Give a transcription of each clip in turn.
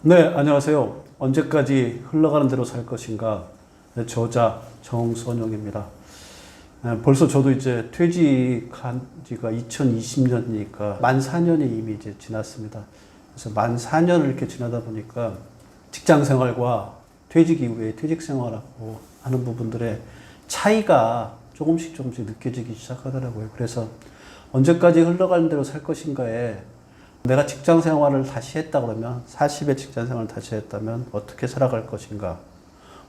네, 안녕하세요. 언제까지 흘러가는 대로 살 것인가? 저자 정선용입니다. 벌써 저도 이제 퇴직한 지가 2020년이니까 만 4년이 이미 이제 지났습니다. 그래서 만 4년을 이렇게 지나다 보니까 직장 생활과 퇴직 이후에 퇴직 생활하고 하는 부분들의 차이가 조금씩 느껴지기 시작하더라고요. 그래서 언제까지 흘러가는 대로 살 것인가에 내가 직장 생활을 다시 했다 그러면 40의 직장 생활을 다시 했다면 어떻게 살아갈 것인가,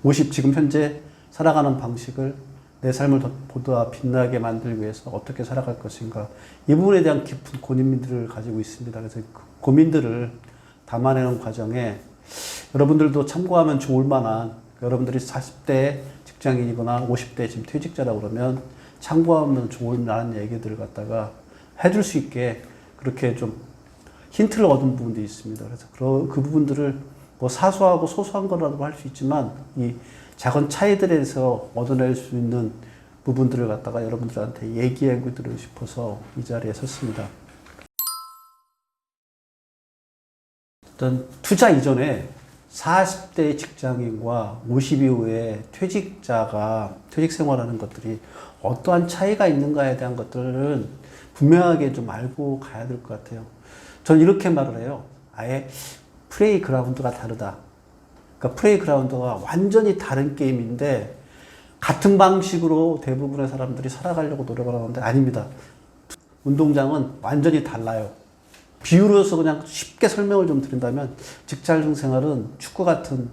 50 지금 현재 살아가는 방식을 내 삶을 보다 빛나게 만들기 위해서 어떻게 살아갈 것인가, 이 부분에 대한 깊은 고민들을 가지고 있습니다. 그래서 그 고민들을 담아내는 과정에 여러분들도 참고하면 좋을 만한, 여러분들이 40대 직장인이거나 50대 지금 퇴직자라고 그러면 참고하면 좋을 만한 얘기들을 갖다가 해줄 수 있게 그렇게 좀 힌트를 얻은 부분도 있습니다. 그래서 그 부분들을 뭐 사소하고 소소한 거라도 할 수 있지만 이 작은 차이들에서 얻어낼 수 있는 부분들을 갖다가 여러분들한테 얘기해 드리고 싶어서 이 자리에 섰습니다. 일단 투자 이전에 40대 직장인과 50 이후에 퇴직자가 퇴직 생활하는 것들이 어떠한 차이가 있는가에 대한 것들은 분명하게 좀 알고 가야 될 것 같아요. 저는 이렇게 말을 해요. 아예 플레이 그라운드가 다르다. 그러니까 플레이 그라운드가 완전히 다른 게임인데 같은 방식으로 대부분의 사람들이 살아가려고 노력을 하는데 아닙니다. 운동장은 완전히 달라요. 비유로서 그냥 쉽게 설명을 좀 드린다면 직장 생활은 축구 같은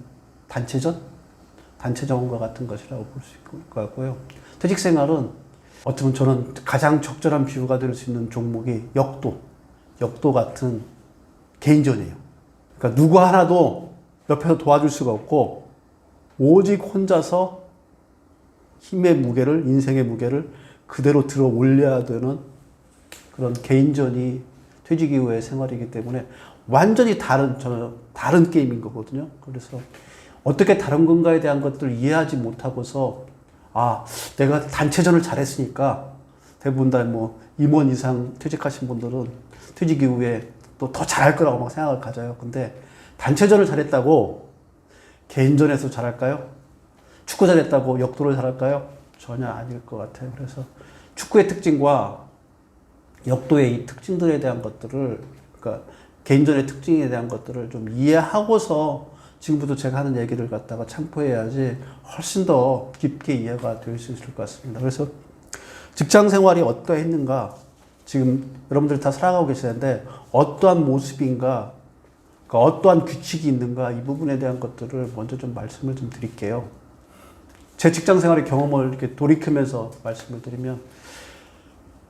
단체전과 같은 것이라고 볼 수 있을 것 같고요. 퇴직 생활은 어쩌면 저는 가장 적절한 비유가 될 수 있는 종목이 역도 같은 개인전이에요. 그러니까 누구 하나도 옆에서 도와줄 수가 없고 오직 혼자서 인생의 무게를 그대로 들어 올려야 되는 그런 개인전이 퇴직 이후의 생활이기 때문에 완전히 다른 게임인 거거든요. 그래서 어떻게 다른 건가에 대한 것들을 이해하지 못하고서 내가 단체전을 잘했으니까 대부분 다 뭐 임원 이상 퇴직하신 분들은 퇴직 이후에 또 더 잘할 거라고 막 생각을 가져요. 근데 단체전을 잘했다고 개인전에서 잘할까요? 축구 잘했다고 역도를 잘할까요? 전혀 아닐 것 같아요. 그래서 축구의 특징과 역도의 이 특징들에 대한 것들을, 그러니까 개인전의 특징에 대한 것들을 좀 이해하고서 지금부터 제가 하는 얘기를 갖다가 참고해야지 훨씬 더 깊게 이해가 될 수 있을 것 같습니다. 그래서 직장 생활이 어떠했는가, 지금 여러분들이 다 살아가고 계시는데 어떠한 모습인가, 그러니까 어떠한 규칙이 있는가, 이 부분에 대한 것들을 먼저 좀 말씀을 좀 드릴게요. 제 직장 생활의 경험을 이렇게 돌이키면서 말씀을 드리면,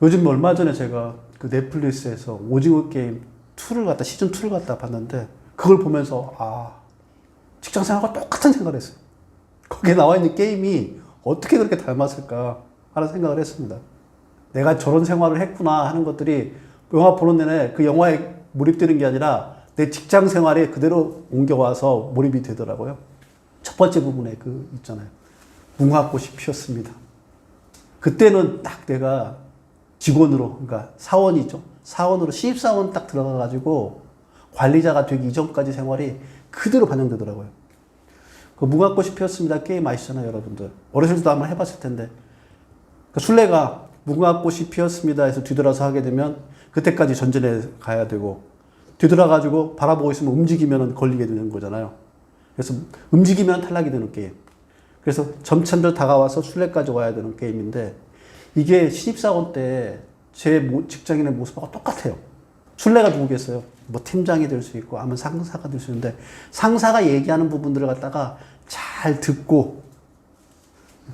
요즘 얼마 전에 제가 그 넷플릭스에서 오징어 게임 시즌 2를 갖다 봤는데, 그걸 보면서 직장 생활과 똑같은 생각을 했어요. 거기에 나와 있는 게임이 어떻게 그렇게 닮았을까 하는 생각을 했습니다. 내가 저런 생활을 했구나 하는 것들이 영화 보는 내내 그 영화에 몰입되는 게 아니라 내 직장 생활에 그대로 옮겨와서 몰입이 되더라고요. 첫 번째 부분에 있잖아요. 무궁화꽃이 피었습니다. 그때는 딱 내가 직원으로, 그러니까 사원이죠. 사원으로 신입사원 딱 들어가가지고 관리자가 되기 이전까지 생활이 그대로 반영되더라고요. 그 무궁화꽃이 피었습니다. 게임 아시잖아요, 여러분들. 어렸을 때도 한번 해봤을 텐데. 그 술래가 무궁화꽃이 피었습니다 해서 뒤돌아서 하게 되면 그때까지 전전에 가야 되고, 뒤돌아가지고 바라보고 있으면 움직이면 걸리게 되는 거잖아요. 그래서 움직이면 탈락이 되는 게임. 그래서 점차들 다가와서 술래까지 와야 되는 게임인데, 이게 신입사원 때 제 직장인의 모습하고 똑같아요. 술래가 누구겠어요? 뭐 팀장이 될 수 있고, 아니면 상사가 될 수 있는데, 상사가 얘기하는 부분들을 갖다가 잘 듣고,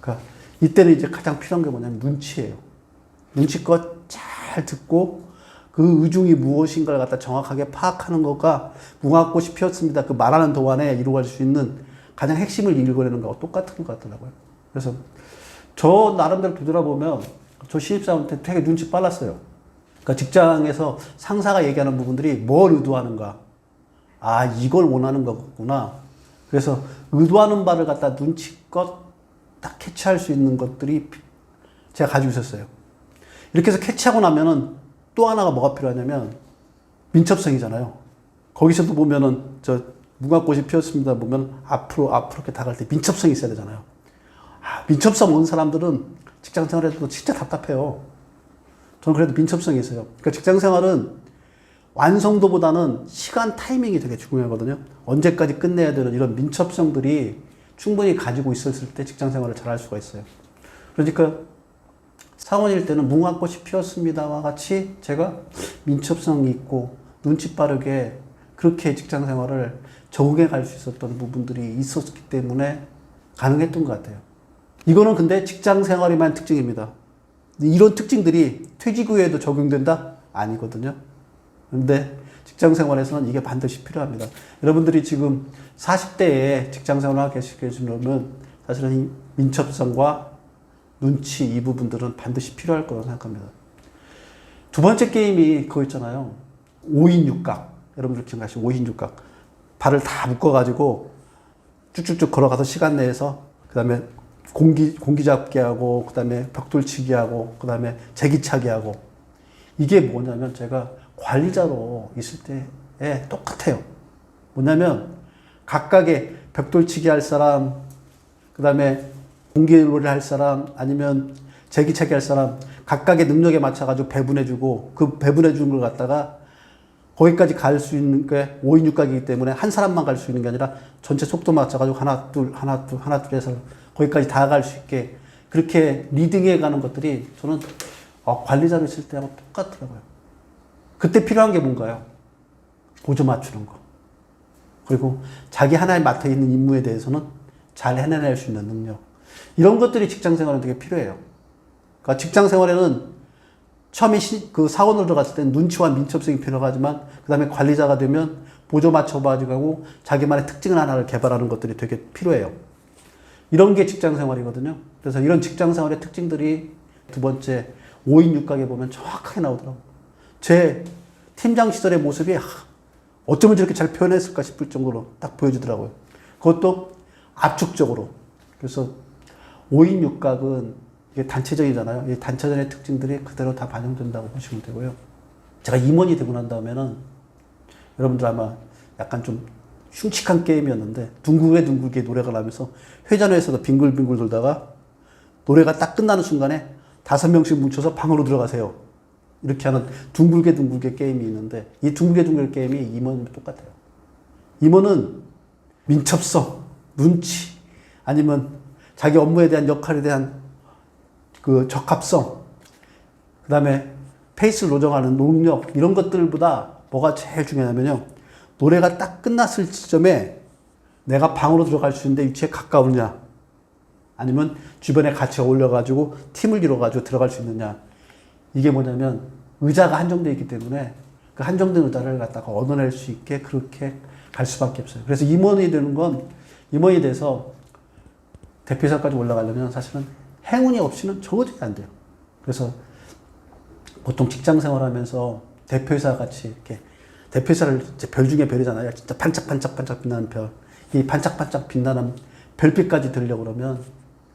그러니까 이때는 이제 가장 필요한 게 뭐냐면 눈치예요. 눈치껏 잘 듣고 그 의중이 무엇인가를 갖다 정확하게 파악하는 것과 무궁화꽃이 피었습니다. 그 말하는 동안에 이루어질 수 있는 가장 핵심을 읽어내는 거하고 똑같은 것 같더라고요. 그래서 저 나름대로 되돌아보면 저 신입사원 때 되게 눈치 빨랐어요. 그러니까 직장에서 상사가 얘기하는 부분들이 뭘 의도하는가. 이걸 원하는 거구나. 그래서 의도하는 바를 갖다 눈치껏 딱 캐치할 수 있는 것들이 제가 가지고 있었어요. 이렇게 해서 캐치하고 나면은 또 하나가 뭐가 필요하냐면 민첩성이잖아요. 거기서도 보면은 무궁화꽃이 피었습니다 보면 앞으로 이렇게 다가갈 때 민첩성이 있어야 되잖아요. 민첩성 없는 사람들은 직장 생활에도 진짜 답답해요. 저는 그래도 민첩성이 있어요. 그러니까 직장 생활은 완성도보다는 시간 타이밍이 되게 중요하거든요. 언제까지 끝내야 되는 이런 민첩성들이 충분히 가지고 있었을 때 직장 생활을 잘 할 수가 있어요. 그러니까 사원일 때는 무궁화꽃이 피었습니다와 같이 제가 민첩성이 있고 눈치 빠르게 그렇게 직장 생활을 적응해 갈 수 있었던 부분들이 있었기 때문에 가능했던 것 같아요. 이거는 근데 직장 생활에만 특징입니다. 이런 특징들이 퇴직 후에도 적용된다? 아니거든요. 근데 직장 생활에서는 이게 반드시 필요합니다. 여러분들이 지금 40대에 직장 생활을 하고 계시려면 사실은 이 민첩성과 눈치 이 부분들은 반드시 필요할 거라고 생각합니다. 두 번째 게임이 그거 있잖아요. 5인 6각. 여러분들 기억나시죠? 5인 6각. 발을 다 묶어가지고 쭉쭉쭉 걸어가서 시간 내에서 그 다음에 공기 잡기 하고 그 다음에 벽돌치기 하고 그 다음에 제기차기 하고 이게 뭐냐면 제가 관리자로 있을 때에 똑같아요. 뭐냐면 각각의 벽돌치기 할 사람 그 다음에 공기놀이 할 사람 아니면 제기차기 할 사람 각각의 능력에 맞춰가지고 배분해주고 그 배분해주는 걸 갖다가 거기까지 갈 수 있는 게 5인 6각이기 때문에 한 사람만 갈 수 있는 게 아니라 전체 속도 맞춰가지고 하나 둘 해서 거기까지 다 갈 수 있게 그렇게 리딩해 가는 것들이 저는 관리자로 있을 때하고 똑같더라고요. 그때 필요한 게 뭔가요? 보조 맞추는 거. 그리고 자기 하나에 맡아 있는 임무에 대해서는 잘 해내낼 수 있는 능력. 이런 것들이 직장 생활에 되게 필요해요. 그러니까 직장 생활에는 처음에 그 사원으로 들어갔을 때는 눈치와 민첩성이 필요하지만 그 다음에 관리자가 되면 보조 맞춰가지고 자기만의 특징을 하나를 개발하는 것들이 되게 필요해요. 이런 게 직장 생활이거든요. 그래서 이런 직장 생활의 특징들이 두 번째 5인 6각에 보면 정확하게 나오더라고요. 제 팀장 시절의 모습이 어쩌면 저렇게 잘 표현했을까 싶을 정도로 딱 보여주더라고요. 그것도 압축적으로. 그래서 5인 6각은 이게 단체전이잖아요. 이 단체전의 특징들이 그대로 다 반영된다고 보시면 되고요. 제가 임원이 되고 난 다음에는 여러분들 아마 약간 좀 흉측한 게임이었는데 둥글게 노래가 나면서 회전에서도 빙글빙글 돌다가 노래가 딱 끝나는 순간에 5명씩 뭉쳐서 방으로 들어가세요. 이렇게 하는 둥글게 게임이 있는데 이 둥글게 게임이 임원은 똑같아요. 임원은 민첩성, 눈치 아니면 자기 업무에 대한 역할에 대한 그 적합성, 그 다음에 페이스를 조정하는 능력, 이런 것들보다 뭐가 제일 중요하냐면요. 노래가 딱 끝났을 지점에 내가 방으로 들어갈 수 있는데 위치에 가까우냐, 아니면 주변에 같이 어울려가지고 팀을 이뤄가지고 들어갈 수 있느냐. 이게 뭐냐면 의자가 한정되어 있기 때문에 그 한정된 의자를 갖다가 얻어낼 수 있게 그렇게 갈 수밖에 없어요. 그래서 임원이 되는 건, 임원이 돼서 대표이사까지 올라가려면 사실은 행운이 없이는 도저히 안 돼요. 그래서 보통 직장 생활하면서 대표이사 같이 이렇게 대표이사를 이제 별 중에 별이잖아요. 진짜 반짝반짝 빛나는 별. 이 반짝반짝 빛나는 별빛까지 들으려고 그러면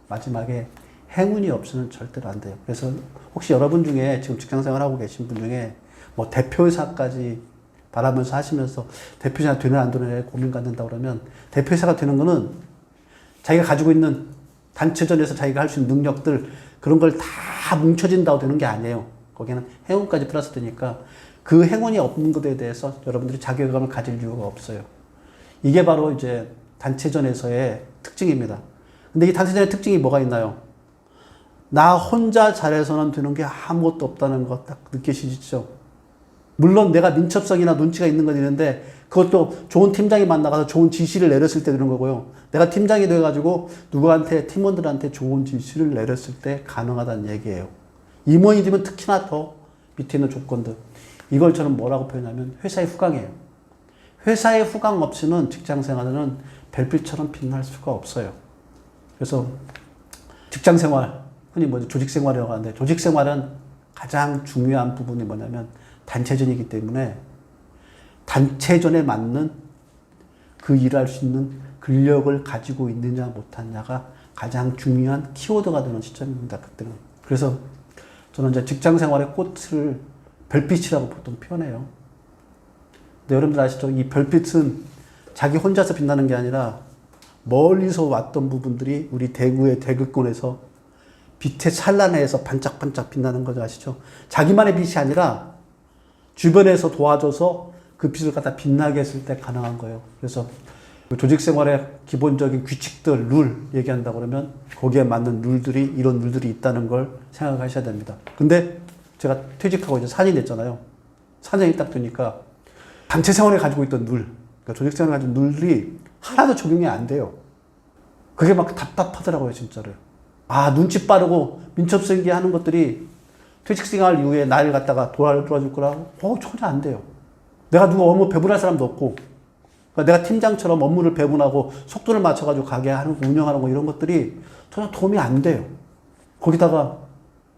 마지막에 행운이 없이는 절대로 안 돼요. 그래서 혹시 여러분 중에 지금 직장 생활하고 계신 분 중에 뭐 대표이사까지 바라면서 하시면서 대표이사 되는 안 되는 고민 갖는다 그러면 대표이사가 되는 거는 자기가 가지고 있는 단체전에서 자기가 할 수 있는 능력들 그런 걸 다 뭉쳐진다고 되는 게 아니에요. 거기는 행운까지 플러스 되니까 그 행운이 없는 것에 대해서 여러분들이 자괴감을 가질 이유가 없어요. 이게 바로 이제 단체전에서의 특징입니다. 근데 이 단체전의 특징이 뭐가 있나요? 나 혼자 잘해서는 되는 게 아무것도 없다는 거 딱 느끼시죠? 물론 내가 민첩성이나 눈치가 있는 건 있는데 그것도 좋은 팀장이 만나가서 좋은 지시를 내렸을 때 되는 거고요. 내가 팀장이 돼가지고 누구한테, 팀원들한테 좋은 지시를 내렸을 때 가능하다는 얘기예요. 임원이 되면 특히나 더 밑에 있는 조건들. 이걸 저는 뭐라고 표현하면 회사의 후광이에요. 회사의 후광 없이는 직장 생활은 별빛처럼 빛날 수가 없어요. 그래서 직장 생활, 흔히 뭐죠? 조직 생활이라고 하는데 조직 생활은 가장 중요한 부분이 뭐냐면 단체전이기 때문에 단체전에 맞는 그 일할 수 있는 근력을 가지고 있느냐 못하느냐가 가장 중요한 키워드가 되는 시점입니다. 그때는. 그래서 저는 이제 직장 생활의 꽃을 별빛이라고 보통 표현해요. 근데 여러분들 아시죠? 이 별빛은 자기 혼자서 빛나는 게 아니라 멀리서 왔던 부분들이 우리 대구의 대극권에서 빛의 찬란해에서 반짝반짝 빛나는 거죠. 아시죠? 자기만의 빛이 아니라 주변에서 도와줘서 그 빛을 갖다 빛나게 했을 때 가능한 거예요. 그래서 조직 생활의 기본적인 규칙들, 룰 얘기한다고 그러면 거기에 맞는 룰들이, 이런 룰들이 있다는 걸 생각하셔야 됩니다. 근데 제가 퇴직하고 이제 4년이 됐잖아요. 4년이 딱 되니까 단체 생활에 가지고 있던 룰, 그러니까 조직 생활에 가지고 룰이 하나도 적용이 안 돼요. 그게 막 답답하더라고요, 진짜로. 아, 눈치 빠르고 민첩성있게 하는 것들이 퇴직 생활 이후에 나를 갖다가 도와줄 거라고? 전혀 안 돼요. 내가 누가 업무 배분할 사람도 없고, 그러니까 내가 팀장처럼 업무를 배분하고 속도를 맞춰가지고 가게 하는 거, 운영하는 거, 이런 것들이 전혀 도움이 안 돼요. 거기다가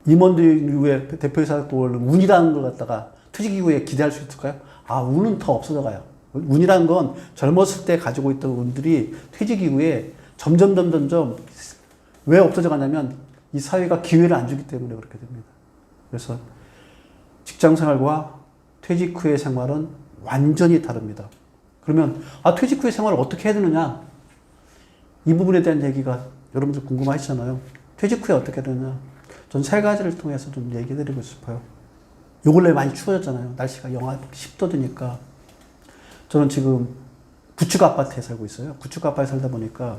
임원들 이후에 대표이사 또 운이라는 걸 갖다가 퇴직 이후에 기대할 수 있을까요? 아, 운은 더 없어져 가요. 운이라는 건 젊었을 때 가지고 있던 운들이 퇴직 이후에 점점 왜 없어져 가냐면 이 사회가 기회를 안 주기 때문에 그렇게 됩니다. 그래서 직장 생활과 퇴직 후의 생활은 완전히 다릅니다. 그러면 퇴직 후의 생활을 어떻게 해야 되느냐? 이 부분에 대한 얘기가 여러분들 궁금하시잖아요. 퇴직 후에 어떻게 해야 되느냐? 전 세 가지를 통해서 좀 얘기해 드리고 싶어요. 요 근래 많이 추워졌잖아요. 날씨가 영하 10도 되니까. 저는 지금 구축 아파트에 살고 있어요. 구축 아파트에 살다 보니까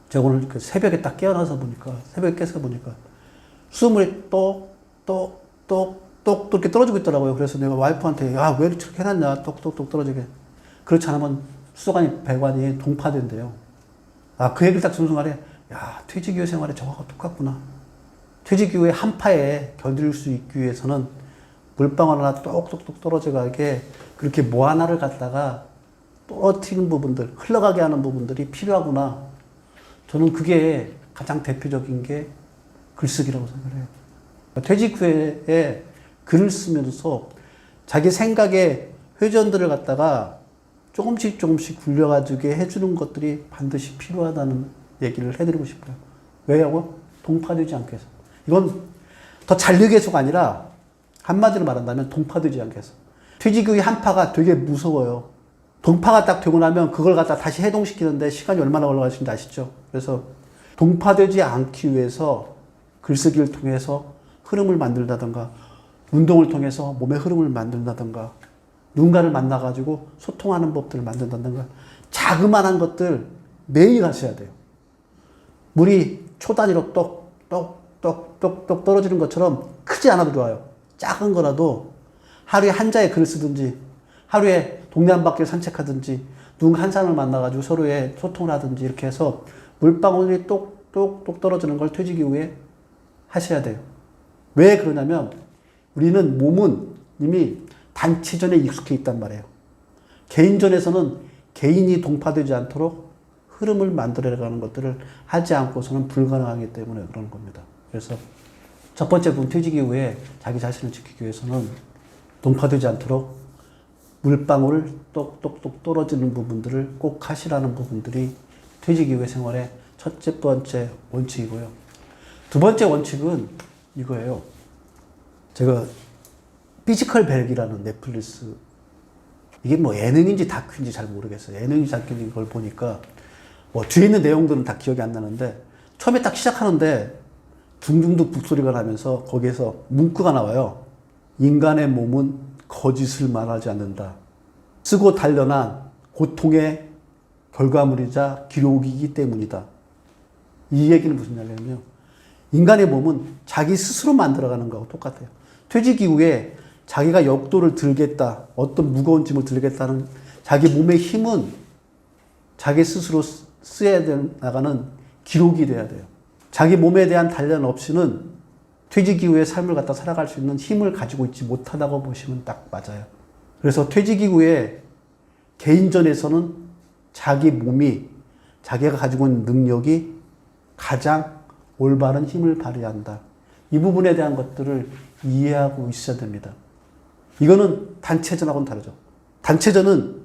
제가 오늘 그 새벽에 딱 깨어나서 보니까, 새벽에 깨서 보니까 수돗물이 똑 이렇게 떨어지고 있더라고요. 그래서 내가 와이프한테, 야, 왜 이렇게 해놨냐? 똑똑똑 떨어지게. 그렇지 않으면 수도관이, 배관이 동파된대요. 그 얘기를 딱 듣는 순간에, 야, 퇴직 이후 생활에 저거하고 똑같구나. 퇴직 이후에 한파에 견딜 수 있기 위해서는 물방울 하나 똑똑똑 떨어져가게 그렇게 뭐 하나를 갖다가 떨어뜨리는 부분들, 흘러가게 하는 부분들이 필요하구나. 저는 그게 가장 대표적인 게 글쓰기라고 생각을 해요. 퇴직 후에 글을 쓰면서 자기 생각의 회전들을 갖다가 조금씩 굴려가지고 해주는 것들이 반드시 필요하다는 얘기를 해드리고 싶어요. 왜냐고? 동파되지 않게 해서. 이건 더 잘리게 해서가 아니라 한마디로 말한다면 동파되지 않게 해서. 퇴직 후의 한파가 되게 무서워요. 동파가 딱 되고 나면 그걸 갖다 다시 해동시키는데 시간이 얼마나 걸려가시는지 아시죠? 그래서 동파되지 않기 위해서 글쓰기를 통해서 흐름을 만들다던가, 운동을 통해서 몸의 흐름을 만든다던가, 누군가를 만나가지고 소통하는 법들을 만든다던가, 자그마한 것들 매일 하셔야 돼요. 물이 초 단위로 똑 떨어지는 것처럼 크지 않아도 좋아요. 작은 거라도 하루에 한 자의 글을 쓰든지, 하루에 동네 한 바퀴를 산책하든지, 누군가 한 사람을 만나가지고 서로의 소통을 하든지, 이렇게 해서 물방울이 똑 떨어지는 걸 퇴직 이후에 하셔야 돼요. 왜 그러냐면 우리는 몸은 이미 단체전에 익숙해 있단 말이에요. 개인전에서는 개인이 동파되지 않도록 흐름을 만들어가는 것들을 하지 않고서는 불가능하기 때문에 그러는 겁니다. 그래서 첫 번째 부분, 퇴직 이후에 자기 자신을 지키기 위해서는 동파되지 않도록 물방울 똑똑똑 떨어지는 부분들을 꼭 하시라는 부분들이 퇴직 이후의 생활의 첫째 번째 원칙이고요. 두 번째 원칙은 이거예요. 제가 피지컬 벨기라는 넷플릭스, 이게 뭐 예능인지 다큐인지 잘 모르겠어요. 예능인지 다큐인 걸 보니까 뭐 뒤에 있는 내용들은 다 기억이 안 나는데, 처음에 딱 시작하는데 둥둥둥 북소리가 나면서 거기에서 문구가 나와요. 인간의 몸은 거짓을 말하지 않는다. 쓰고 단련한 고통의 결과물이자 기록이기 때문이다. 이 얘기는 무슨 말이냐면요, 인간의 몸은 자기 스스로 만들어가는 거하고 똑같아요. 퇴직 이후에 자기가 역도를 들겠다, 어떤 무거운 짐을 들겠다는 자기 몸의 힘은 자기 스스로 써야 나가는 기록이 돼야 돼요. 자기 몸에 대한 단련 없이는 퇴직 이후의 삶을 갖다 살아갈 수 있는 힘을 가지고 있지 못하다고 보시면 딱 맞아요. 그래서 퇴직 이후에 개인전에서는 자기 몸이, 자기가 가지고 있는 능력이 가장 올바른 힘을 발휘한다. 이 부분에 대한 것들을 이해하고 있어야 됩니다. 이거는 단체전하고는 다르죠. 단체전은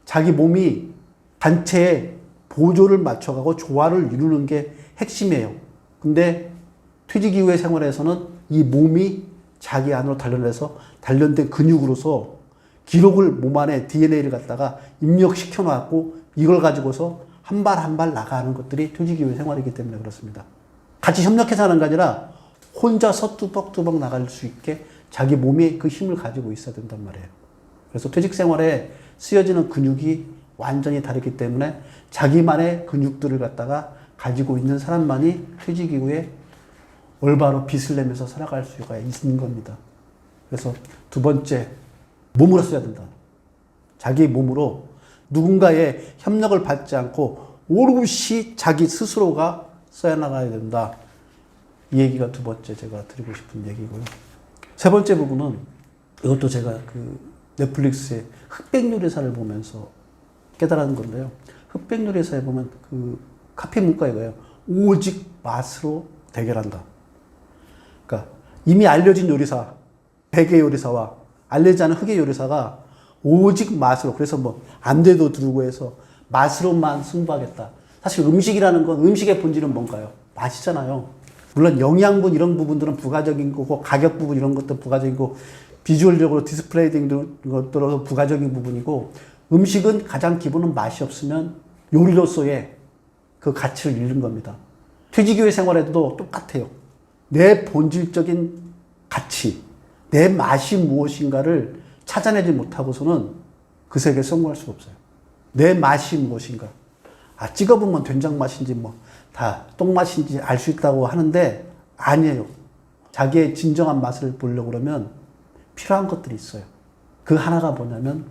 자기 몸이 단체의 보조를 맞춰가고 조화를 이루는 게 핵심이에요. 근데 퇴직 이후의 생활에서는 이 몸이 자기 안으로 단련해서 단련된 근육으로서 기록을 몸 안에 DNA를 갖다가 입력시켜 놨고 이걸 가지고서 한 발 한 발 나가는 것들이 퇴직이후의 생활이기 때문에 그렇습니다. 같이 협력해서 하는 게 아니라 혼자서 뚜벅뚜벅 나갈 수 있게 자기 몸이 그 힘을 가지고 있어야 된단 말이에요. 그래서 퇴직 생활에 쓰여지는 근육이 완전히 다르기 때문에 자기만의 근육들을 갖다가 가지고 있는 사람만이 퇴직 이후에 올바로 빚을 내면서 살아갈 수가 있는 겁니다. 그래서 두 번째, 몸으로 써야 된다. 자기 몸으로 누군가의 협력을 받지 않고 오롯이 자기 스스로가 써야 나가야 된다. 이 얘기가 두 번째 제가 드리고 싶은 얘기고요. 세 번째 부분은 이것도 제가 그 넷플릭스의 흑백 요리사를 보면서 깨달은 건데요. 흑백 요리사에 보면 그 카피 문구가 이거예요. 오직 맛으로 대결한다. 그러니까 이미 알려진 요리사, 백의 요리사와 알려지지 않은 흑의 요리사가 오직 맛으로, 그래서 뭐 안대도 두르고 해서 맛으로만 승부하겠다. 사실 음식이라는 건, 음식의 본질은 뭔가요? 맛이잖아요. 물론 영양분 이런 부분들은 부가적인 거고, 가격 부분 이런 것도 부가적인 거고, 비주얼적으로 디스플레이 된 것들은 부가적인 부분이고, 음식은 가장 기본은 맛이 없으면 요리로서의 그 가치를 잃는 겁니다. 퇴직 이후의 생활에도 똑같아요. 내 본질적인 가치, 내 맛이 무엇인가를 찾아내지 못하고서는 그 세계에 성공할 수가 없어요. 내 맛이 무엇인가. 찍어보면 된장 맛인지 뭐 다 똥맛인지 알 수 있다고 하는데 아니에요. 자기의 진정한 맛을 보려고 그러면 필요한 것들이 있어요. 그 하나가 뭐냐면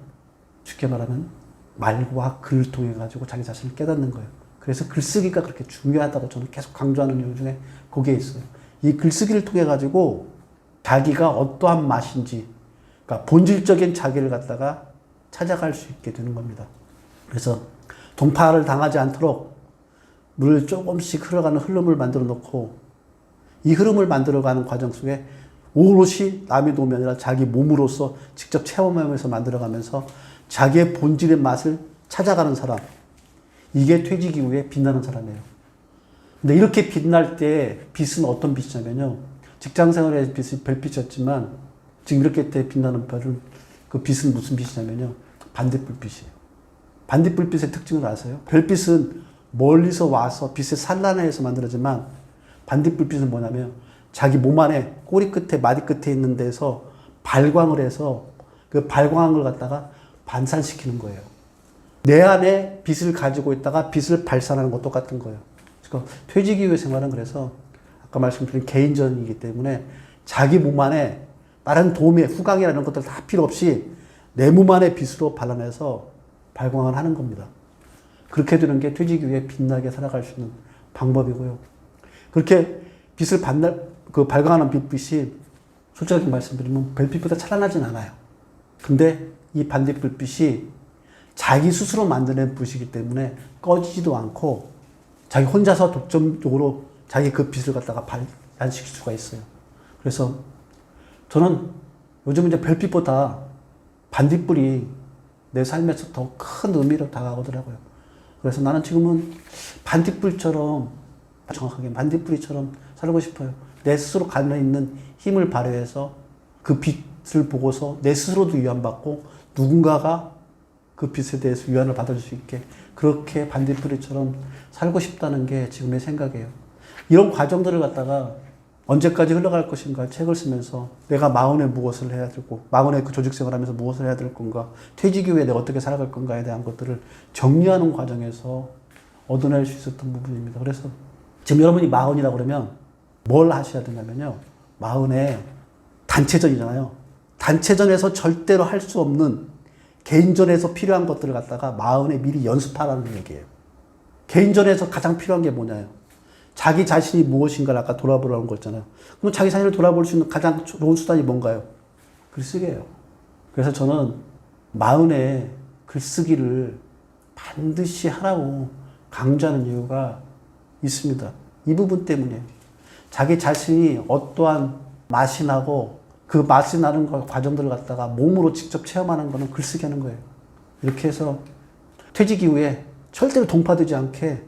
쉽게 말하면 말과 글을 통해 가지고 자기 자신을 깨닫는 거예요. 그래서 글쓰기가 그렇게 중요하다고 저는 계속 강조하는 이유 중에 그게 있어요. 이 글쓰기를 통해 가지고 자기가 어떠한 맛인지, 그러니까 본질적인 자기를 갖다가 찾아갈 수 있게 되는 겁니다. 그래서 동파를 당하지 않도록 물 조금씩 흘러가는 흐름을 만들어 놓고, 이 흐름을 만들어가는 과정 속에 오롯이 남의 도움이 아니라 자기 몸으로서 직접 체험하면서 만들어가면서 자기의 본질의 맛을 찾아가는 사람, 이게 퇴직 이후에 빛나는 사람이에요. 근데 이렇게 빛날 때 빛은 어떤 빛이냐면요, 직장생활의 빛이 별빛이었지만 지금 이렇게 때 빛나는 별은, 그 빛은 무슨 빛이냐면요, 반딧불빛이에요. 반딧불빛의 특징을 아세요? 별빛은 멀리서 와서 빛의 산란에서 만들어지만, 반딧불빛은 뭐냐면 자기 몸 안에 꼬리 끝에 마디 끝에 있는 데서 발광을 해서 그 발광을 갖다가 반산시키는 거예요. 내 안에 빛을 가지고 있다가 빛을 발산하는 것도 똑같은 거예요. 그러니까 퇴직 이후의 생활은 그래서 아까 말씀드린 개인전이기 때문에 자기 몸 안에 다른 도움의 후광이라는 것들 다 필요 없이 내 몸 안에 빛으로 발라내서 발광을 하는 겁니다. 그렇게 되는 게 퇴직 이후에 빛나게 살아갈 수 있는 방법이고요. 그렇게 빛을 발광하는 빛빛이 솔직하게 말씀드리면 별빛보다 찬란하진 않아요. 근데 이 반딧불빛이 자기 스스로 만드는 빛이기 때문에 꺼지지도 않고 자기 혼자서 독점적으로 자기 그 빛을 갖다가 발산시킬 수가 있어요. 그래서 저는 요즘 이제 별빛보다 반딧불이 내 삶에서 더 큰 의미로 다가오더라고요. 그래서 나는 지금은 반딧불처럼, 정확하게 반딧불이처럼 살고 싶어요. 내 스스로 가지고 있는 힘을 발휘해서 그 빛을 보고서 내 스스로도 위안받고 누군가가 그 빛에 대해서 위안을 받을 수 있게 그렇게 반딧불이처럼 살고 싶다는 게 지금의 생각이에요. 이런 과정들을 갖다가 언제까지 흘러갈 것인가 책을 쓰면서 내가 마흔에 무엇을 해야 되고, 마흔에 그 조직생활 하면서 무엇을 해야 될 건가, 퇴직 이후에 내가 어떻게 살아갈 건가에 대한 것들을 정리하는 과정에서 얻어낼 수 있었던 부분입니다. 그래서 지금 여러분이 마흔이라고 그러면 뭘 하셔야 되냐면요, 마흔에 단체전이잖아요. 단체전에서 절대로 할 수 없는 개인전에서 필요한 것들을 갖다가 마흔에 미리 연습하라는 얘기예요. 개인전에서 가장 필요한 게 뭐냐요? 자기 자신이 무엇인가를 아까 돌아보라는 거였잖아요. 그럼 자기 자신을 돌아볼 수 있는 가장 좋은 수단이 뭔가요? 글쓰기예요. 그래서 저는 마흔에 글쓰기를 반드시 하라고 강조하는 이유가 있습니다. 이 부분 때문이에요. 자기 자신이 어떠한 맛이 나고 그 맛이 나는 과정들을 갖다가 몸으로 직접 체험하는 거는 글쓰기 하는 거예요. 이렇게 해서 퇴직 이후에 절대로 동파되지 않게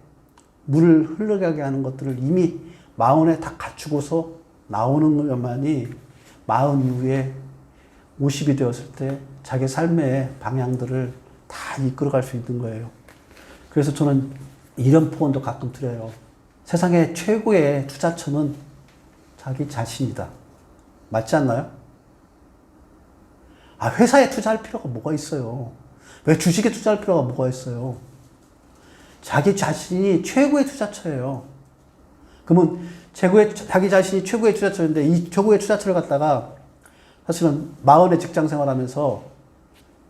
물을 흘러가게 하는 것들을 이미 마흔에 다 갖추고서 나오는 것만이 마흔 이후에 50이 되었을 때 자기 삶의 방향들을 다 이끌어갈 수 있는 거예요. 그래서 저는 이런 포언도 가끔 드려요. 세상의 최고의 투자처는 자기 자신이다. 맞지 않나요? 회사에 투자할 필요가 뭐가 있어요? 왜 주식에 투자할 필요가 뭐가 있어요? 자기 자신이 최고의 투자처예요. 그러면 자기 자신이 최고의 투자처인데 이 최고의 투자처를 갖다가 사실은 40의 직장 생활하면서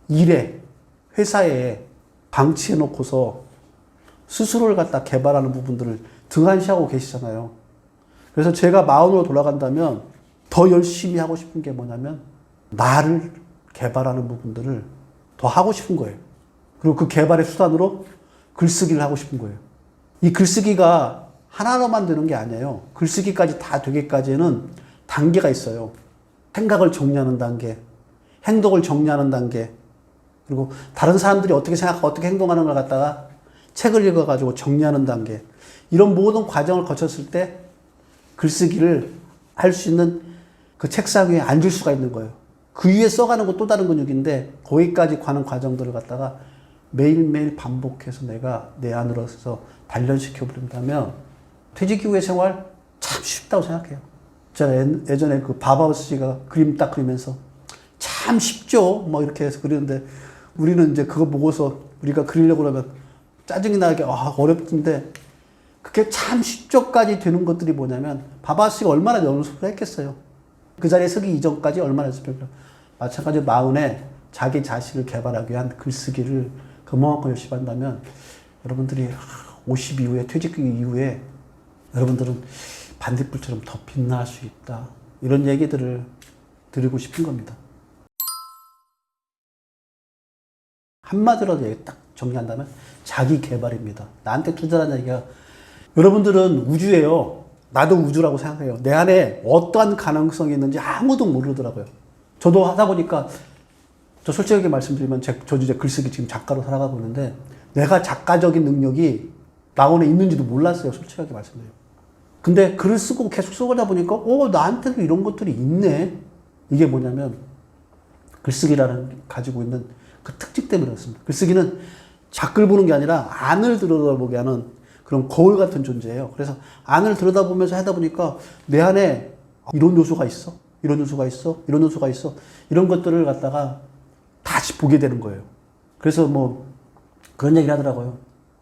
일에, 회사에 방치해 놓고서 스스로를 갖다 개발하는 부분들을 등한시하고 계시잖아요. 그래서 제가 40으로 돌아간다면 더 열심히 하고 싶은 게 뭐냐면 나를 개발하는 부분들을 더 하고 싶은 거예요. 그리고 그 개발의 수단으로 글쓰기를 하고 싶은 거예요. 이 글쓰기가 하나로만 되는 게 아니에요. 글쓰기까지 다 되기까지는 단계가 있어요. 생각을 정리하는 단계, 행동을 정리하는 단계, 그리고 다른 사람들이 어떻게 생각하고 어떻게 행동하는 걸 갖다가 책을 읽어가지고 정리하는 단계. 이런 모든 과정을 거쳤을 때 글쓰기를 할 수 있는 그 책상 위에 앉을 수가 있는 거예요. 그 위에 써가는 거 또 다른 근육인데 거기까지 가는 과정들을 갖다가 매일매일 반복해서 내가 내 안으로서 단련시켜 버린다면 퇴직 이후의 생활 참 쉽다고 생각해요. 제가 예전에 그 바바우스 씨가 그림 딱 그리면서 참 쉽죠? 뭐 이렇게 해서 그리는데 우리는 이제 그거 보고서 우리가 그리려고 그러면 짜증이 나게 어렵던데 그게 참 쉽죠까지 되는 것들이 뭐냐면 바바우스 씨가 얼마나 연습을 했겠어요. 그 자리에 서기 이전까지 얼마나 연습을 했겠어요. 마찬가지로 마흔에 자기 자신을 개발하기 위한 글쓰기를 그만큼 열심히 한다면 여러분들이 50 이후에 퇴직 이후에 여러분들은 반딧불처럼 더 빛날 수 있다. 이런 얘기들을 드리고 싶은 겁니다. 한마디로 딱 정리한다면 자기 개발입니다. 나한테 투자라는 얘기가 여러분들은 우주예요. 나도 우주라고 생각해요. 내 안에 어떠한 가능성이 있는지 아무도 모르더라고요. 저도 하다 보니까 저 솔직하게 말씀드리면 저도 이제 글쓰기 지금 작가로 살아가고 있는데 내가 작가적인 능력이 나 안에 있는지도 몰랐어요. 솔직하게 말씀드려요. 근데 글을 쓰고 계속 쓰다 보니까 나한테도 이런 것들이 있네. 이게 뭐냐면 글쓰기라는 가지고 있는 그 특징 때문에 그렇습니다. 글쓰기는 작글 보는 게 아니라 안을 들여다보게 하는 그런 거울 같은 존재예요. 그래서 안을 들여다보면서 하다 보니까 내 안에 이런 요소가 있어. 이런 요소가 있어. 이런 요소가 있어. 이런 것들을 갖다가 다시 보게 되는 거예요. 그래서 뭐 그런 얘기를 하더라고요.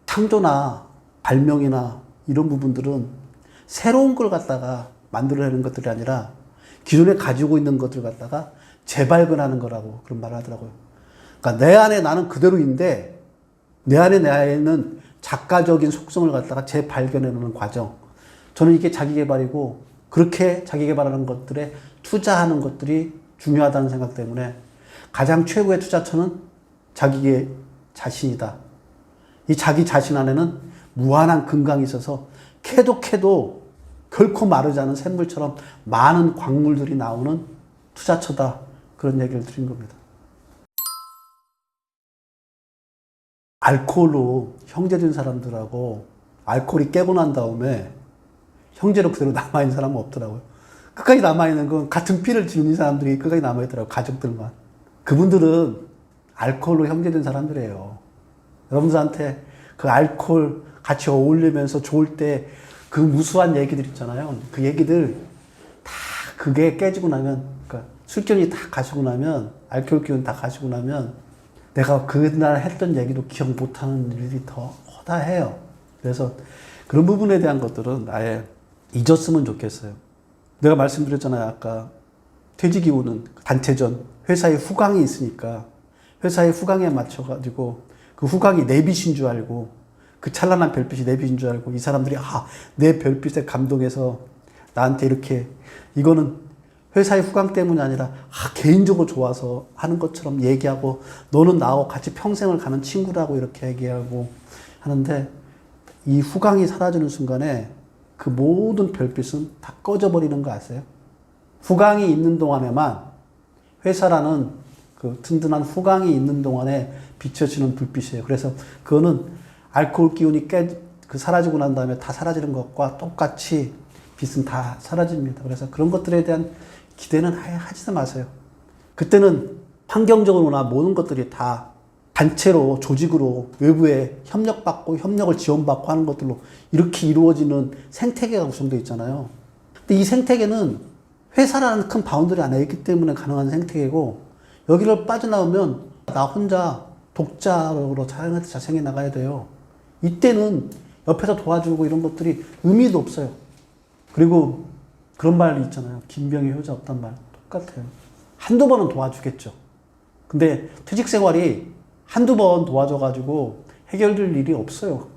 창조나 발명이나 이런 부분들은 새로운 걸 갖다가 만들어내는 것들이 아니라 기존에 가지고 있는 것들 갖다가 재발견하는 거라고 그런 말을 하더라고요. 그러니까 내 안에 나는 그대로인데 내 안에는 작가적인 속성을 갖다가 재발견해내는 과정. 저는 이게 자기개발이고 그렇게 자기개발하는 것들에 투자하는 것들이 중요하다는 생각 때문에 가장 최고의 투자처는 자기 자신이다. 이 자기 자신 안에는 무한한 근강이 있어서 캐도 결코 마르지 않은 샘물처럼 많은 광물들이 나오는 투자처다. 그런 얘기를 드린 겁니다. 알코올로 형제된 사람들하고 알코올이 깨고 난 다음에 형제로 그대로 남아있는 사람은 없더라고요. 끝까지 남아있는 건 같은 피를 지닌 사람들이 끝까지 남아있더라고요. 가족들만. 그분들은 알코올로 형제된 사람들이에요. 여러분들한테 그 알코올 같이 어울리면서 좋을 때 그 무수한 얘기들 있잖아요. 그 얘기들 다 그게 깨지고 나면, 그러니까 술기운이 다 가시고 나면, 알코올 기운 다 가시고 나면 내가 그날 했던 얘기도 기억 못하는 일이 더 허다해요. 그래서 그런 부분에 대한 것들은 아예 잊었으면 좋겠어요. 내가 말씀드렸잖아요. 아까 퇴직 이후는 단체전, 회사에 후광이 있으니까 회사의 후광에 맞춰가지고 그 후광이 내 빛인 줄 알고 그 찬란한 별빛이 내 빛인 줄 알고 이 사람들이 내 별빛에 감동해서 나한테 이렇게 이거는 회사의 후광 때문이 아니라 개인적으로 좋아서 하는 것처럼 얘기하고 너는 나하고 같이 평생을 가는 친구라고 이렇게 얘기하고 하는데 이 후광이 사라지는 순간에 그 모든 별빛은 다 꺼져버리는 거 아세요? 후광이 있는 동안에만 회사라는 그 든든한 후광이 있는 동안에 비춰지는 불빛이에요. 그래서 그거는 알코올 기운이 사라지고 난 다음에 다 사라지는 것과 똑같이 빛은 다 사라집니다. 그래서 그런 것들에 대한 기대는 아예 하지도 마세요. 그때는 환경적으로나 모든 것들이 다 단체로, 조직으로 외부에 협력받고 협력을 지원받고 하는 것들로 이렇게 이루어지는 생태계가 구성되어 있잖아요. 근데 이 생태계는 회사라는 큰 바운더리 안에 있기 때문에 가능한 생태계고, 여기를 빠져나오면 나 혼자 독자적으로 자생해 나가야 돼요. 이때는 옆에서 도와주고 이런 것들이 의미도 없어요. 그리고 그런 말이 있잖아요. 김병희 효자 없단 말. 똑같아요. 한두 번은 도와주겠죠. 근데 퇴직 생활이 한두 번 도와줘가지고 해결될 일이 없어요.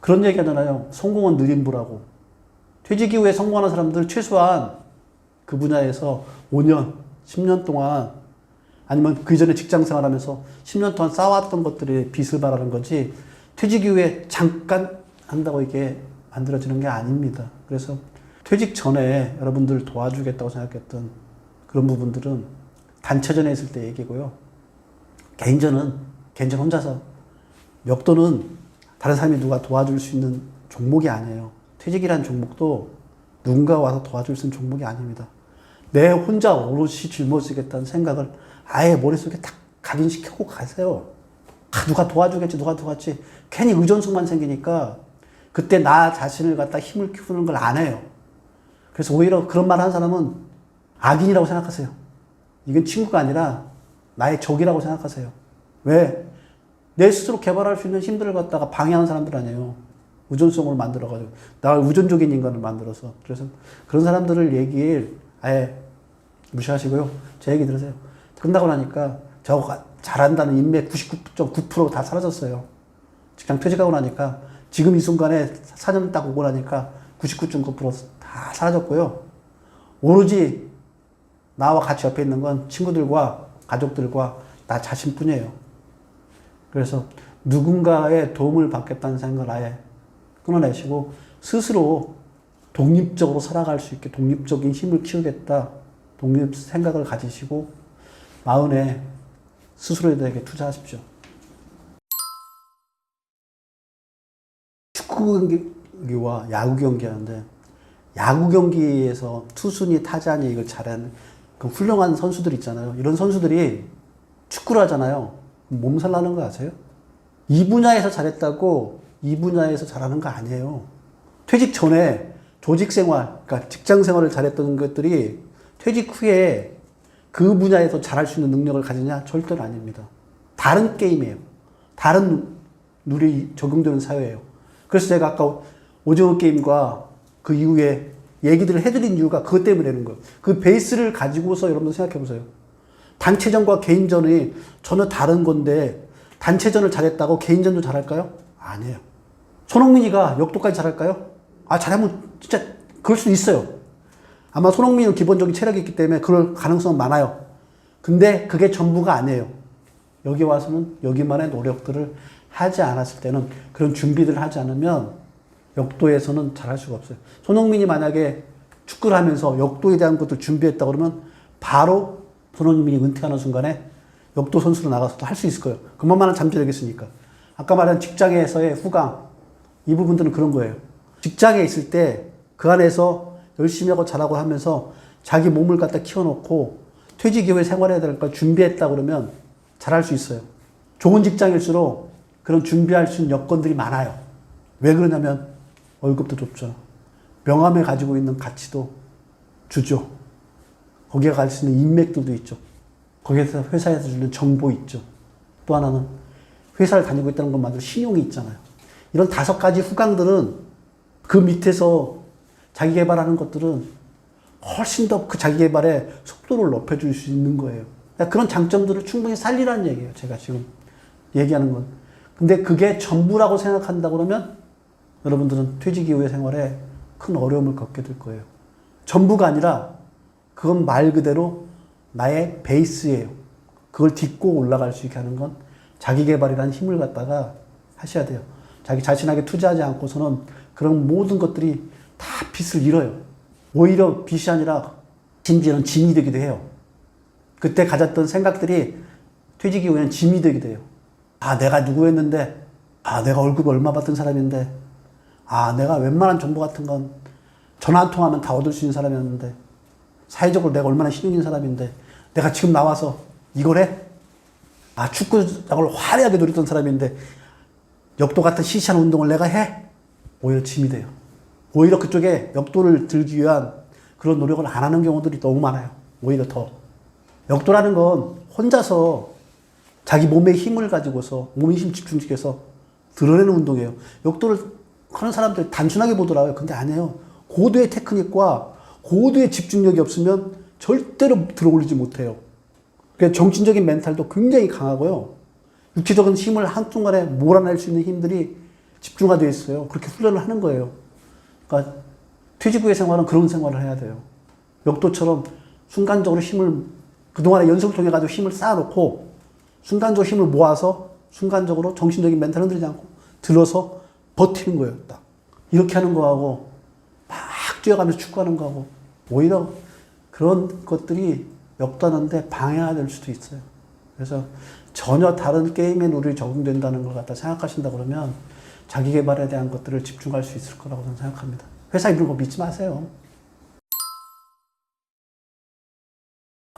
그런 얘기 하잖아요. 성공은 느림부라고. 퇴직 이후에 성공하는 사람들 최소한 그 분야에서 5년, 10년 동안 아니면 그 전에 직장 생활하면서 10년 동안 쌓아왔던 것들의 빚을 바라는 거지, 퇴직 이후에 잠깐 한다고 이게 만들어지는 게 아닙니다. 그래서 퇴직 전에 여러분들 도와주겠다고 생각했던 그런 부분들은 단체전에 있을 때 얘기고요. 개인전 혼자서, 역도는 다른 사람이 누가 도와줄 수 있는 종목이 아니에요. 퇴직이라는 종목도 누군가 와서 도와줄 수 있는 종목이 아닙니다. 내 혼자 오롯이 짊어지겠다는 생각을 아예 머릿속에 딱 각인시키고 가세요. 누가 도와주겠지, 누가 도와주겠지. 괜히 의존성만 생기니까 그때 나 자신을 갖다 힘을 키우는 걸 안 해요. 그래서 오히려 그런 말 하는 사람은 악인이라고 생각하세요. 이건 친구가 아니라 나의 적이라고 생각하세요. 왜? 내 스스로 개발할 수 있는 힘들을 갖다가 방해하는 사람들 아니에요. 의존성을 만들어가지고. 나를 의존적인 인간을 만들어서. 그래서 그런 사람들을 얘기를 아예 무시하시고요. 제 얘기 들으세요. 끝나고 나니까 저거 잘한다는 인맥 99.9%다 사라졌어요. 직장 퇴직하고 나니까 지금 이 순간에 4년 딱 오고 나니까 99.9%다 사라졌고요. 오로지 나와 같이 옆에 있는 건 친구들과 가족들과 나 자신뿐이에요. 그래서 누군가의 도움을 받겠다는 생각을 아예 끊어내시고 스스로 독립적으로 살아갈 수 있게 독립적인 힘을 키우겠다. 독립 생각을 가지시고 마흔에 스스로에게 투자하십시오. 축구 경기와 야구 경기 하는데, 야구 경기에서 투수니 타자니 이걸 잘하는 그 훌륭한 선수들 있잖아요. 이런 선수들이 축구를 하잖아요. 몸살 나는 거 아세요? 이 분야에서 잘했다고 이 분야에서 잘하는 거 아니에요. 퇴직 전에 조직 생활, 그러니까 직장 생활을 잘했던 것들이 퇴직 후에 그 분야에서 잘할 수 있는 능력을 가지냐? 절대로 아닙니다. 다른 게임이에요. 다른 룰이 적용되는 사회예요. 그래서 제가 아까 오징어 게임과 그 이후에 얘기들을 해드린 이유가 그것 때문에 되는 거예요. 그 베이스를 가지고서 여러분들 생각해 보세요. 단체전과 개인전이 전혀 다른 건데 단체전을 잘했다고 개인전도 잘할까요? 아니에요. 손흥민이가 역도까지 잘할까요? 잘하면 진짜 그럴 수 있어요. 아마 손흥민은 기본적인 체력이 있기 때문에 그럴 가능성은 많아요. 근데 그게 전부가 아니에요. 여기 와서는 여기만의 노력들을 하지 않았을 때는, 그런 준비들을 하지 않으면 역도에서는 잘할 수가 없어요. 손흥민이 만약에 축구를 하면서 역도에 대한 것들 준비했다 그러면 바로 손흥민이 은퇴하는 순간에 역도 선수로 나가서도 할 수 있을 거예요. 그만한 잠재력이 있으니까. 아까 말한 직장에서의 후강, 이 부분들은 그런 거예요. 직장에 있을 때 그 안에서 열심히 하고 잘하고 하면서 자기 몸을 갖다 키워놓고 퇴직 이후에 생활해야 될 걸 준비했다 그러면 잘할 수 있어요. 좋은 직장일수록 그런 준비할 수 있는 여건들이 많아요. 왜 그러냐면 월급도 좁죠. 명함에 가지고 있는 가치도 주죠. 거기에 갈 수 있는 인맥들도 있죠. 거기에서 회사에서 주는 정보 있죠. 또 하나는 회사를 다니고 있다는 것만으로 신용이 있잖아요. 이런 5가지 후광들은 그 밑에서 자기 개발하는 것들은 훨씬 더 그 자기 개발의 속도를 높여줄 수 있는 거예요. 그런 장점들을 충분히 살리라는 얘기예요. 제가 지금 얘기하는 건. 근데 그게 전부라고 생각한다 그러면 여러분들은 퇴직 이후의 생활에 큰 어려움을 겪게 될 거예요. 전부가 아니라 그건 말 그대로 나의 베이스예요. 그걸 딛고 올라갈 수 있게 하는 건 자기 개발이라는 힘을 갖다가 하셔야 돼요. 자기 자신에게 투자하지 않고서는 그런 모든 것들이 다 빚을 잃어요. 오히려 빚이 아니라 심지어는 짐이 되기도 해요. 그때 가졌던 생각들이 퇴직 이후에는 짐이 되기도 해요. 내가 누구였는데, 내가 월급 얼마 받던 사람인데, 내가 웬만한 정보 같은 건 전화 한 통하면 다 얻을 수 있는 아, 축구장을 화려하게 누렸던 사람인데 역도 같은 시시한 운동을 내가 해? 오히려 짐이 돼요. 오히려 그쪽에 역도를 들기 위한 그런 노력을 안 하는 경우들이 너무 많아요. 오히려 더. 역도라는 건 혼자서 자기 몸의 힘을 가지고서 몸의 힘 집중시켜서 드러내는 운동이에요. 역도를 하는 사람들 단순하게 보더라고요. 근데 아니에요. 고도의 테크닉과 고도의 집중력이 없으면 절대로 들어올리지 못해요. 그래서 정신적인 멘탈도 굉장히 강하고요. 육체적인 힘을 한순간에 몰아낼 수 있는 힘들이 집중화되어 있어요. 그렇게 훈련을 하는 거예요. 그러니까 퇴직후의 생활은 그런 생활을 해야 돼요. 역도처럼 순간적으로 힘을 그동안의 연습을 통해 가지고 힘을 쌓아놓고 순간적으로 힘을 모아서 순간적으로 정신적인 멘탈 흔들리지 않고 들어서 버티는 거예요. 딱 이렇게 하는 거하고 막 뛰어가면서 축구하는 거하고 오히려 그런 것들이 역도하는데 방해가 될 수도 있어요. 그래서 전혀 다른 게임의 룰이 적용된다는 걸 갖다 생각하신다 그러면 자기 개발에 대한 것들을 집중할 수 있을 거라고 저는 생각합니다. 회사 이런 거 믿지 마세요.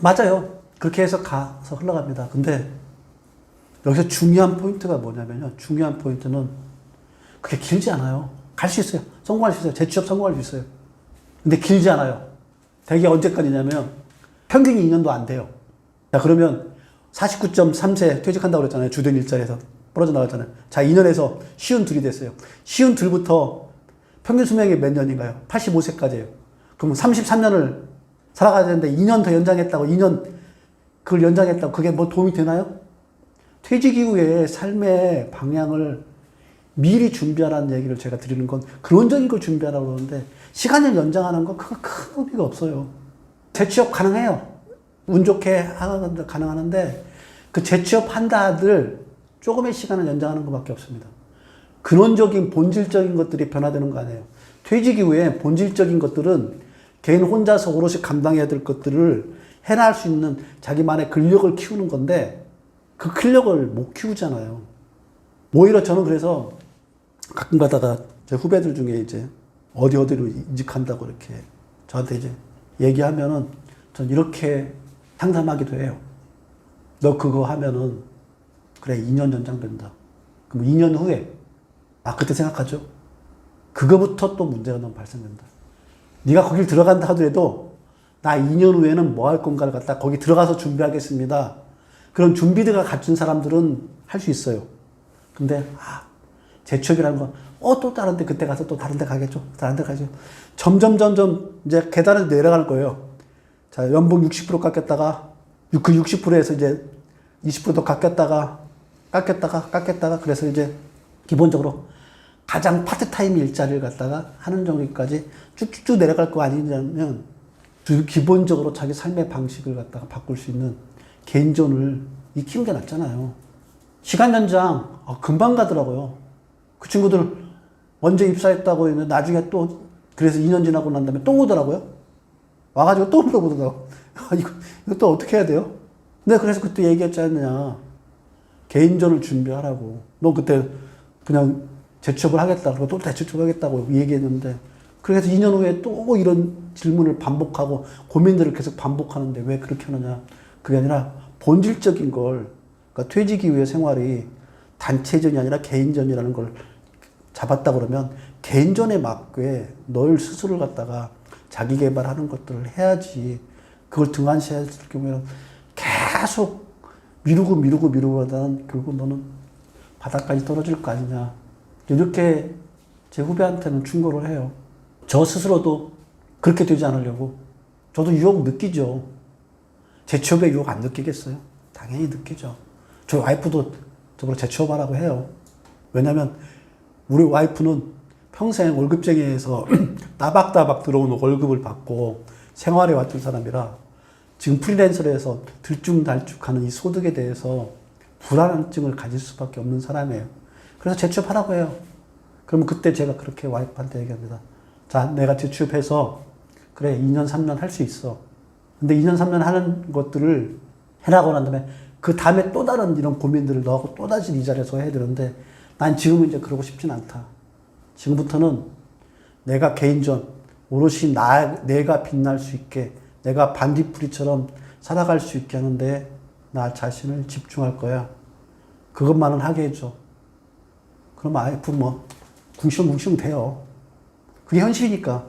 맞아요. 그렇게 해서 가서 흘러갑니다. 근데 여기서 중요한 포인트가 뭐냐면요. 중요한 포인트는 그게 길지 않아요. 갈 수 있어요. 성공할 수 있어요. 재취업 성공할 수 있어요. 근데 길지 않아요. 대개 언제까지냐면 평균이 2년도 안 돼요. 자, 그러면 49.3세 퇴직한다고 그랬잖아요. 주된 일자리에서 벌어져 나갔잖아요. 자, 2년에서 쉬운 둘이 됐어요. 쉬운 둘부터 평균 수명이 몇 년인가요? 85세까지예요. 그럼 33년을 살아가야 되는데 2년 더 연장했다고 2년 그걸 연장했다고 그게 뭐 도움이 되나요? 퇴직 이후에 삶의 방향을 미리 준비하라는 얘기를 제가 드리는 건 근원적인 걸 준비하라고 그러는데 시간을 연장하는 건 그거 큰 의미가 없어요. 재취업 가능해요. 운 좋게 가능하는데 그 재취업 한다들 조금의 시간을 연장하는 것밖에 없습니다. 근원적인 본질적인 것들이 변화되는 거 아니에요. 퇴직 이후에 본질적인 것들은 개인 혼자서 오롯이 감당해야 될 것들을 해나갈 수 있는 자기만의 근력을 키우는 건데 그 근력을 못 키우잖아요. 오히려 저는 그래서 가끔 가다가 제 후배들 중에 이제 어디로 이직한다고 이렇게 저한테 이제 얘기하면은 전 이렇게 상담하기도 해요. 너 그거 하면은 그래 2년 연장된다. 그럼 2년 후에 그때 생각하죠. 그거부터 또 문제가 너무 발생된다. 네가 거길 들어간다 하더라도 나 2년 후에는 뭐 할 건가를 갖다 거기 들어가서 준비하겠습니다. 그런 준비대가 갖춘 사람들은 할 수 있어요. 근데 재취업이라는 건 또 다른 데 그때 가서 또 다른 데 가겠죠. 다른 데 가죠. 점점 이제 계단을 내려갈 거예요. 자, 연봉 60% 깎였다가 그 60%에서 이제 20%더 깎였다가 그래서 이제 기본적으로 가장 파트타임 일자리를 갖다가 하는 정도까지 쭉쭉쭉 내려갈 거 아니냐면 기본적으로 자기 삶의 방식을 갖다가 바꿀 수 있는 개인전을 익히는 게 낫잖아요. 시간 연장 금방 가더라고요. 그 친구들 언제 입사했다고 했는데 나중에 또 그래서 2년 지나고 난 다음에 또 오더라고요. 와가지고 또 물어보더라고. 이거 또 어떻게 해야 돼요? 근데 그래서 그때 얘기했지 않느냐. 개인전을 준비하라고. 너 그때 그냥 재취업을 하겠다고 또 재취업하겠다고 얘기했는데 그래서 2년 후에 또 이런 질문을 반복하고 고민들을 계속 반복하는데 왜 그렇게 하느냐. 그게 아니라 본질적인 걸 그러니까 퇴직 이후의 생활이 단체전이 아니라 개인전이라는 걸 잡았다 그러면 개인전에 맞게 널 스스로를 갖다가 자기 개발하는 것들을 해야지 그걸 등한시했을 경우에는 계속 미루고 하다가 결국 너는 바닥까지 떨어질 거 아니냐. 이렇게 제 후배한테는 충고를 해요. 저 스스로도 그렇게 되지 않으려고. 저도 유혹 느끼죠. 재취업의 유혹 안 느끼겠어요? 당연히 느끼죠. 저희 와이프도 저보고 재취업하라고 해요. 왜냐면 우리 와이프는 평생 월급쟁이에서 따박따박 들어오는 월급을 받고 생활해 왔던 사람이라 지금 프리랜서로 해서 들쭉날쭉하는 이 소득에 대해서 불안증을 가질 수밖에 없는 사람이에요. 그래서 재취업하라고 해요. 그러면 그때 제가 그렇게 와이프한테 얘기합니다. 자, 내가 재취업해서 그래 2년 3년 할 수 있어. 근데 2년 3년 하는 것들을 해나가고 난 다음에 그 다음에 또 다른 이런 고민들을 너하고 또다시 이 자리에서 해야 되는데 난 지금은 이제 그러고 싶진 않다. 지금부터는 내가 개인전 오롯이 내가 빛날 수 있게 내가 반딧불이처럼 살아갈 수 있게 하는데 나 자신을 집중할 거야. 그것만은 하게 해줘. 그럼 아이프 궁시렁궁시렁 돼요. 그게 현실이니까.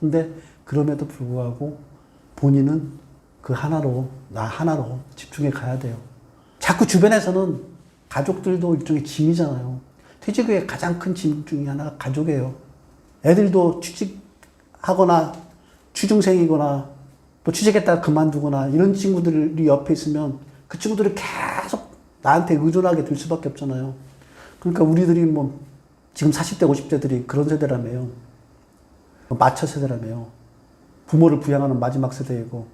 근데 그럼에도 불구하고 본인은 그 하나로, 나 하나로 집중해 가야 돼요. 자꾸 주변에서는 가족들도 일종의 짐이잖아요. 퇴직 후에 가장 큰 짐 중에 하나가 가족이에요. 애들도 취직하거나 취중생이거나 또 취직했다가 그만두거나 이런 친구들이 옆에 있으면 그 친구들이 계속 나한테 의존하게 될 수밖에 없잖아요. 그러니까 우리들이 지금 40대, 50대들이 그런 세대라며요. 마처 세대라며요. 부모를 부양하는 마지막 세대이고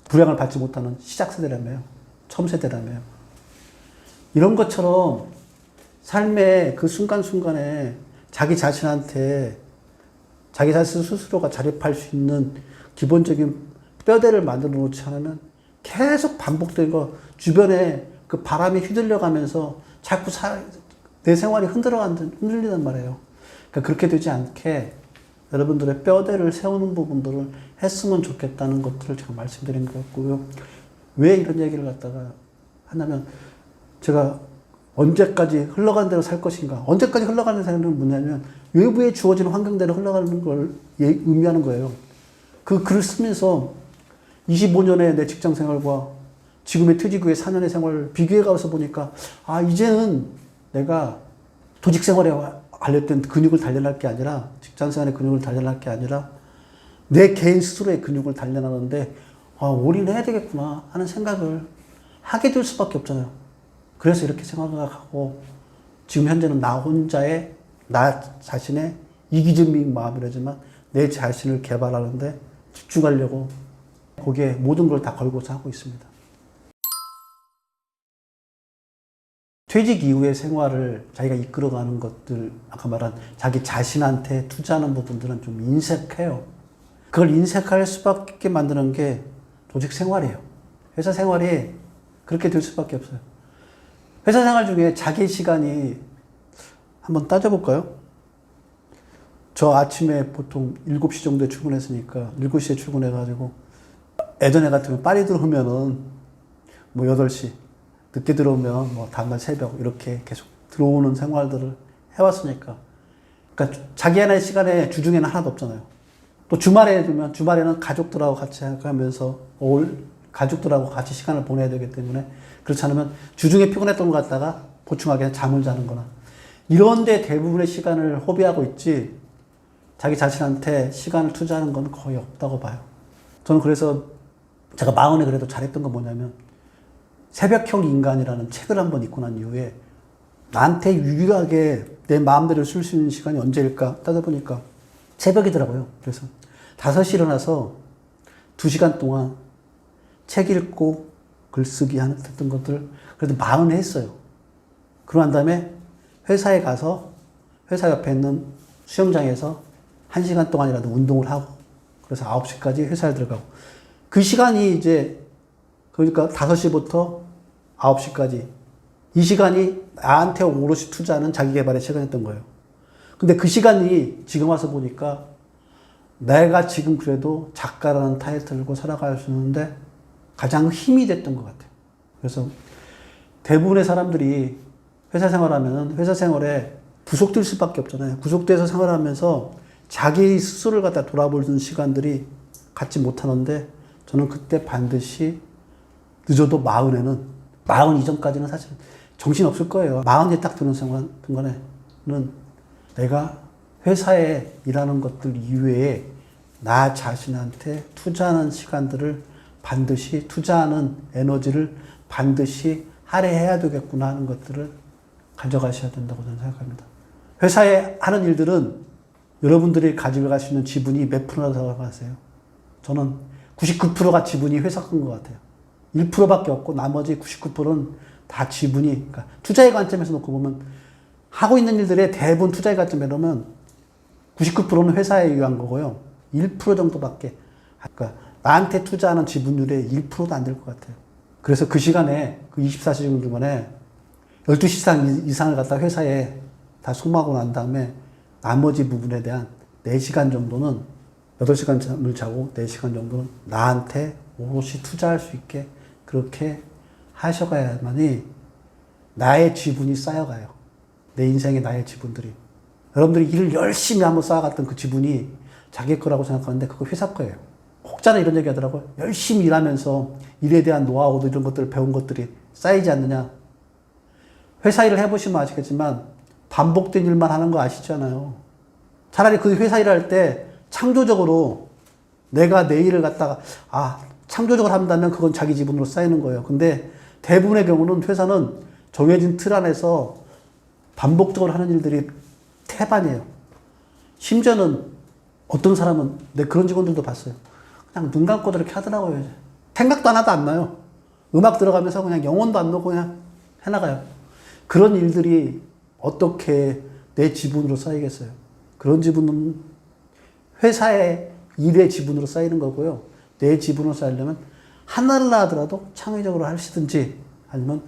부양을 받지 못하는 시작 세대라며요. 처음 세대라며요. 이런 것처럼 삶의 그 순간순간에 자기 자신한테 자기 자신 스스로가 자립할 수 있는 기본적인 뼈대를 만들어 놓지 않으면 계속 반복되고 주변에 그 바람이 휘둘려가면서 자꾸 내 생활이 흔들리단 말이에요. 그러니까 그렇게 되지 않게 여러분들의 뼈대를 세우는 부분들을 했으면 좋겠다는 것들을 제가 말씀드린 것 같고요. 왜 이런 얘기를 갖다가 하냐면 제가 언제까지 흘러간 대로 살 것인가. 언제까지 흘러가는 사람은 뭐냐면 외부에 주어진 환경대로 흘러가는 걸 의미하는 거예요. 그 글을 쓰면서 25년의 내 직장 생활과 지금의 퇴직 후의 4년의 생활을 비교해 가서 보니까 이제는 내가 조직 생활에 관련된 근육을 단련할 게 아니라 직장 생활의 근육을 단련할 게 아니라 내 개인 스스로의 근육을 단련하는데 올인해야 되겠구나 하는 생각을 하게 될 수밖에 없잖아요. 그래서 이렇게 생각하고 지금 현재는 나 혼자의 나 자신의 이기적인 마음이라지만 내 자신을 개발하는데 집중하려고 거기에 모든 걸 다 걸고서 하고 있습니다. 퇴직 이후의 생활을 자기가 이끌어가는 것들, 아까 말한 자기 자신한테 투자하는 부분들은 좀 인색해요. 그걸 인색할 수밖에 만드는 게 조직 생활이에요. 회사 생활이 그렇게 될 수밖에 없어요. 회사 생활 중에 자기 시간이 한번 따져볼까요? 저 아침에 보통 7시 정도에 출근했으니까 7시에 출근해가지고 예전에 같으면 빨리 들어오면은 8시, 늦게 들어오면 다음날 새벽 이렇게 계속 들어오는 생활들을 해왔으니까. 그러니까 자기 하나의 시간에 주중에는 하나도 없잖아요. 또 주말에 들면 주말에는 가족들하고 같이 하면서 가족들하고 같이 시간을 보내야 되기 때문에 그렇지 않으면 주중에 피곤했던 것 같다가 보충하게 잠을 자는 거나 이런데 대부분의 시간을 허비하고 있지 자기 자신한테 시간을 투자하는 건 거의 없다고 봐요. 저는 그래서 제가 40에 그래도 잘했던 건 뭐냐면 새벽형 인간이라는 책을 한번 읽고 난 이후에 나한테 유일하게 내 마음대로 쓸 수 있는 시간이 언제일까 따져보니까 새벽이더라고요. 그래서 5시 일어나서 2시간 동안 책 읽고 글쓰기 했던 것들 그래도 40회 했어요. 그러고 난 다음에 회사에 가서 회사 옆에 있는 수영장에서 1시간 동안이라도 운동을 하고 그래서 9시까지 회사에 들어가고 그 시간이 이제 그러니까 5시부터 9시까지 이 시간이 나한테 오롯이 투자하는 자기계발의 시간이었던 거예요. 근데 그 시간이 지금 와서 보니까 내가 지금 그래도 작가라는 타이틀을 들고 살아갈 수 있는데 가장 힘이 됐던 것 같아요. 그래서 대부분의 사람들이 회사 생활하면 회사 생활에 구속될 수밖에 없잖아요. 구속돼서 생활하면서 자기 스스로를 갖다 돌아보는 시간들이 갖지 못하는데 저는 그때 반드시 늦어도 40에는 40 이전까지는 사실 정신 없을 거예요. 40에 딱 드는 순간에는 내가 회사에 일하는 것들 이외에 나 자신한테 투자하는 시간들을 반드시 투자하는 에너지를 반드시 할애해야 되겠구나 하는 것들을 가져가셔야 된다고 저는 생각합니다. 회사에 하는 일들은 여러분들이 가져갈 수 있는 지분이 몇 프로나 생각하세요? 저는 99%가 지분이 회사 건 것 같아요. 1%밖에 없고 나머지 99%는 다 지분이, 그러니까 투자의 관점에서 놓고 보면 하고 있는 일들의 대부분 투자의 관점에 놓으면 99%는 회사에 의한 거고요. 1% 정도밖에, 그러니까 나한테 투자하는 지분율의 1%도 안 될 것 같아요. 그래서 그 시간에, 그 24시 정도 동안에 12시 이상을 갖다 회사에 다 소모하고 난 다음에 나머지 부분에 대한 4시간 정도는 8시간 잠을 자고 4시간 정도는 나한테 오롯이 투자할 수 있게 그렇게 하셔가야만이 나의 지분이 쌓여가요. 내 인생의 나의 지분들이. 여러분들이 일을 열심히 한번 쌓아갔던 그 지분이 자기 거라고 생각하는데 그거 회사 거예요. 혹자는 이런 얘기 하더라고요. 열심히 일하면서 일에 대한 노하우도 이런 것들을 배운 것들이 쌓이지 않느냐. 회사 일을 해보시면 아시겠지만 반복된 일만 하는 거 아시잖아요. 차라리 그 회사 일을 할 때 창조적으로 내가 내 일을 갖다가 창조적으로 한다면 그건 자기 지분으로 쌓이는 거예요. 근데 대부분의 경우는 회사는 정해진 틀 안에서 반복적으로 하는 일들이 태반이에요. 심지어는 어떤 사람은 내 그런 직원들도 봤어요. 그냥 눈 감고 이렇게 하더라고요. 생각도 하나도 안 나요. 음악 들어가면서 그냥 영혼도 안 넣고 그냥 해나가요. 그런 일들이 어떻게 내 지분으로 쌓이겠어요? 그런 지분은 회사의 일의 지분으로 쌓이는 거고요. 내 지분으로 쌓이려면 하나를 하더라도 창의적으로 하시든지 아니면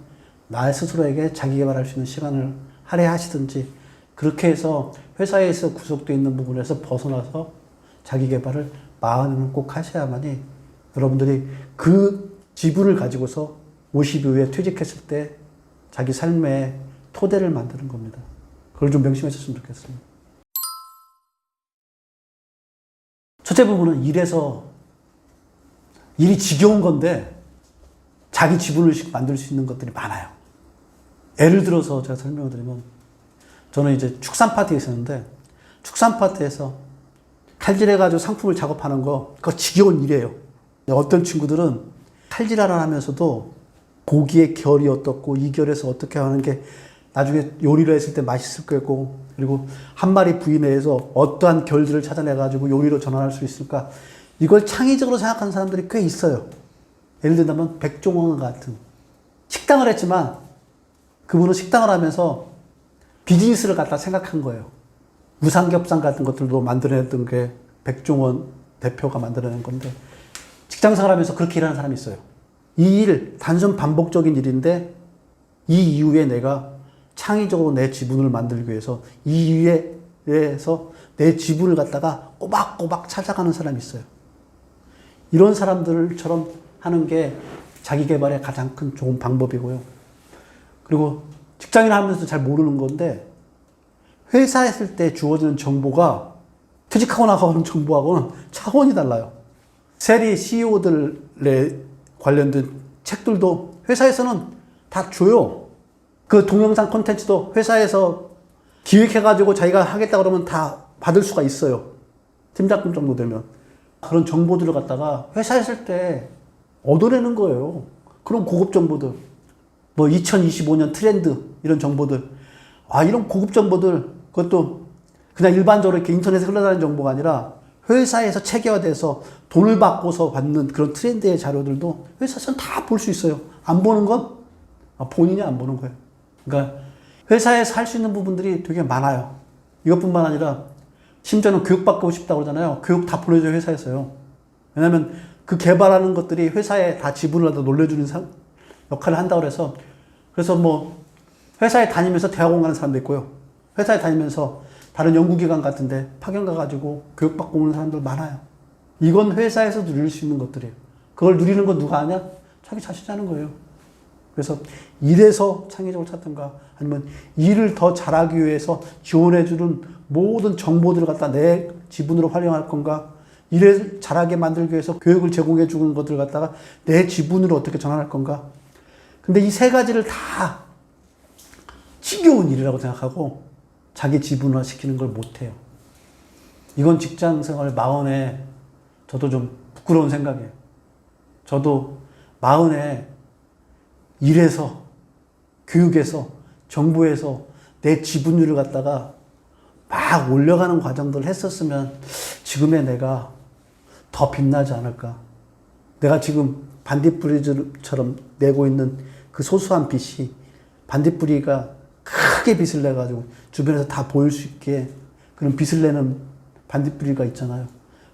나 스스로에게 자기 개발할 수 있는 시간을 할애하시든지 그렇게 해서 회사에서 구속되어 있는 부분에서 벗어나서 자기 개발을 마음은 꼭 하셔야만이 여러분들이 그 지분을 가지고서 50 이후에 퇴직했을 때 자기 삶의 토대를 만드는 겁니다. 그걸 좀 명심하셨으면 좋겠습니다. 첫째 부분은 일이 지겨운 건데 자기 지분을 만들 수 있는 것들이 많아요. 예를 들어서 제가 설명을 드리면 저는 이제 축산 파티에 있었는데 축산 파티에서 칼질해가지고 상품을 작업하는 거 그거 지겨운 일이에요. 어떤 친구들은 칼질하라 하면서도 고기의 결이 어떻고 이 결에서 어떻게 하는 게 나중에 요리를 했을 때 맛있을 거고 그리고 한 마리 부위 내에서 어떠한 결들을 찾아내가지고 요리로 전환할 수 있을까 이걸 창의적으로 생각하는 사람들이 꽤 있어요. 예를 들면 백종원 같은 식당을 했지만 그분은 식당을 하면서 비즈니스를 갖다 생각한 거예요. 무삼겹살 같은 것들도 만들어냈던 게 백종원 대표가 만들어낸 건데 직장생활 하면서 그렇게 일하는 사람이 있어요. 이 일, 단순 반복적인 일인데 이 이후에 내가 창의적으로 내 지분을 만들기 위해서 이 이후에서 내 지분을 갖다가 꼬박꼬박 찾아가는 사람이 있어요. 이런 사람들처럼 하는 게 자기 개발의 가장 큰 좋은 방법이고요. 그리고 직장인 하면서 잘 모르는 건데 회사 했을 때 주어지는 정보가 퇴직하고 나가는 정보하고는 차원이 달라요. 세리 CEO들에 관련된 책들도 회사에서는 다 줘요. 그 동영상 콘텐츠도 회사에서 기획해가지고 자기가 하겠다 그러면 다 받을 수가 있어요. 팀장급 정도 되면. 그런 정보들을 갖다가 회사 했을 때 얻어내는 거예요. 그런 고급 정보들. 뭐 2025년 트렌드 이런 정보들. 이런 고급 정보들 그것도 그냥 일반적으로 이렇게 인터넷에 흘러다니는 정보가 아니라 회사에서 체계화돼서 돈을 받고서 받는 그런 트렌드의 자료들도 회사에서는 다 볼 수 있어요. 안 보는 건 본인이 안 보는 거예요. 그러니까 회사에서 할 수 있는 부분들이 되게 많아요. 이것뿐만 아니라 심지어는 교육받고 싶다고 그러잖아요. 교육 다 보내줘요, 회사에서요. 왜냐면 그 개발하는 것들이 회사에 다 지분을 얻어 놀려주는 역할을 한다고 그래서 뭐 회사에 다니면서 대학원 가는 사람도 있고요. 회사에 다니면서 다른 연구기관 같은데 파견 가가지고 교육받고 오는 사람들 많아요. 이건 회사에서 누릴 수 있는 것들이에요. 그걸 누리는 건 누가 하냐? 자기 자신이 하는 거예요. 그래서 일에서 창의적으로 찾든가 아니면 일을 더 잘하기 위해서 지원해주는 모든 정보들을 갖다 내 지분으로 활용할 건가 일을 잘하게 만들기 위해서 교육을 제공해 주는 것들을 갖다가 내 지분으로 어떻게 전환할 건가. 근데 이 세 가지를 다 지겨운 일이라고 생각하고 자기 지분화 시키는 걸 못해요. 이건 직장생활 40에 저도 좀 부끄러운 생각이에요. 저도 40에 일에서 교육에서 정부에서 내 지분율을 갖다가 막 올려가는 과정들을 했었으면 지금의 내가 더 빛나지 않을까. 내가 지금 반딧불이처럼 내고 있는 그 소소한 빛이 반딧불이가 크게 빛을 내가지고 주변에서 다 보일 수 있게 그런 빛을 내는 반딧불이가 있잖아요.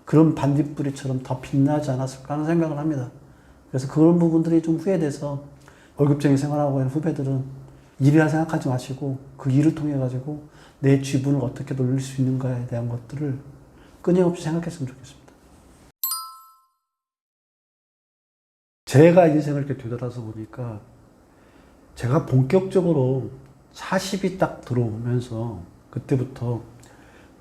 그런 반딧불이처럼 더 빛나지 않았을까 하는 생각을 합니다. 그래서 그런 부분들이 좀 후회돼서 월급쟁이 생활하고 있는 후배들은 일이라 생각하지 마시고 그 일을 통해 가지고 내 지분을 어떻게 돌릴 수 있는가에 대한 것들을 끊임없이 생각했으면 좋겠습니다. 제가 인생을 이렇게 되돌아서 보니까 제가 본격적으로 40이 딱 들어오면서 그때부터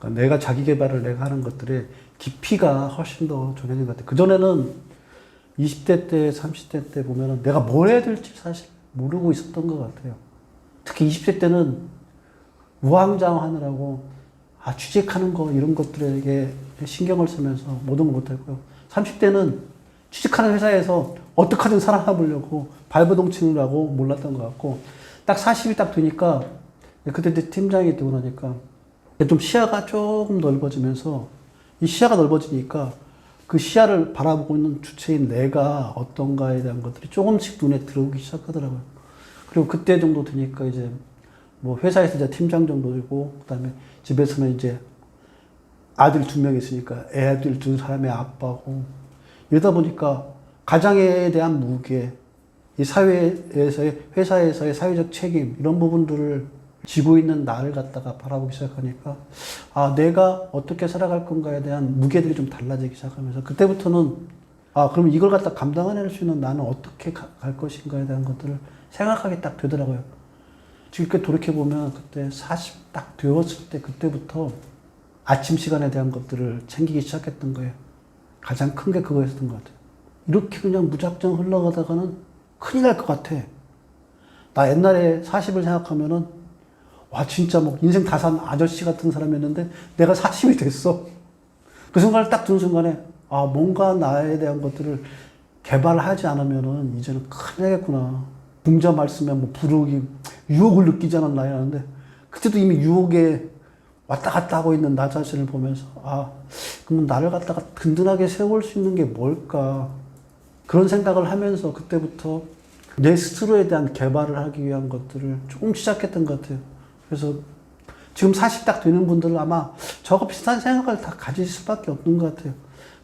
그러니까 내가 자기 개발을 내가 하는 것들의 깊이가 훨씬 더 정해진 것 같아요. 그전에는 20대 때, 30대 때 보면은 내가 뭘 해야 될지 사실 모르고 있었던 것 같아요. 특히 20대 때는 우왕좌왕하느라고 취직하는 거 이런 것들에게 신경을 쓰면서 모든 걸 못했고요. 30대는 취직하는 회사에서 어떻게든 살아남으려고 발버둥 치느라고 몰랐던 것 같고 딱 40이 딱 되니까 그때 이제 팀장이 되고 나니까 좀 시야가 조금 넓어지면서 이 시야가 넓어지니까 그 시야를 바라보고 있는 주체인 내가 어떤가에 대한 것들이 조금씩 눈에 들어오기 시작하더라고요. 그리고 그때 정도 되니까 이제 뭐 회사에서 이제 팀장 정도 되고 그다음에 집에서는 이제 아들 2명 있으니까 애들 2사람의 아빠고 이러다 보니까 가장에 대한 무게, 이 사회에서의 회사에서의 사회적 책임 이런 부분들을 지고 있는 나를 갖다가 바라보기 시작하니까 내가 어떻게 살아갈 건가에 대한 무게들이 좀 달라지기 시작하면서 그때부터는 그럼 이걸 갖다 감당해낼 수 있는 나는 어떻게 갈 것인가에 대한 것들을 생각하게 딱 되더라고요. 지금 이렇게 돌이켜보면 그때 40 딱 되었을 때 그때부터 아침 시간에 대한 것들을 챙기기 시작했던 거예요. 가장 큰 게 그거였던 것 같아요. 이렇게 그냥 무작정 흘러가다가는 큰일 날 것 같아. 나 옛날에 40을 생각하면은 진짜 뭐 인생 다 산 아저씨 같은 사람이었는데 내가 40이 됐어. 그 순간을 딱 든 순간에 뭔가 나에 대한 것들을 개발하지 않으면은 이제는 큰일 나겠구나. 공자 말씀에 뭐 부르기 유혹을 느끼지 않은 나이라는데 그때도 이미 유혹에 왔다 갔다 하고 있는 나 자신을 보면서 그러면 나를 갖다가 든든하게 세울 수 있는 게 뭘까 그런 생각을 하면서 그때부터 내 스스로에 대한 개발을 하기 위한 것들을 조금 시작했던 것 같아요. 그래서 지금 40 딱 되는 분들은 아마 저거 비슷한 생각을 다 가질 수밖에 없는 것 같아요.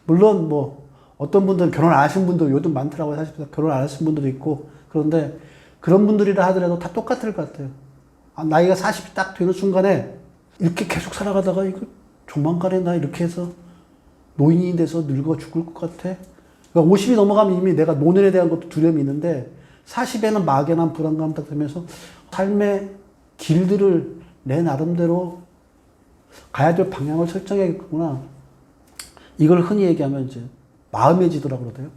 물론 뭐 어떤 분들은 결혼 안 하신 분도 요즘 많더라고요. 사실 결혼 안 하신 분들도 있고 그런데 그런 분들이라 하더라도 다 똑같을 것 같아요. 나이가 40이 딱 되는 순간에 이렇게 계속 살아가다가 이거 조만간에 나 이렇게 해서 노인이 돼서 늙어 죽을 것 같아. 그러니까 50이 넘어가면 이미 내가 노년에 대한 것도 두려움이 있는데 40에는 막연한 불안감 딱 들면서 삶의 길들을 내 나름대로 가야 될 방향을 설정해야겠구나. 이걸 흔히 얘기하면 이제 마음의 지도라고 그러대요.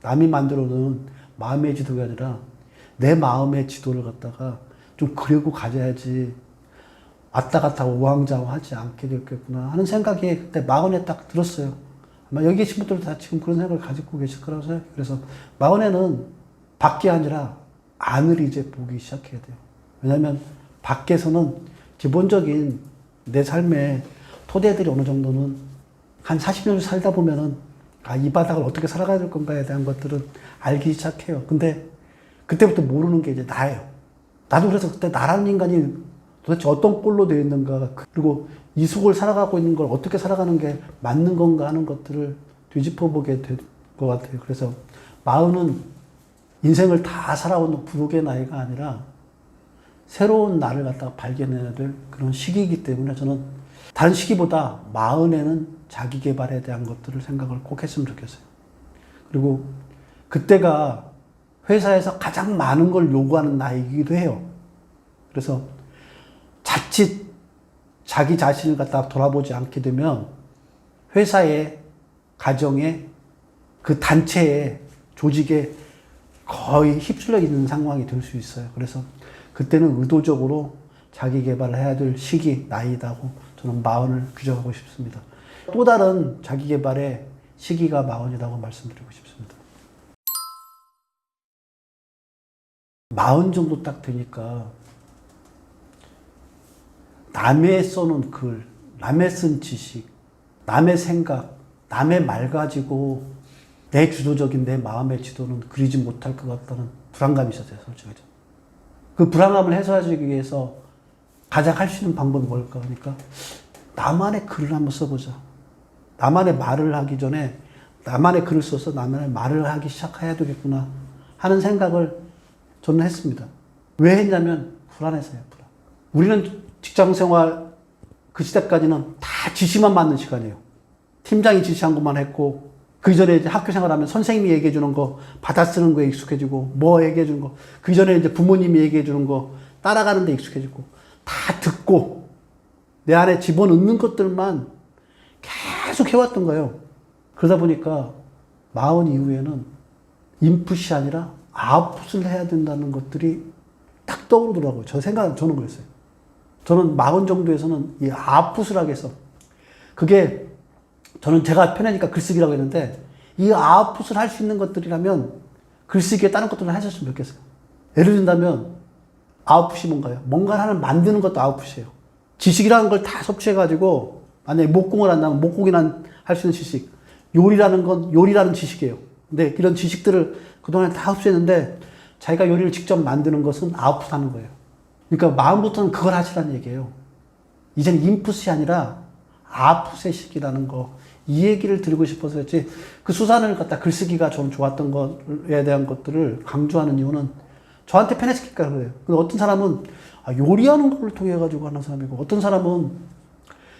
남이 만들어놓은 마음의 지도가 아니라 내 마음의 지도를 갖다가 좀 그리고 가져야지 왔다 갔다 우왕좌왕하지 않게 되겠구나 하는 생각이 그때 40에 딱 들었어요. 아마 여기 계신 분들도 다 지금 그런 생각을 가지고 계실 거라고 생각해요. 그래서 40에는 밖이 아니라 안을 이제 보기 시작해야 돼요. 왜냐하면 밖에서는 기본적인 내 삶의 토대들이 어느 정도는 한 40년 살다 보면은 이 바닥을 어떻게 살아가야 될 건가에 대한 것들은 알기 시작해요. 근데 그때부터 모르는 게 이제 나예요. 나도 그래서 그때 나라는 인간이 도대체 어떤 꼴로 되어 있는가, 그리고 이 속을 살아가고 있는 걸 어떻게 살아가는 게 맞는 건가 하는 것들을 뒤집어보게 될 것 같아요. 그래서 40은 인생을 다 살아온 부록의 나이가 아니라 새로운 나를 갖다가 발견해야 될 그런 시기이기 때문에 저는 다른 시기보다 40에는 자기 개발에 대한 것들을 생각을 꼭 했으면 좋겠어요. 그리고 그때가 회사에서 가장 많은 걸 요구하는 나이이기도 해요. 그래서 자칫 자기 자신을 갖다 돌아보지 않게 되면 회사에, 가정에, 그 단체에, 조직에 거의 휩쓸려 있는 상황이 될 수 있어요. 그래서 그때는 의도적으로 자기 개발을 해야 될 시기, 나이다고 저는 40을 규정하고 싶습니다. 또 다른 자기 개발의 시기가 40이라고 말씀드리고 싶습니다. 40 정도 딱 되니까 남의 써놓은 글, 남의 쓴 지식, 남의 생각, 남의 말 가지고 내 주도적인 내 마음의 지도는 그리지 못할 것 같다는 불안감이 있었어요, 솔직히. 그 불안감을 해소하기 위해서 가장 할 수 있는 방법이 뭘까 하니까 나만의 글을 한번 써보자. 나만의 말을 하기 전에 나만의 글을 써서 나만의 말을 하기 시작해야 되겠구나 하는 생각을 저는 했습니다. 왜 했냐면 불안해서요. 불안. 우리는 직장생활 그 시대까지는 다 지시만 맞는 시간이에요. 팀장이 지시한 것만 했고 그 전에 이제 학교 생활하면 선생님이 얘기해 주는 거 받아 쓰는 거에 익숙해지고 뭐 얘기해 주는 거 그 전에 이제 부모님이 얘기해 주는 거 따라가는 데 익숙해지고 다 듣고 내 안에 집어넣는 것들만 계속 해왔던 거예요. 그러다 보니까 40 이후에는 인풋이 아니라 아웃풋을 해야 된다는 것들이 딱 떠오르더라고요. 저는 그랬어요. 저는 40 정도에서는 이 아웃풋을 하겠어. 그게 저는 제가 편하니까 글쓰기라고 했는데 이 아웃풋을 할 수 있는 것들이라면 글쓰기에 다른 것들을 하셨으면 좋겠어요. 예를 든다면 아웃풋이 뭔가요? 뭔가를 하나 만드는 것도 아웃풋이에요. 지식이라는 걸 다 섭취해가지고 만약에 목공을 한다면 목공이란 할 수 있는 지식, 요리라는 건 요리라는 지식이에요. 근데 이런 지식들을 그동안 다 흡수했는데 자기가 요리를 직접 만드는 것은 아웃풋 하는 거예요. 그러니까 마음부터는 그걸 하시라는 얘기예요. 이제는 인풋이 아니라 아웃풋의 시기라는 거. 이 얘기를 드리고 싶어서 했지. 그 수산을 갖다 글쓰기가 좀 좋았던 것에 대한 것들을 강조하는 이유는 저한테 편해지니까 그래요. 근데 어떤 사람은 요리하는 걸 통해 가지고 하는 사람이고 어떤 사람은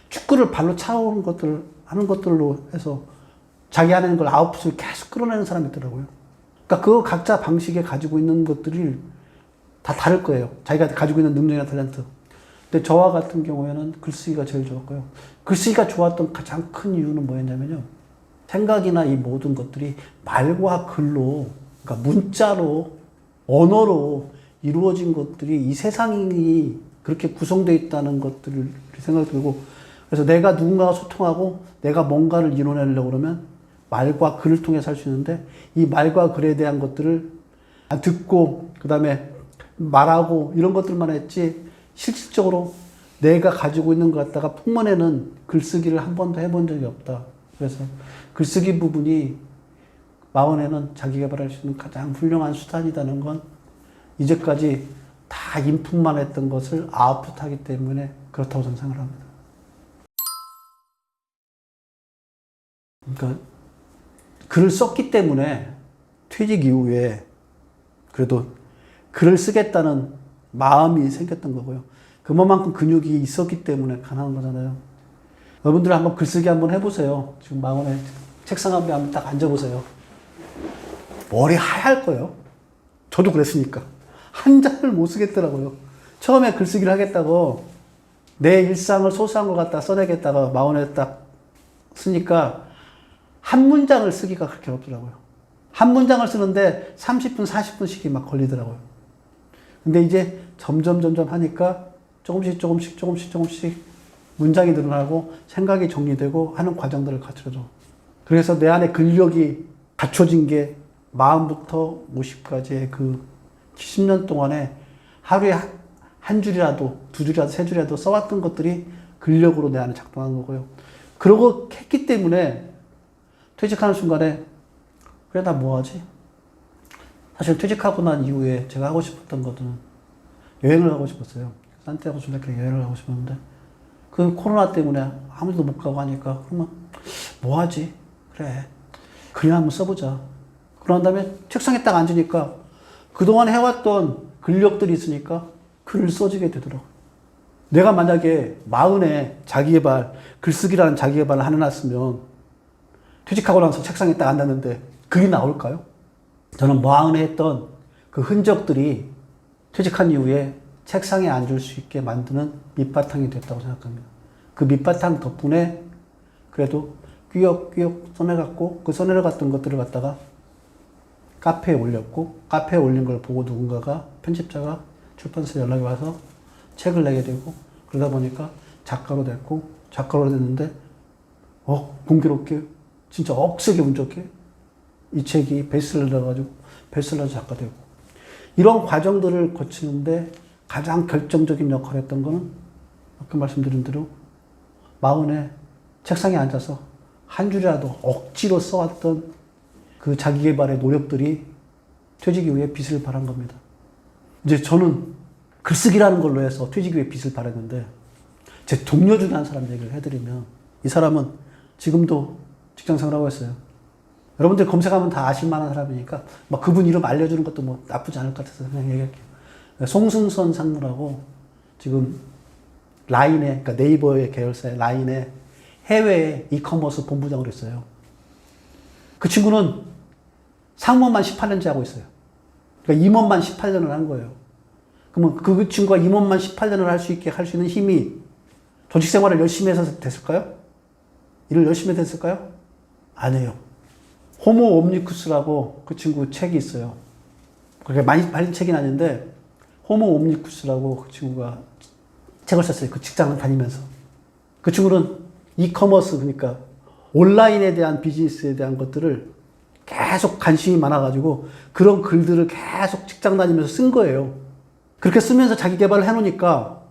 축구를 발로 차오는 것들 하는 것들로 해서 자기 안에 있는 걸 아웃풋을 계속 끌어내는 사람이 있더라고요. 그러니까 그 각자 방식에 가지고 있는 것들이 다 다를 거예요. 자기가 가지고 있는 능력이나 탤런트. 근데 저와 같은 경우에는 글쓰기가 제일 좋았고요. 글쓰기가 좋았던 가장 큰 이유는 뭐였냐면요. 생각이나 이 모든 것들이 말과 글로, 그러니까 문자로, 언어로 이루어진 것들이 이 세상이 그렇게 구성되어 있다는 것들을 생각이 들고, 그래서 내가 누군가와 소통하고 내가 뭔가를 이뤄내려고 그러면 말과 글을 통해서 할 수 있는데 이 말과 글에 대한 것들을 듣고 그 다음에 말하고 이런 것들만 했지 실질적으로 내가 가지고 있는 것 갖다가 풍문에는 글쓰기를 한 번도 해본 적이 없다. 그래서 글쓰기 부분이 마흔에는 자기 개발할 수 있는 가장 훌륭한 수단이라는 건 이제까지 다 인풋만 했던 것을 아웃풋하기 때문에 그렇다고 저는 생각을 합니다. 그러니까 글을 썼기 때문에 퇴직 이후에 그래도 글을 쓰겠다는 마음이 생겼던 거고요. 그만큼 근육이 있었기 때문에 가능한 거잖아요. 여러분들 한번 글쓰기 한번 해보세요. 지금 마음에 책상 앞에 한번 딱 앉아보세요. 머리 하얄 거예요. 저도 그랬으니까. 한 장을 못 쓰겠더라고요. 처음에 글쓰기를 하겠다고 내 일상을 소소한 걸 갖다 써내겠다가 마음에 딱 쓰니까 한 문장을 쓰기가 그렇게 어렵더라고요. 한 문장을 쓰는데 30분, 40분씩이 막 걸리더라고요. 근데 이제 점점 하니까 조금씩 문장이 늘어나고 생각이 정리되고 하는 과정들을 갖춰줘. 그래서 내 안에 근력이 갖춰진 게 마음부터 50까지의 그 70년 동안에 하루에 한 줄이라도, 두 줄이라도, 세 줄이라도 써왔던 것들이 근력으로 내 안에 작동하는 거고요. 그러고 했기 때문에 퇴직하는 순간에 그래 나 뭐하지? 사실 퇴직하고 난 이후에 제가 하고 싶었던 것은 여행을 하고 싶었어요. 산티아고 순례길 여행을 하고 싶었는데 그 코로나 때문에 아무데도 못 가고 하니까 그러면 뭐하지? 그래 그냥 한번 써보자. 그런 다음에 책상에 딱 앉으니까 그동안 해왔던 근력들이 있으니까 글을 써지게 되더라고요. 내가 만약에 40에 자기개발, 글쓰기라는 자기개발을 하나 놨으면 퇴직하고 나서 책상에 딱 앉았는데 글이 나올까요? 저는 40에 했던 그 흔적들이 퇴직한 이후에 책상에 앉을 수 있게 만드는 밑바탕이 됐다고 생각합니다. 그 밑바탕 덕분에 그래도 꾸역꾸역 써내갔고 그 써내려갔던 것들을 갖다가 카페에 올렸고 카페에 올린 걸 보고 누군가가 편집자가 출판사에 연락이 와서 책을 내게 되고 그러다 보니까 작가로 됐고 작가로 됐는데 공교롭게 진짜 억세게 운 좋게 이 책이 베스트셀러가 가지고 베스트셀러 작가 되고 이런 과정들을 거치는데 가장 결정적인 역할을 했던 거는 아까 말씀드린 대로 40에 책상에 앉아서 한 줄이라도 억지로 써왔던 그 자기개발의 노력들이 퇴직 이후에 빛을 발한 겁니다. 이제 저는 글쓰기라는 걸로 해서 퇴직 이후에 빛을 발했는데 제 동료 중에 한 사람 얘기를 해드리면 이 사람은 지금도 직장생활하고 있어요. 여러분들 검색하면 다 아실만한 사람이니까 막 그분 이름 알려주는 것도 뭐 나쁘지 않을 것 같아서 그냥 얘기할게요. 송승선 상무라고 지금 라인에, 그러니까 네이버의 계열사의 라인에 해외 이커머스 본부장을 했어요. 그 친구는 상무만 18년째 하고 있어요. 그러니까 임원만 18년을 한 거예요. 그러면 그 친구가 임원만 18년을 할 수 있게 할 수 있는 힘이 조직 생활을 열심히 해서 됐을까요? 일을 열심히 했을까요? 아니에요. 호모 옴니쿠스라고 그 친구 책이 있어요. 그렇게 많이 팔린 책은 아닌데 호모 옴니쿠스라고 그 친구가 책을 썼어요. 그 직장을 다니면서. 그 친구는 이커머스, 그러니까 온라인에 대한 비즈니스에 대한 것들을 계속 관심이 많아가지고 그런 글들을 계속 직장 다니면서 쓴 거예요. 그렇게 쓰면서 자기 개발을 해놓으니까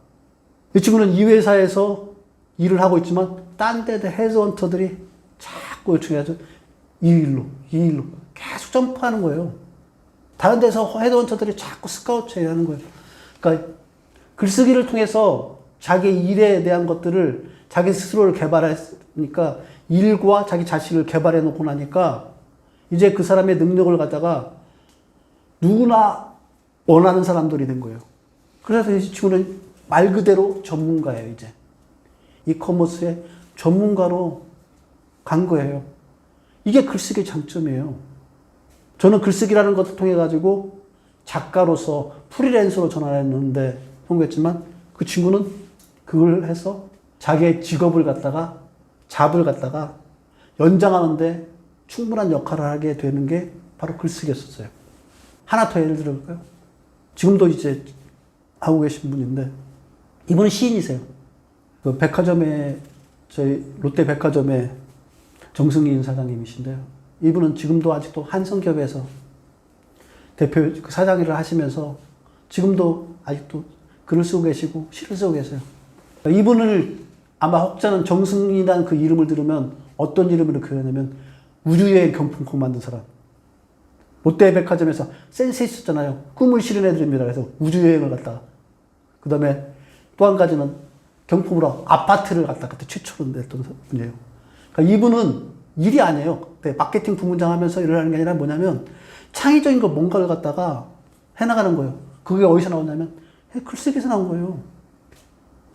이 친구는 이 회사에서 일을 하고 있지만 딴 데도 헤드헌터들이 자꾸 요청해서 이 일로 계속 점프하는 거예요. 다른 데서 헤드헌터들이 자꾸 스카우트 하는 거예요. 그러니까 글쓰기를 통해서 자기 일에 대한 것들을 자기 스스로를 개발했으니까 일과 자기 자신을 개발해 놓고 나니까 이제 그 사람의 능력을 갖다가 누구나 원하는 사람들이 된 거예요. 그래서 이 친구는 말 그대로 전문가예요, 이제. 이커머스의 전문가로 간 거예요. 이게 글쓰기의 장점이에요. 저는 글쓰기라는 것을 통해 가지고 작가로서 프리랜서로 전환했는데 성공했지만 그 친구는 그걸 해서 자기의 직업을 갖다가 잡을 갖다가 연장하는데 충분한 역할을 하게 되는 게 바로 글쓰기였었어요. 하나 더 예를 들어볼까요? 지금도 이제 하고 계신 분인데 이분은 시인이세요. 그 백화점에 저희 롯데 백화점에 정승인 사장님이신데요. 이분은 지금도 아직도 한성기업에서 대표 그 사장 일을 하시면서 지금도 아직도 글을 쓰고 계시고 시를 쓰고 계세요. 이분을 아마 혹자는 정승이라는 그 이름을 들으면 어떤 이름으로 표현하냐면 우주여행 경품콩 만든 사람. 롯데 백화점에서 센스 있었잖아요. 꿈을 실현해드립니다. 그래서 우주여행을 갔다가 그 다음에 또 한 가지는 경품으로 아파트를 갖다 그때 최초로 냈던 분이에요. 그러니까 이분은 일이 아니에요. 마케팅 부문장 하면서 일을 하는 게 아니라 뭐냐면 창의적인 거 뭔가를 갖다가 해나가는 거예요. 그게 어디서 나오냐면 글쓰기에서 나온 거예요.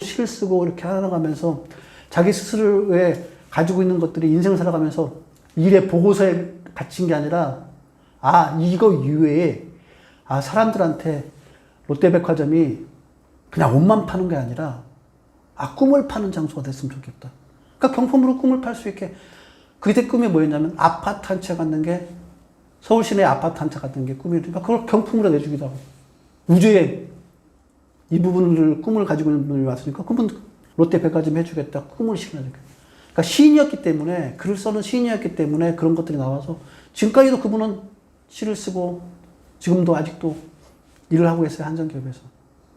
시를 쓰고 이렇게 해나가면서 자기 스스로의 가지고 있는 것들이 인생을 살아가면서 일의 보고서에 갇힌 게 아니라 이거 이외에 사람들한테 롯데백화점이 그냥 옷만 파는 게 아니라 꿈을 파는 장소가 됐으면 좋겠다. 그러니까 경품으로 꿈을 팔 수 있게 그때 꿈이 뭐였냐면 아파트 한 채 갖는 게 서울 시내 아파트 한 채 갖는 게 꿈이니까 그걸 경품으로 내주기도 하고 우주에 이 부분을 꿈을 가지고 있는 분이 왔으니까 그분 롯데백화점 해주겠다. 꿈을 실현해주겠다. 그러니까 시인이었기 때문에 글을 써는 시인이었기 때문에 그런 것들이 나와서 지금까지도 그분은 시를 쓰고 지금도 아직도 일을 하고 있어요. 한성기업에서.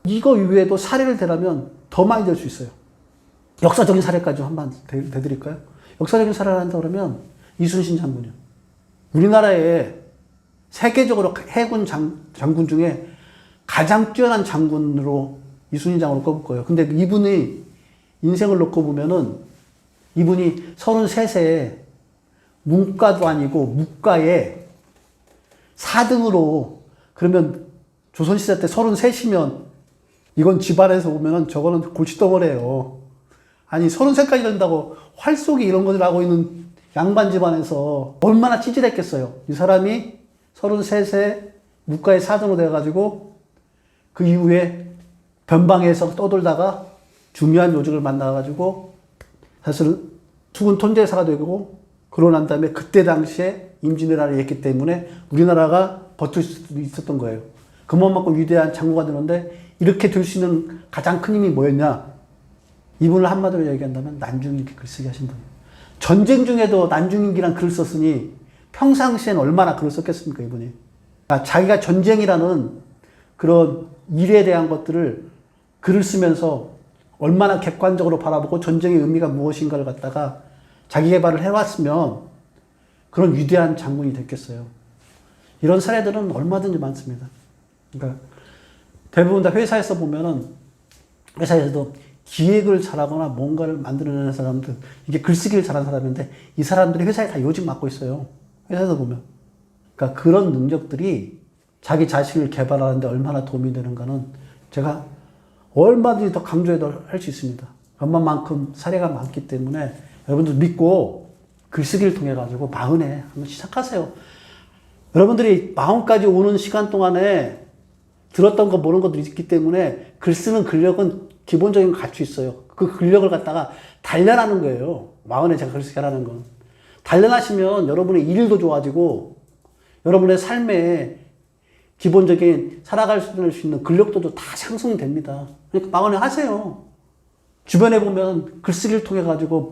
이거 이외에도 사례를 대라면 더 많이 될 수 있어요. 역사적인 사례까지 한번 대드릴까요? 역사적인 사례를 한다 그러면 이순신 장군이요. 우리나라에 세계적으로 해군 장군 중에 가장 뛰어난 장군으로 이순신 장군을 꼽을 거예요. 근데 이분이 인생을 놓고 보면은 이분이 33세에 문과도 아니고 무과에 4등으로 그러면 조선시대 때 33이면 이건 집안에서 보면은 저거는 골칫덩어리예요. 아니 33까지 된다고 활쏘기 이런 것을 하고 있는 양반 집안에서 얼마나 찌질했겠어요. 이 사람이 33세 무과에 4등으로 돼가지고 그 이후에 변방에서 떠돌다가 중요한 요직을 만나가지고 사실은 수군 통제사가 되고 그러고 난 다음에 그때 당시에 임진왜란이 했기 때문에 우리나라가 버틸 수 있었던 거예요. 그만큼 위대한 장군가 되는데 이렇게 될 수 있는 가장 큰 힘이 뭐였냐? 이분을 한마디로 얘기한다면 난중일기 글쓰기 하신 분이에요. 전쟁 중에도 난중일기란 글을 썼으니 평상시엔 얼마나 글을 썼겠습니까, 이분이. 그러니까 자기가 전쟁이라는 그런 일에 대한 것들을 글을 쓰면서 얼마나 객관적으로 바라보고 전쟁의 의미가 무엇인가를 갖다가 자기 개발을 해왔으면 그런 위대한 장군이 됐겠어요. 이런 사례들은 얼마든지 많습니다. 그러니까 대부분 다 회사에서 보면은 회사에서도 기획을 잘하거나 뭔가를 만들어내는 사람들, 이게 글쓰기를 잘하는 사람인데 이 사람들이 회사에 다 요직 맡고 있어요. 회사에서 보면. 그러니까 그런 능력들이 자기 자신을 개발하는데 얼마나 도움이 되는가는 제가 얼마든지 더 강조해도 할 수 있습니다. 얼마만큼 사례가 많기 때문에 여러분들 믿고 글쓰기를 통해 가지고 마흔에 한번 시작하세요. 여러분들이 마흔까지 오는 시간 동안에 들었던 거 모르는 것도 있기 때문에 글 쓰는 근력은 기본적인 거 갖추 있어요. 그 근력을 갖다가 단련하는 거예요. 마흔에 제가 글쓰기 하라는 건. 단련하시면 여러분의 일도 좋아지고 여러분의 삶에 기본적인 살아갈 수 있는 근력도도 다 상승이 됩니다. 그러니까 마흔에 하세요. 주변에 보면 글쓰기를 통해 가지고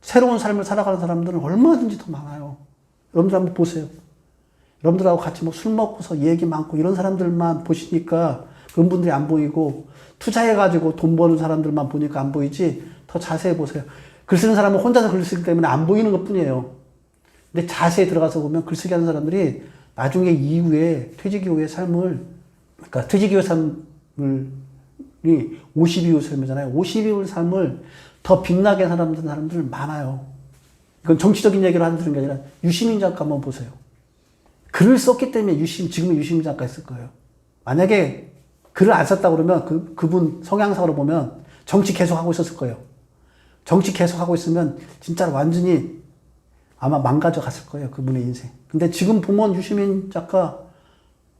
새로운 삶을 살아가는 사람들은 얼마든지 더 많아요. 여러분들 한번 보세요. 여러분들하고 같이 뭐 술 먹고서 얘기 많고 이런 사람들만 보시니까 그런 분들이 안 보이고 투자해가지고 돈 버는 사람들만 보니까 안 보이지 더 자세히 보세요. 글 쓰는 사람은 혼자서 글 쓰기 때문에 안 보이는 것 뿐이에요. 근데 자세히 들어가서 보면 글쓰기 하는 사람들이 나중에 이후에 퇴직 이후의 삶을, 그러니까 퇴직 이후의 삶을 50 이후 삶이잖아요. 50 이후 삶을 더 빛나게 하는 사람들 많아요. 이건 정치적인 얘기를 하는 게 아니라 유시민 작가 한번 보세요. 글을 썼기 때문에 지금의 유시민 작가 했을 거예요. 만약에 글을 안 썼다 그러면 그분 성향상으로 보면 정치 계속 하고 있었을 거예요. 정치 계속 하고 있으면 진짜 완전히 아마 망가져 갔을 거예요. 그분의 인생. 근데 지금 보면 유시민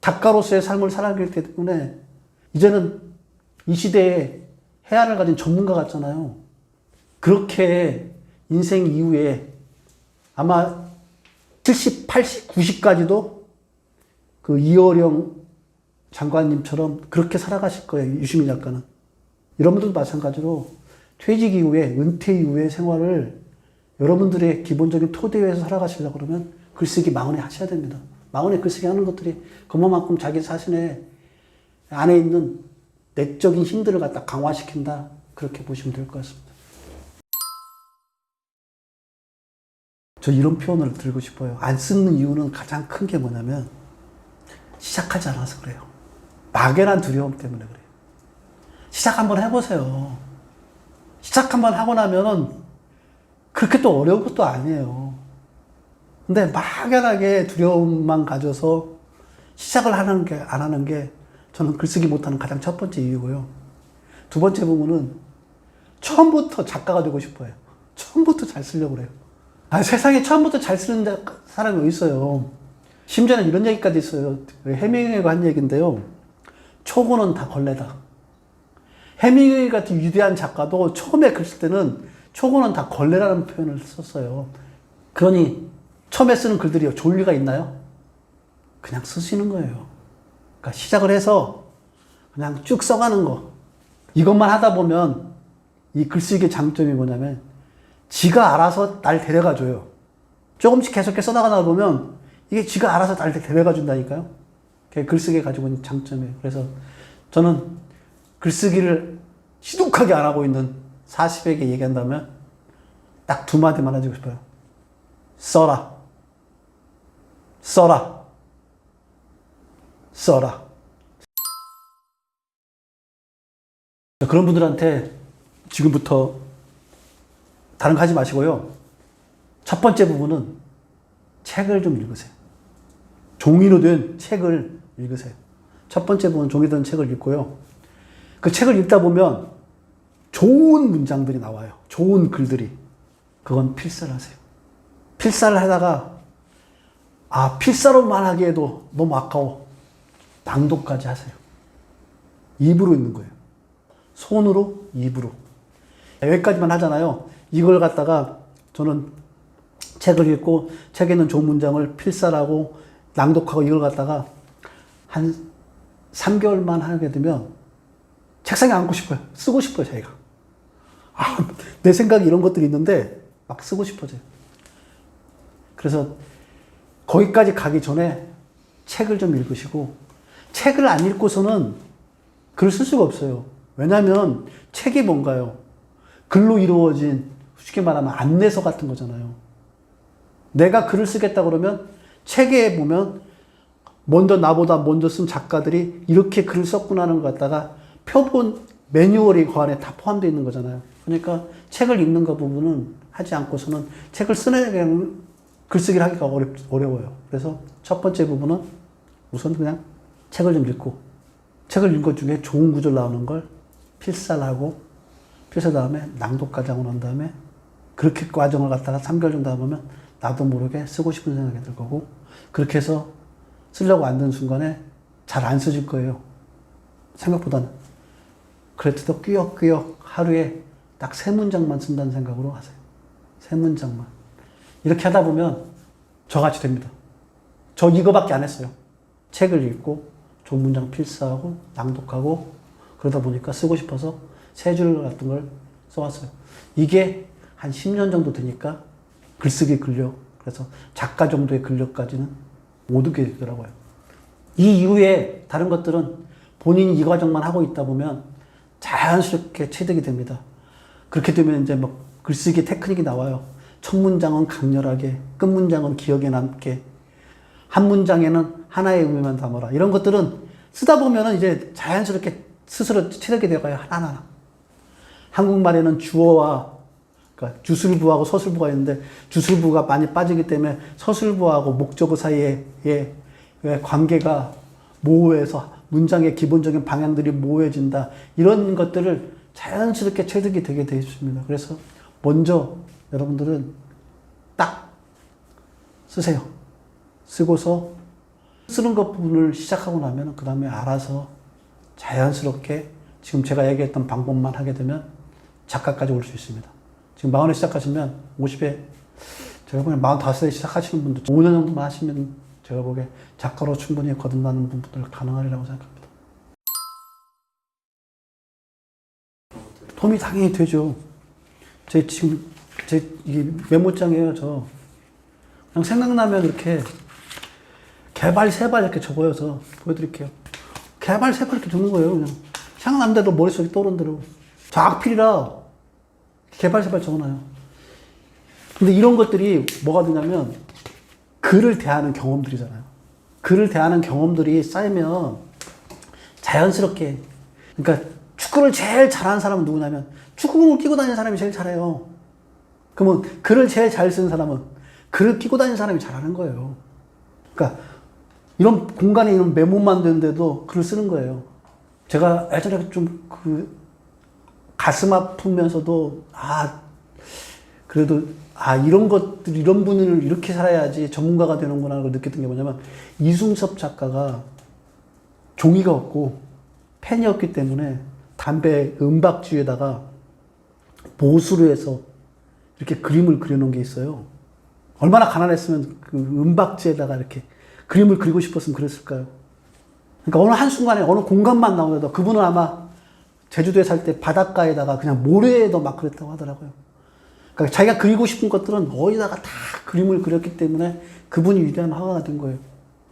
작가로서의 삶을 살아가기 때문에 이제는 이 시대에 해안을 가진 전문가 같잖아요. 그렇게 인생 이후에 아마 70, 80, 90까지도 그 이어령 장관님처럼 그렇게 살아가실 거예요. 유시민 작가는. 여러분들도 마찬가지로 퇴직 이후에, 은퇴 이후의 생활을 여러분들의 기본적인 토대 위에서 살아가시려고 그러면 글쓰기 마흔에 하셔야 됩니다. 마흔에 글쓰기 하는 것들이 그만큼 자기 자신의 안에 있는 내적인 힘들을 갖다 강화시킨다. 그렇게 보시면 될 것 같습니다. 저 이런 표현을 들고 싶어요. 안 쓰는 이유는 가장 큰 게 뭐냐면 시작하지 않아서 그래요. 막연한 두려움 때문에 그래요. 시작 한번 해보세요. 시작 한번 하고 나면은 그렇게 또 어려운 것도 아니에요. 근데 막연하게 두려움만 가져서 시작을 안 하는 게 저는 글쓰기 못하는 가장 첫 번째 이유고요. 두 번째 부분은 처음부터 작가가 되고 싶어요. 처음부터 잘 쓰려고 그래요. 세상에 처음부터 잘 쓰는 사람이 어디 있어요. 심지어는 이런 얘기까지 있어요. 해밍웨이가 한 얘기인데요. 초고는 다 걸레다. 해밍웨이 같은 위대한 작가도 처음에 글 쓸 때는 초고는 다 걸레라는 표현을 썼어요. 그러니 처음에 쓰는 글들이 졸리가 있나요? 그냥 쓰시는 거예요. 그러니까 시작을 해서 그냥 쭉 써가는 거. 이것만 하다 보면 이 글쓰기의 장점이 뭐냐면 지가 알아서 날 데려가 줘요. 조금씩 계속 써나가다 보면 이게 지가 알아서 날 데려가 준다니까요. 그게 글쓰기에 가지고 있는 장점이에요. 그래서 저는 글쓰기를 지독하게 안 하고 있는 40에게 얘기한다면 딱 두 마디만 해주고 싶어요. 써라. 써라. 써라. 그런 분들한테 지금부터 다른 거 하지 마시고요. 첫 번째 부분은 책을 좀 읽으세요. 종이로 된 책을 읽으세요. 첫 번째 부분은 종이로 된 책을 읽고요. 그 책을 읽다 보면 좋은 문장들이 나와요. 좋은 글들이. 그건 필사를 하세요. 필사를 하다가 필사로만 하기에도 너무 아까워. 낭독까지 하세요. 입으로 읽는 거예요. 손으로, 입으로. 여기까지만 하잖아요. 이걸 갖다가 저는 책을 읽고 책에 있는 좋은 문장을 필사하고 낭독하고 이걸 갖다가 한 3개월만 하게 되면 책상에 앉고 싶어요. 쓰고 싶어요, 자기가. 내 생각에 이런 것들이 있는데 막 쓰고 싶어져요. 그래서 거기까지 가기 전에 책을 좀 읽으시고 책을 안 읽고서는 글을 쓸 수가 없어요. 왜냐하면 책이 뭔가요? 글로 이루어진 쉽게 말하면 안내서 같은 거잖아요. 내가 글을 쓰겠다 그러면 책에 보면 나보다 먼저 쓴 작가들이 이렇게 글을 썼구나 하는 것 갖다가 표본 매뉴얼이 그 안에 다 포함되어 있는 거잖아요. 그러니까 책을 읽는 거 부분은 하지 않고서는 책을 쓰는 글쓰기를 하기가 어려워요. 그래서 첫 번째 부분은 우선 그냥 책을 좀 읽고 책을 읽은 것 중에 좋은 구절 나오는 걸 필사를 하고 필사 다음에 낭독까지 하고 난 다음에 그렇게 과정을 갖다가 3개월 정도 하면 나도 모르게 쓰고 싶은 생각이 들 거고, 그렇게 해서 쓰려고 앉는 순간에 잘 안 써질 거예요. 생각보다는. 그래도 꾸역꾸역 하루에 딱 3문장만 쓴다는 생각으로 하세요. 3문장만. 이렇게 하다 보면 저같이 됩니다. 저 이거밖에 안 했어요. 책을 읽고 좋은 문장 필사하고 낭독하고 그러다 보니까 쓰고 싶어서 3줄 같은 걸 써왔어요. 이게 한 10년 정도 되니까 글쓰기 근력, 그래서 작가 정도의 근력까지는 못 오게 되더라고요. 이 이후에 다른 것들은 본인이 이 과정만 하고 있다 보면 자연스럽게 체득이 됩니다. 그렇게 되면 이제 뭐 글쓰기 테크닉이 나와요. 첫 문장은 강렬하게, 끝 문장은 기억에 남게, 한 문장에는 하나의 의미만 담아라. 이런 것들은 쓰다 보면은 이제 자연스럽게 스스로 체득이 되어가요. 하나하나. 한국말에는 주어와, 그러니까 주술부하고 서술부가 있는데 주술부가 많이 빠지기 때문에 서술부하고 목적어 사이에 관계가 모호해서 문장의 기본적인 방향들이 모호해진다. 이런 것들을 자연스럽게 체득이 되게 되어 있습니다. 그래서 먼저 여러분들은 딱 쓰세요. 쓰고서 쓰는 것 부분을 시작하고 나면 그 다음에 알아서 자연스럽게 지금 제가 얘기했던 방법만 하게 되면 작가까지 올 수 있습니다. 지금 40에 시작하시면 50에, 제가 보기엔 45에 시작하시는 분들 5년 정도만 하시면 제가 보기에 작가로 충분히 거듭나는 분들 가능하리라고 생각합니다. 도움이 당연히 되죠. 제 이게 메모장이에요, 저. 그냥 생각나면 이렇게 개발 3발 이렇게 적어요, 저. 보여드릴게요. 개발 3발 이렇게 적는 거예요, 그냥. 생각난 대로 머릿속에 떠오른 대로. 저 악필이라 개발 3발 적어놔요. 근데 이런 것들이 뭐가 되냐면 글을 대하는 경험들이잖아요. 글을 대하는 경험들이 쌓이면 자연스럽게, 그러니까 축구를 제일 잘하는 사람은 누구냐면 축구공을 끼고 다니는 사람이 제일 잘해요. 그러면 글을 제일 잘 쓰는 사람은 글을 끼고 다니는 사람이 잘하는 거예요. 그러니까 이런 공간에 이런 메모만 되는데도 글을 쓰는 거예요. 제가 예전에 좀 가슴 아프면서도 그래도 이런 것들, 이런 분을 이렇게 살아야지 전문가가 되는구나 를 느꼈던 게 뭐냐면 이승섭 작가가 종이가 없고 펜이 없기 때문에 담배 은박지에다가 보수로 해서 이렇게 그림을 그려놓은 게 있어요. 얼마나 가난했으면 그 은박지에다가 이렇게 그림을 그리고 싶었으면 그랬을까요? 그러니까 어느 한순간에 어느 공간만 나오더라도 그분은 아마 제주도에 살 때 바닷가에다가 그냥 모래에도 막 그랬다고 하더라고요. 그러니까 자기가 그리고 싶은 것들은 어디다가 다 그림을 그렸기 때문에 그분이 위대한 화가가 된 거예요.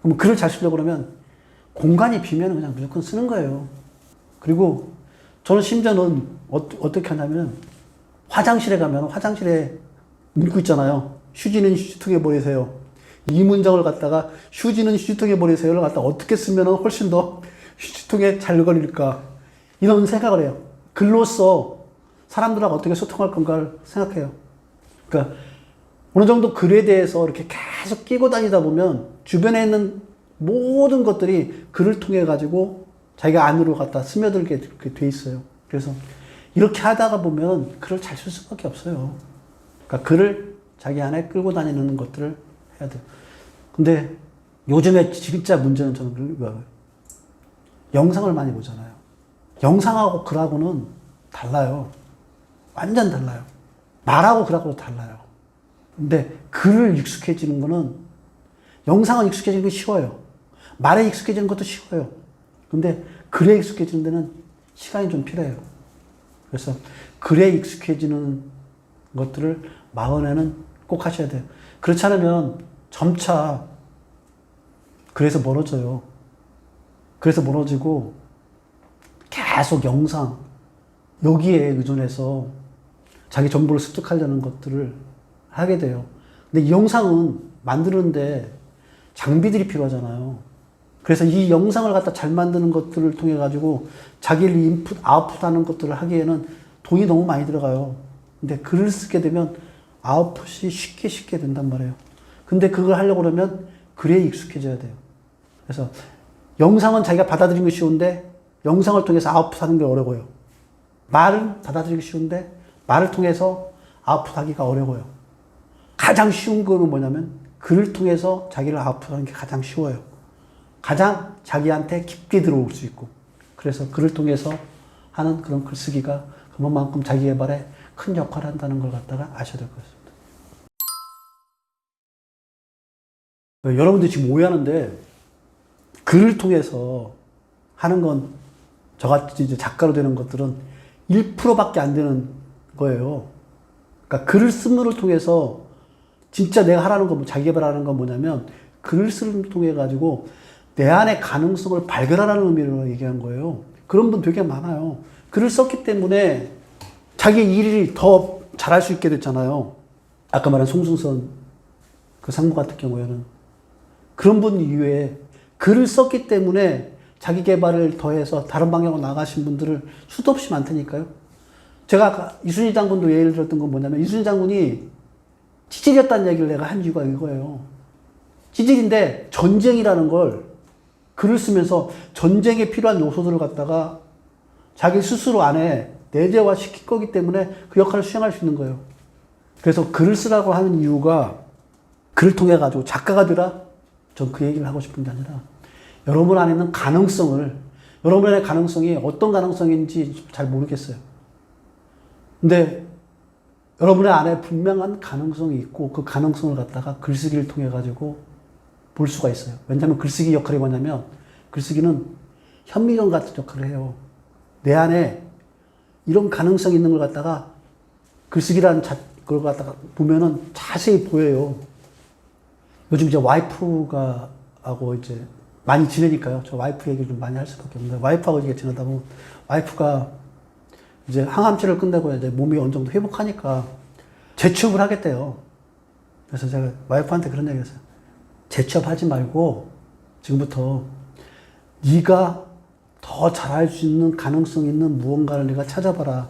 그럼 글을 잘 쓰려고 그러면 공간이 비면 그냥 무조건 쓰는 거예요. 그리고 저는 심지어는 어떻게 하냐면 화장실에 가면 화장실에 문구 있잖아요. 휴지는 휴지통에 버리세요. 이 문장을 갖다가 휴지는 휴지통에 버리세요를 갖다가 어떻게 쓰면 훨씬 더 휴지통에 잘 걸릴까. 이런 생각을 해요. 글로써 사람들하고 어떻게 소통할 건가를 생각해요. 그러니까 어느 정도 글에 대해서 이렇게 계속 끼고 다니다 보면 주변에 있는 모든 것들이 글을 통해 가지고 자기가 안으로 갖다 스며들게 돼 있어요. 그래서 이렇게 하다가 보면 글을 잘 쓸 수밖에 없어요. 그러니까 글을 자기 안에 끌고 다니는 것들을 해야 돼요. 근데 요즘에 진짜 문제는 저는 영상을 많이 보잖아요. 영상하고 글하고는 달라요. 완전 달라요. 말하고 글하고 달라요. 근데 글을 익숙해지는 거는, 영상은 익숙해지는 게 쉬워요. 말에 익숙해지는 것도 쉬워요. 근데 글에 익숙해지는 데는 시간이 좀 필요해요. 그래서 글에 익숙해지는 것들을 40에는 꼭 하셔야 돼요. 그렇지 않으면 점차 그래서 멀어져요. 그래서 멀어지고 계속 영상, 여기에 의존해서 자기 정보를 습득하려는 것들을 하게 돼요. 근데 이 영상은 만드는데 장비들이 필요하잖아요. 그래서 이 영상을 갖다 잘 만드는 것들을 통해 가지고 자기를 인풋, 아웃풋 하는 것들을 하기에는 돈이 너무 많이 들어가요. 근데 글을 쓰게 되면 아웃풋이 쉽게 된단 말이에요. 근데 그걸 하려고 그러면 글에 익숙해져야 돼요. 그래서 영상은 자기가 받아들이는 게 쉬운데 영상을 통해서 아웃풋 하는 게 어려워요. 말은 받아들이기 쉬운데 말을 통해서 아웃풋하기가 어려워요. 가장 쉬운 거는 뭐냐면 글을 통해서 자기를 아웃풋하는 게 가장 쉬워요. 가장 자기한테 깊게 들어올 수 있고, 그래서 글을 통해서 하는 그런 글쓰기가 그만큼 자기 개발에 큰 역할을 한다는 걸 갖다가 아셔야 될 것 같습니다. 여러분들이 지금 오해하는데, 글을 통해서 하는 건 저같이 이제 작가로 되는 것들은 1%밖에 안 되는 거예요. 그러니까 글을 쓰는 통해서 진짜 내가 하라는 건, 자기 개발하는 건 뭐냐면 글을 쓰는 통해 가지고 내 안의 가능성을 발견하라는 의미로 얘기한 거예요. 그런 분 되게 많아요. 글을 썼기 때문에 자기 일이 더 잘할 수 있게 됐잖아요. 아까 말한 송승선 그 상무 같은 경우에는 그런 분 이외에 글을 썼기 때문에 자기 개발을 더해서 다른 방향으로 나가신 분들을 수도 없이 많다니까요. 제가 아까 이순신 장군도 예를 들었던 건 뭐냐면, 이순신 장군이 찌질이었다는 얘기를 내가 한 이유가 이거예요. 찌질인데 전쟁이라는 걸 글을 쓰면서 전쟁에 필요한 요소들을 갖다가 자기 스스로 안에 내재화 시킬 거기 때문에 그 역할을 수행할 수 있는 거예요. 그래서 글을 쓰라고 하는 이유가 글을 통해 가지고 작가가 되라? 전 그 얘기를 하고 싶은 게 아니라 여러분 안에 있는 가능성을, 여러분의 가능성이 어떤 가능성인지 잘 모르겠어요. 근데 여러분의 안에 분명한 가능성이 있고 그 가능성을 갖다가 글쓰기를 통해 가지고 볼 수가 있어요. 왜냐하면 글쓰기 역할이 뭐냐면, 글쓰기는 현미경 같은 역할을 해요. 내 안에 이런 가능성이 있는 걸 갖다가 글쓰기라는 걸 갖다가 보면은 자세히 보여요. 요즘 이제 와이프가 하고 이제 많이 지내니까요. 저 와이프 얘기를 좀 많이 할 수밖에 없는데, 와이프하고 이제 지내다 보면 와이프가 이제 항암치를 끝내고 이제 몸이 어느 정도 회복하니까 재취업을 하겠대요. 그래서 제가 와이프한테 그런 얘기 했어요. 재취업하지 말고 지금부터 네가 더 잘할 수 있는 가능성 있는 무언가를 네가 찾아봐라.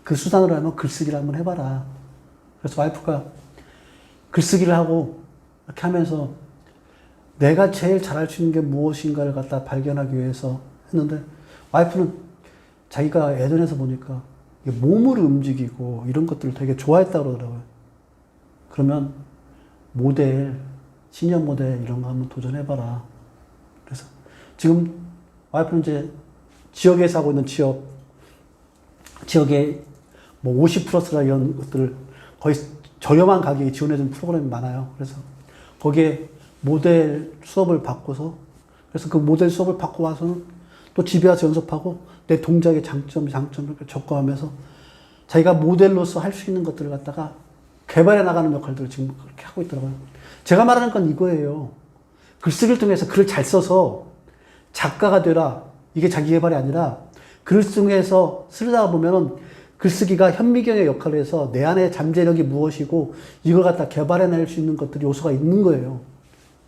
그 수단으로 하면 글쓰기를 한번 해봐라. 그래서 와이프가 글쓰기를 하고 이렇게 하면서 내가 제일 잘할 수 있는 게 무엇인가를 갖다 발견하기 위해서 했는데, 와이프는 자기가 예전에서 보니까 몸을 움직이고 이런 것들을 되게 좋아했다고 그러더라고요. 그러면 모델, 시니어 모델 이런 거 한번 도전해봐라. 그래서 지금 와이프는 이제 지역에서 하고 있는 지역에 뭐 50 플러스라 이런 것들을 거의 저렴한 가격에 지원해주는 프로그램이 많아요. 그래서 거기에 모델 수업을 받고서, 그래서 그 모델 수업을 받고 와서는 또 집에 와서 연습하고 내 동작의 장점을 이렇게 적고하면서 자기가 모델로서 할 수 있는 것들을 갖다가 개발해 나가는 역할들을 지금 그렇게 하고 있더라고요. 제가 말하는 건 이거예요. 글쓰기를 통해서 글을 잘 써서 작가가 되라. 이게 자기 개발이 아니라 글을 통해서 쓰다 보면은 글쓰기가 현미경의 역할을 해서 내 안에 잠재력이 무엇이고 이걸 갖다 개발해낼 수 있는 것들이 요소가 있는 거예요.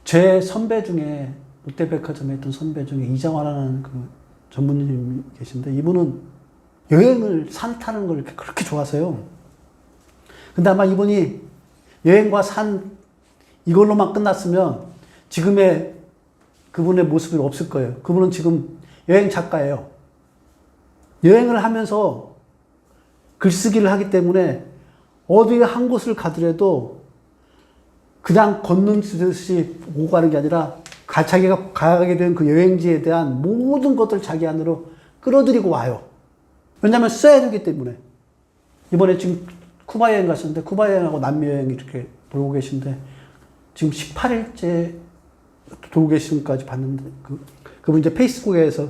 제 선배 중에, 롯데백화점에 있던 선배 중에 이장화라는 그 전문님이 계신데, 이분은 여행을, 산 타는 걸 그렇게 좋아하세요. 근데 아마 이분이 여행과 산 이걸로만 끝났으면 지금의 그분의 모습이 없을 거예요. 그분은 지금 여행 작가예요. 여행을 하면서 글쓰기를 하기 때문에 어디 한 곳을 가더라도 그냥 걷는 듯이 오고 가는 게 아니라 자기가 가게 된 그 여행지에 대한 모든 것들을 자기 안으로 끌어들이고 와요. 왜냐하면 써야 되기 때문에. 이번에 지금 쿠바 여행 가셨는데, 쿠바 여행하고 남미 여행 이렇게 돌고 계신데 지금 18일째 돌고 계신까지 봤는데, 그분 이제 페이스북에서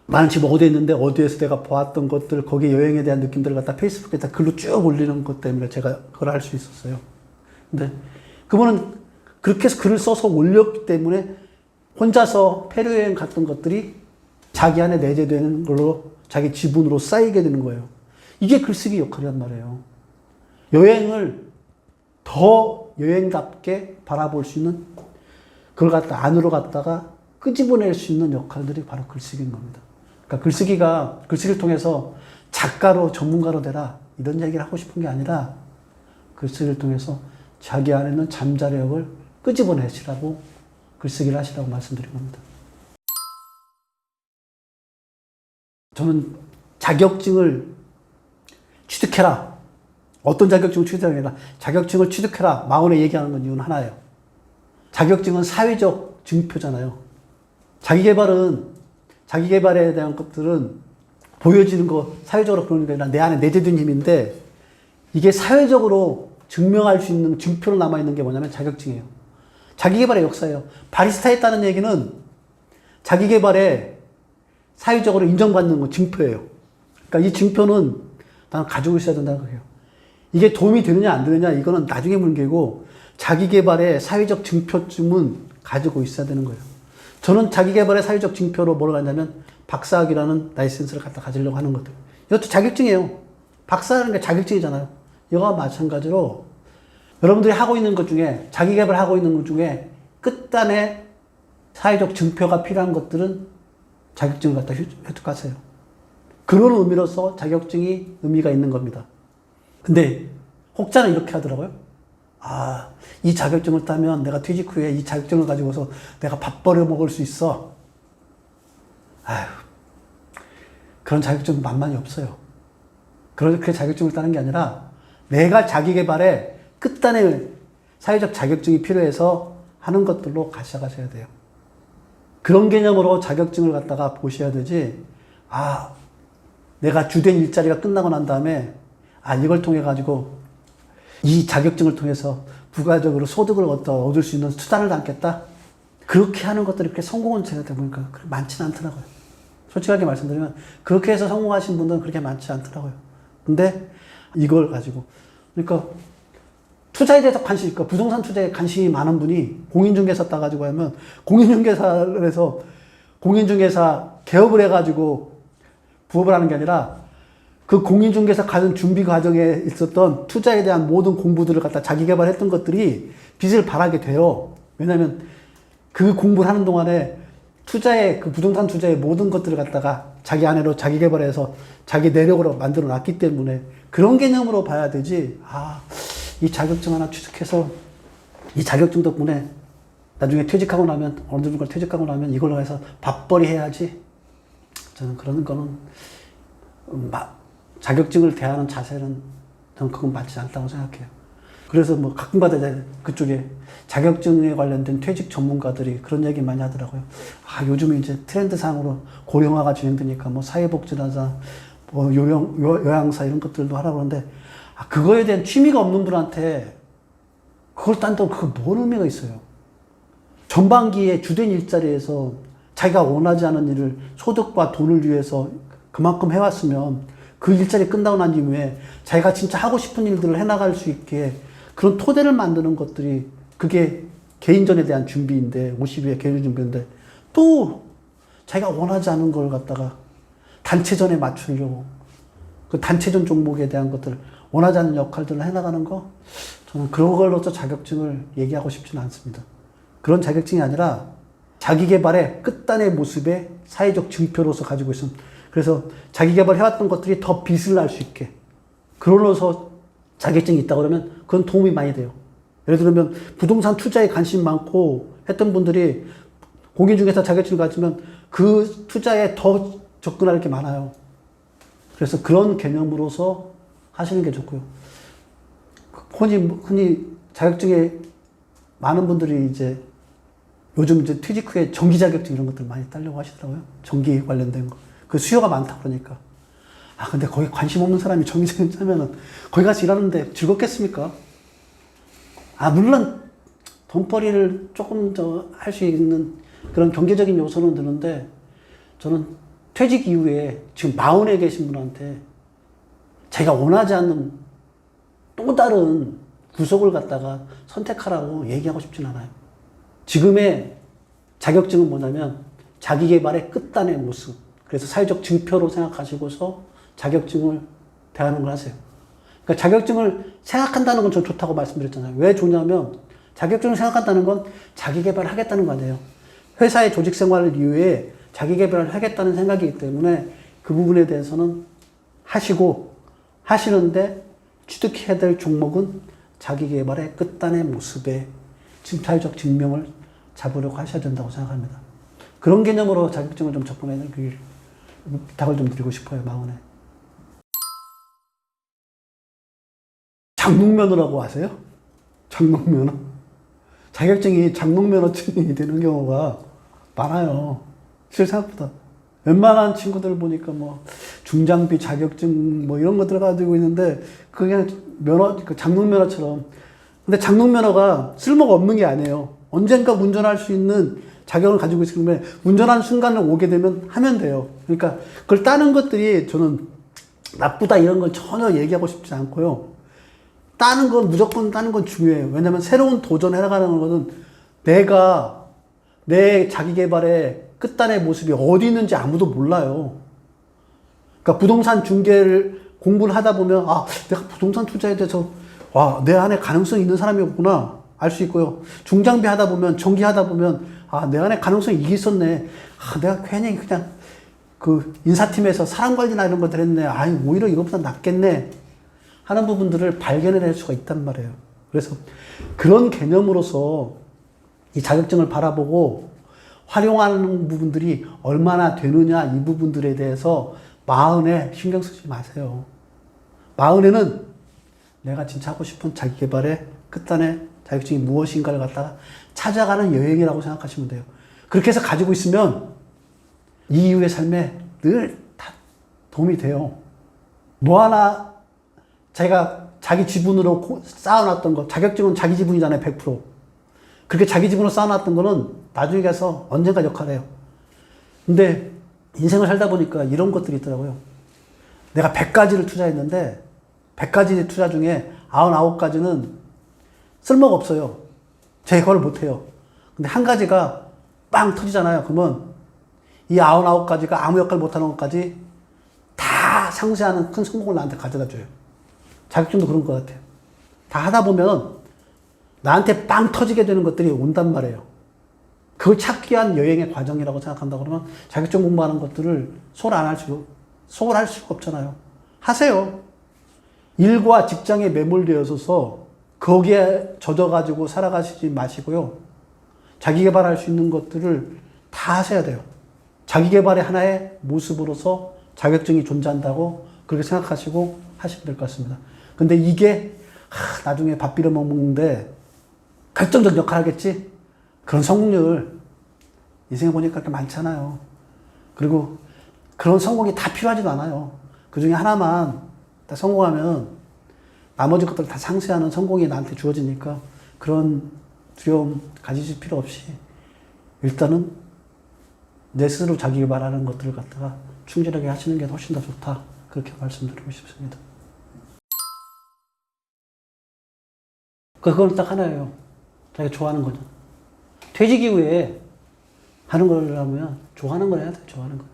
나는 지금 어디에 있는데 어디에서 내가 보았던 것들, 거기 여행에 대한 느낌들을 갖다 페이스북에 다 글로 쭉 올리는 것 때문에 제가 그걸 할 수 있었어요. 근데 그분은 그렇게 해서 글을 써서 올렸기 때문에 혼자서 페루 여행 갔던 것들이 자기 안에 내재되는 걸로 자기 지분으로 쌓이게 되는 거예요. 이게 글쓰기 역할이란 말이에요. 여행을 더 여행답게 바라볼 수 있는, 그걸 갖다 안으로 갖다가 끄집어낼 수 있는 역할들이 바로 글쓰기인 겁니다. 그러니까 글쓰기를 통해서 작가로, 전문가로 되라, 이런 얘기를 하고 싶은 게 아니라 글쓰기를 통해서 자기 안에 있는 잠자력을 끄집어내시라고, 글쓰기를 하시라고 말씀드린 겁니다. 저는 자격증을 취득해라, 어떤 자격증을 취득해라. 자격증을 취득해라. 마흔에 얘기하는 건 이유는 하나예요. 자격증은 사회적 증표잖아요. 자기개발에 대한 것들은 보여지는 거, 사회적으로 그러는 게 아니라 내 안에 내재된 힘인데, 이게 사회적으로 증명할 수 있는 증표로 남아있는 게 뭐냐면 자격증이에요. 자기개발의 역사예요. 바리스타 했다는 얘기는 자기개발에 사회적으로 인정받는 거, 증표예요. 그러니까 이 증표는 나는 가지고 있어야 된다고 생각해요. 이게 도움이 되느냐 안 되느냐 이거는 나중에 문제고, 자기개발의 사회적 증표쯤은 가지고 있어야 되는 거예요. 저는 자기개발의 사회적 증표로 뭐를 하냐면 박사학위라는 라이센스를 갖다 가지려고 하는 것들. 이것도 자격증이에요. 박사라는 게 자격증이잖아요. 이거와 마찬가지로 여러분들이 하고 있는 것 중에, 자기개발 하고 있는 것 중에 끝단에 사회적 증표가 필요한 것들은 자격증을 갖다 획득하세요. 그런 의미로서 자격증이 의미가 있는 겁니다. 근데 혹자는 이렇게 하더라고요. 아, 이 자격증을 따면 내가 퇴직 후에 이 자격증을 가지고서 내가 밥 벌여 먹을 수 있어. 아휴, 그런 자격증은 만만히 없어요. 그렇게 자격증을 따는 게 아니라 내가 자기 개발에 끝단에 사회적 자격증이 필요해서 하는 것들로 가셔야 돼요. 그런 개념으로 자격증을 갖다가 보셔야 되지, 아, 내가 주된 일자리가 끝나고 난 다음에, 아, 이걸 통해 가지고 이 자격증을 통해서 부가적으로 소득을 얻을 수 있는 수단을 담겠다? 그렇게 하는 것들이 그렇게 성공은 제가 보니까 많지는 않더라고요. 솔직하게 말씀드리면 그렇게 해서 성공하신 분들은 그렇게 많지 않더라고요. 근데 이걸 가지고, 그러니까 투자에 대해서 관심이 있고 부동산 투자에 관심이 많은 분이 공인중개사 따가지고 하면 공인중개사를 해서 공인중개사 개업을 해가지고 부업을 하는 게 아니라 그 공인중개사 가는 준비 과정에 있었던 투자에 대한 모든 공부들을 갖다 자기 개발했던 것들이 빚을 발하게 돼요. 왜냐하면 그 공부를 하는 동안에 그 부동산 투자의 모든 것들을 갖다가 자기 안으로 자기 개발해서 자기 내력으로 만들어 놨기 때문에 그런 개념으로 봐야 되지, 아, 이 자격증 하나 취득해서 이 자격증 덕분에 나중에 퇴직하고 나면, 어느 정도 퇴직하고 나면 이걸로 해서 밥벌이 해야지. 저는 그런 거는, 자격증을 대하는 자세는 저는 그건 맞지 않다고 생각해요. 그래서 뭐 가끔가다 그쪽에 자격증에 관련된 퇴직 전문가들이 그런 얘기 많이 하더라고요. 아, 요즘에 이제 트렌드상으로 고령화가 진행되니까 뭐 사회복지라자, 뭐 요양사 이런 것들도 하라고 하는데, 아, 그거에 대한 취미가 없는 분한테 그걸 딴다고 그거 뭔 의미가 있어요. 전반기에 주된 일자리에서 자기가 원하지 않은 일을 소득과 돈을 위해서 그만큼 해왔으면 그 일자리 끝나고 난 이후에 자기가 진짜 하고 싶은 일들을 해나갈 수 있게 그런 토대를 만드는 것들이, 그게 개인전에 대한 준비인데, 50의 개인 준비인데, 또 자기가 원하지 않은 걸 갖다가 단체전에 맞추려고 그 단체전 종목에 대한 것들, 원하지 않는 역할들을 해나가는 거, 저는 그런 걸로서 자격증을 얘기하고 싶지는 않습니다. 그런 자격증이 아니라 자기 개발의 끝단의 모습의 사회적 증표로서 가지고 있으면, 그래서 자기 개발 해왔던 것들이 더 빛을 날 수 있게, 그러면서 자격증이 있다 그러면 그건 도움이 많이 돼요. 예를 들면 부동산 투자에 관심 많고 했던 분들이 공인중개사 자격증을 가지면 그 투자에 더 접근할 게 많아요. 그래서 그런 개념으로서 하시는 게 좋고요. 흔히 자격증에 많은 분들이 이제 요즘 이제 퇴직 후에 정기 자격증 이런 것들 많이 따려고 하시더라고요. 정기 관련된 거. 그 수요가 많다 그러니까. 아, 근데 거기 관심 없는 사람이 정기 자격증 하면은 거기 가서 일하는데 즐겁겠습니까? 아, 물론 돈벌이를 조금 더 할 수 있는 그런 경제적인 요소는 드는데, 저는 퇴직 이후에 지금 40에 계신 분한테 자기가 원하지 않는 또 다른 구속을 갖다가 선택하라고 얘기하고 싶진 않아요. 지금의 자격증은 뭐냐면 자기 개발의 끝단의 모습, 그래서 사회적 증표로 생각하시고서 자격증을 대하는 걸 하세요. 그러니까 자격증을 생각한다는 건 전 좋다고 말씀드렸잖아요. 왜 좋냐면 자격증을 생각한다는 건 자기 개발을 하겠다는 거 아니에요. 회사의 조직 생활을 이후에 자기 개발을 하겠다는 생각이기 때문에 그 부분에 대해서는 하시는데 취득해야 될 종목은 자기 개발의 끝단의 모습의 사회적 증명을 잡으려고 하셔야 된다고 생각합니다. 그런 개념으로 자격증을 좀 접근하는 부탁을 좀 드리고 싶어요, 마흔에. 장롱면허라고 아세요? 장롱면허. 자격증이 장롱면허증이 되는 경우가 많아요. 생각보다. 웬만한 친구들 보니까 뭐 중장비 자격증 뭐 이런 것들 가지고 있는데 그게 면허, 그 장롱면허처럼. 근데 장롱면허가 쓸모가 없는 게 아니에요. 언젠가 운전할 수 있는 자격을 가지고 있기 때문에 운전하는 순간을 오게 되면 하면 돼요. 그러니까 그걸 따는 것들이 저는 나쁘다 이런 건 전혀 얘기하고 싶지 않고요. 따는 건 무조건 따는 건 중요해요. 왜냐면 새로운 도전을 해나가는 거는 내가 내 자기 개발의 끝단의 모습이 어디 있는지 아무도 몰라요. 그러니까 부동산 중개를 공부를 하다 보면 아, 내가 부동산 투자에 대해서 와, 내 안에 가능성이 있는 사람이었구나 알 수 있고요. 중장비 하다 보면 전기하다 보면 아, 내 안에 가능성이 이게 있었네. 아, 내가 괜히 그냥 그 인사팀에서 사람 관리나 이런 것들 했네. 아이, 오히려 이것보다 낫겠네. 하는 부분들을 발견해낼 수가 있단 말이에요. 그래서 그런 개념으로서 이 자격증을 바라보고 활용하는 부분들이 얼마나 되느냐 이 부분들에 대해서 마흔에 신경 쓰지 마세요. 마흔에는 내가 진짜 하고 싶은 자기개발의 끝단의 자격증이 무엇인가를 갖다가 찾아가는 여행이라고 생각하시면 돼요. 그렇게 해서 가지고 있으면 이후의 삶에 늘 다 도움이 돼요. 뭐 하나 자기가 자기 지분으로 쌓아놨던 거, 자격증은 자기 지분이잖아요, 100%. 그렇게 자기 지분으로 쌓아놨던 거는 나중에 가서 언젠가 역할해요. 근데 인생을 살다 보니까 이런 것들이 있더라고요. 내가 100가지를 투자했는데 100가지 투자 중에 99가지는 쓸모가 없어요. 제거를 못해요. 근데 한 가지가 빵 터지잖아요. 그러면 이 99가지가 아무 역할 못하는 것까지 다 상쇄하는 큰 성공을 나한테 가져다 줘요. 자격증도 그런 것 같아요. 다 하다 보면 나한테 빵 터지게 되는 것들이 온단 말이에요. 그걸 찾기 위한 여행의 과정이라고 생각한다 그러면 자격증 공부하는 것들을 소홀 할 수가 없잖아요. 하세요. 일과 직장에 매몰되어 있어서 거기에 젖어가지고 살아가시지 마시고요. 자기 개발할 수 있는 것들을 다 하셔야 돼요. 자기 개발의 하나의 모습으로서 자격증이 존재한다고 그렇게 생각하시고 하시면 될 것 같습니다. 근데 이게 나중에 밥 비려 먹는데 결정적 역할을 하겠지? 그런 성공률 인생에 보니까 그렇게 많잖아요. 그리고 그런 성공이 다 필요하지도 않아요. 그 중에 하나만 딱 성공하면 나머지 것들 다 상쇄하는 성공이 나한테 주어지니까 그런 두려움 가지실 필요 없이 일단은 내 스스로 자기 개발하는 것들을 갖다가 충실하게 하시는 게 훨씬 더 좋다. 그렇게 말씀드리고 싶습니다. 그건 딱 하나예요. 자기가 좋아하는 거죠. 퇴직 이후에 하는 걸 하면 좋아하는 걸 해야 돼. 좋아하는 거.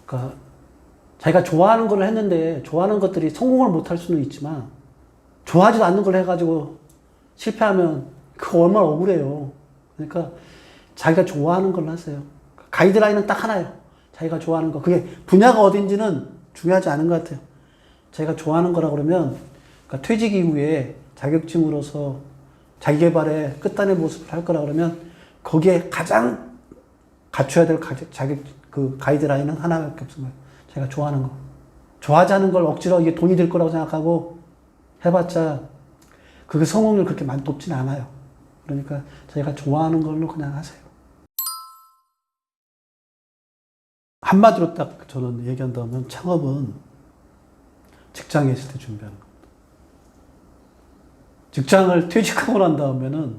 그러니까 자기가 좋아하는 걸 했는데 좋아하는 것들이 성공을 못 할 수는 있지만 좋아하지도 않는 걸 해가지고 실패하면 그거 얼마나 억울해요. 그러니까 자기가 좋아하는 걸 하세요. 가이드라인은 딱 하나예요. 자기가 좋아하는 거. 그게 분야가 어딘지는 중요하지 않은 것 같아요. 자기가 좋아하는 거라 그러면 그러니까 퇴직 이후에 자격증으로서 자기 개발의 끝단의 모습을 할 거라 그러면 거기에 가장 갖춰야 될 그 가이드라인은 하나밖에 없는 거예요. 자기가 좋아하는 거. 좋아하지 않은 걸 억지로 이게 돈이 될 거라고 생각하고 해봤자 그게 성공률 그렇게 높진 않아요. 그러니까 자기가 좋아하는 걸로 그냥 하세요. 한마디로 딱 저는 얘기한다면 창업은 직장에 있을 때 준비하는 겁니다. 직장을 퇴직하고 난 다음에는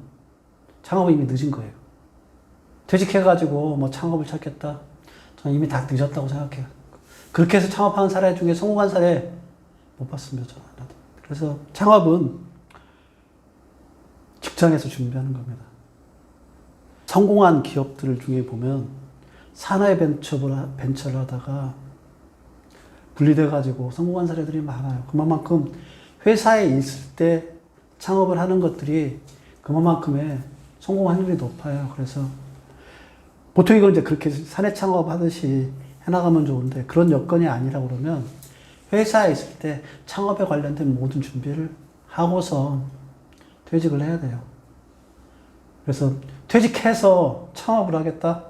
창업은 이미 늦은 거예요. 퇴직해가지고 뭐 창업을 찾겠다. 저는 이미 다 늦었다고 생각해요. 그렇게 해서 창업하는 사례 중에 성공한 사례 못 봤습니다. 저는. 그래서 창업은 직장에서 준비하는 겁니다. 성공한 기업들 중에 보면 산하의 벤처를 하다가 분리돼가지고 성공한 사례들이 많아요. 그만큼 회사에 있을 때 창업을 하는 것들이 그만큼의 성공 확률이 높아요. 그래서 보통 이걸 이제 그렇게 사내 창업 하듯이 해나가면 좋은데 그런 여건이 아니라 그러면 회사에 있을 때 창업에 관련된 모든 준비를 하고서 퇴직을 해야 돼요. 그래서 퇴직해서 창업을 하겠다?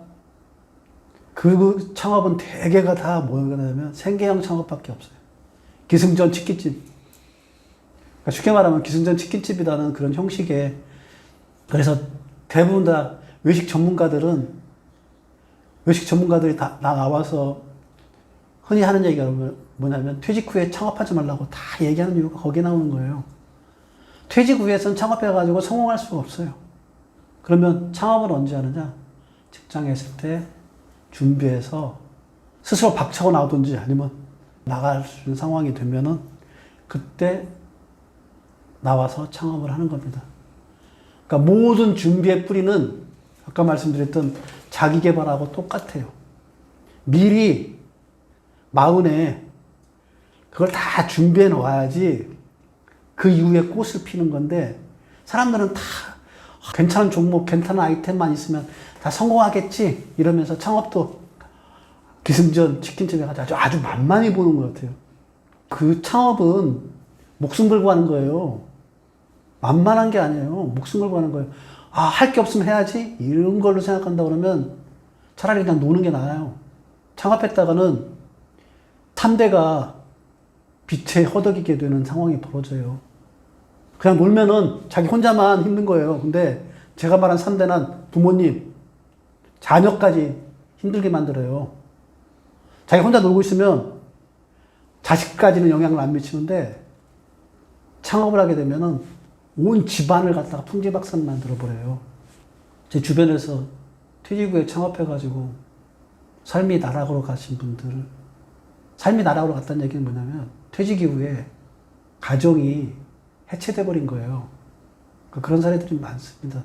그 창업은 대개가 다 뭐가 되냐면 생계형 창업밖에 없어요. 기승전 치킨집. 그러니까 쉽게 말하면 기승전 치킨집이라는 그런 형식의, 그래서 대부분 다 외식 전문가들이 다 나와서 흔히 하는 얘기가 뭐냐면 퇴직 후에 창업하지 말라고 다 얘기하는 이유가 거기에 나오는 거예요. 퇴직 후에선 창업해가지고 성공할 수가 없어요. 그러면 창업을 언제 하느냐? 직장에 있을 때 준비해서 스스로 박차고 나오든지 아니면 나갈 수 있는 상황이 되면은 그때 나와서 창업을 하는 겁니다. 그러니까 모든 준비의 뿌리는 아까 말씀드렸던 자기 개발하고 똑같아요. 미리 마흔에 그걸 다 준비해 놓아야지 그 이후에 꽃을 피는 건데, 사람들은 다 괜찮은 종목, 괜찮은 아이템만 있으면 다 성공하겠지 이러면서 창업도 기승전 치킨집에 가서 아주 만만히 보는 것 같아요. 그 창업은 목숨 걸고 하는 거예요. 만만한 게 아니에요. 목숨 걸고 하는 거예요. 아, 할 게 없으면 해야지 이런 걸로 생각한다 그러면 차라리 그냥 노는 게 나아요. 창업했다가는 탐대가 빛에 허덕이게 되는 상황이 벌어져요. 그냥 놀면은 자기 혼자만 힘든 거예요. 근데 제가 말한 3대는 부모님, 자녀까지 힘들게 만들어요. 자기 혼자 놀고 있으면 자식까지는 영향을 안 미치는데 창업을 하게 되면은 온 집안을 갖다가 풍지박산 만들어버려요. 제 주변에서 퇴직 후에 창업해가지고 삶이 나락으로 가신 분들, 삶이 나락으로 갔다는 얘기는 뭐냐면 퇴직 이후에 가정이 해체돼 버린 거예요. 그런 사례들이 많습니다.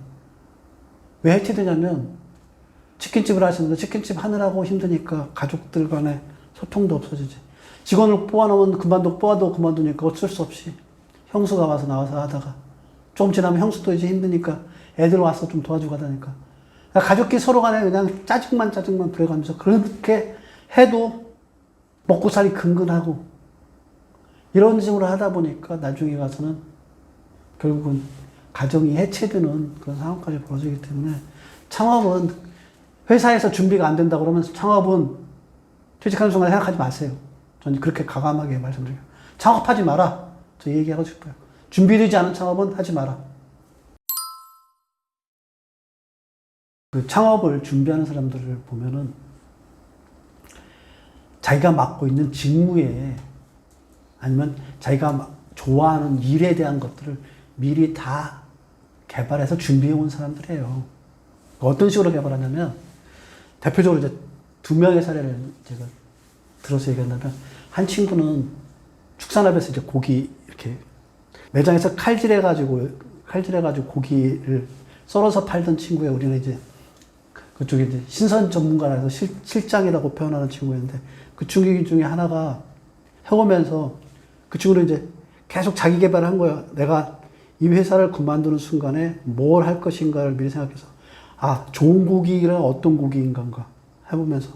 왜 해체되냐면 치킨집을 하시는데 치킨집 하느라고 힘드니까 가족들 간에 소통도 없어지지. 직원을 뽑아놓으면 뽑아도 그만두니까 어쩔 수 없이 형수가 와서 나와서 하다가 조금 지나면 형수도 이제 힘드니까 애들 와서 좀 도와주고 하다니까. 가족끼리 서로 간에 그냥 짜증만 부려가면서 그렇게 해도 먹고 살이 근근하고 이런 식으로 하다 보니까 나중에 가서는 결국은 가정이 해체되는 그런 상황까지 벌어지기 때문에 창업은 회사에서 준비가 안 된다고 그러면 창업은 퇴직하는 순간 생각하지 마세요. 저는 그렇게 과감하게 말씀드려요. 창업하지 마라. 저 얘기하고 싶어요. 준비되지 않은 창업은 하지 마라. 그 창업을 준비하는 사람들을 보면은 자기가 맡고 있는 직무에 아니면 자기가 좋아하는 일에 대한 것들을 미리 다 개발해서 준비해 온 사람들이에요. 어떤 식으로 개발하냐면 대표적으로 이제 2명의 사례를 제가 들어서 얘기한다면 한 친구는 축산업에서 이제 고기 이렇게 매장에서 칼질해가지고 고기를 썰어서 팔던 친구에 우리는 이제 그쪽에 이제 신선 전문가라서 실장이라고 표현하는 친구였는데 그 친구 중에 하나가 해오면서 그 친구는 이제 계속 자기 개발을 한 거예요. 내가 이 회사를 그만두는 순간에 뭘 할 것인가를 미리 생각해서 아, 좋은 고기는 어떤 고기인가 해보면서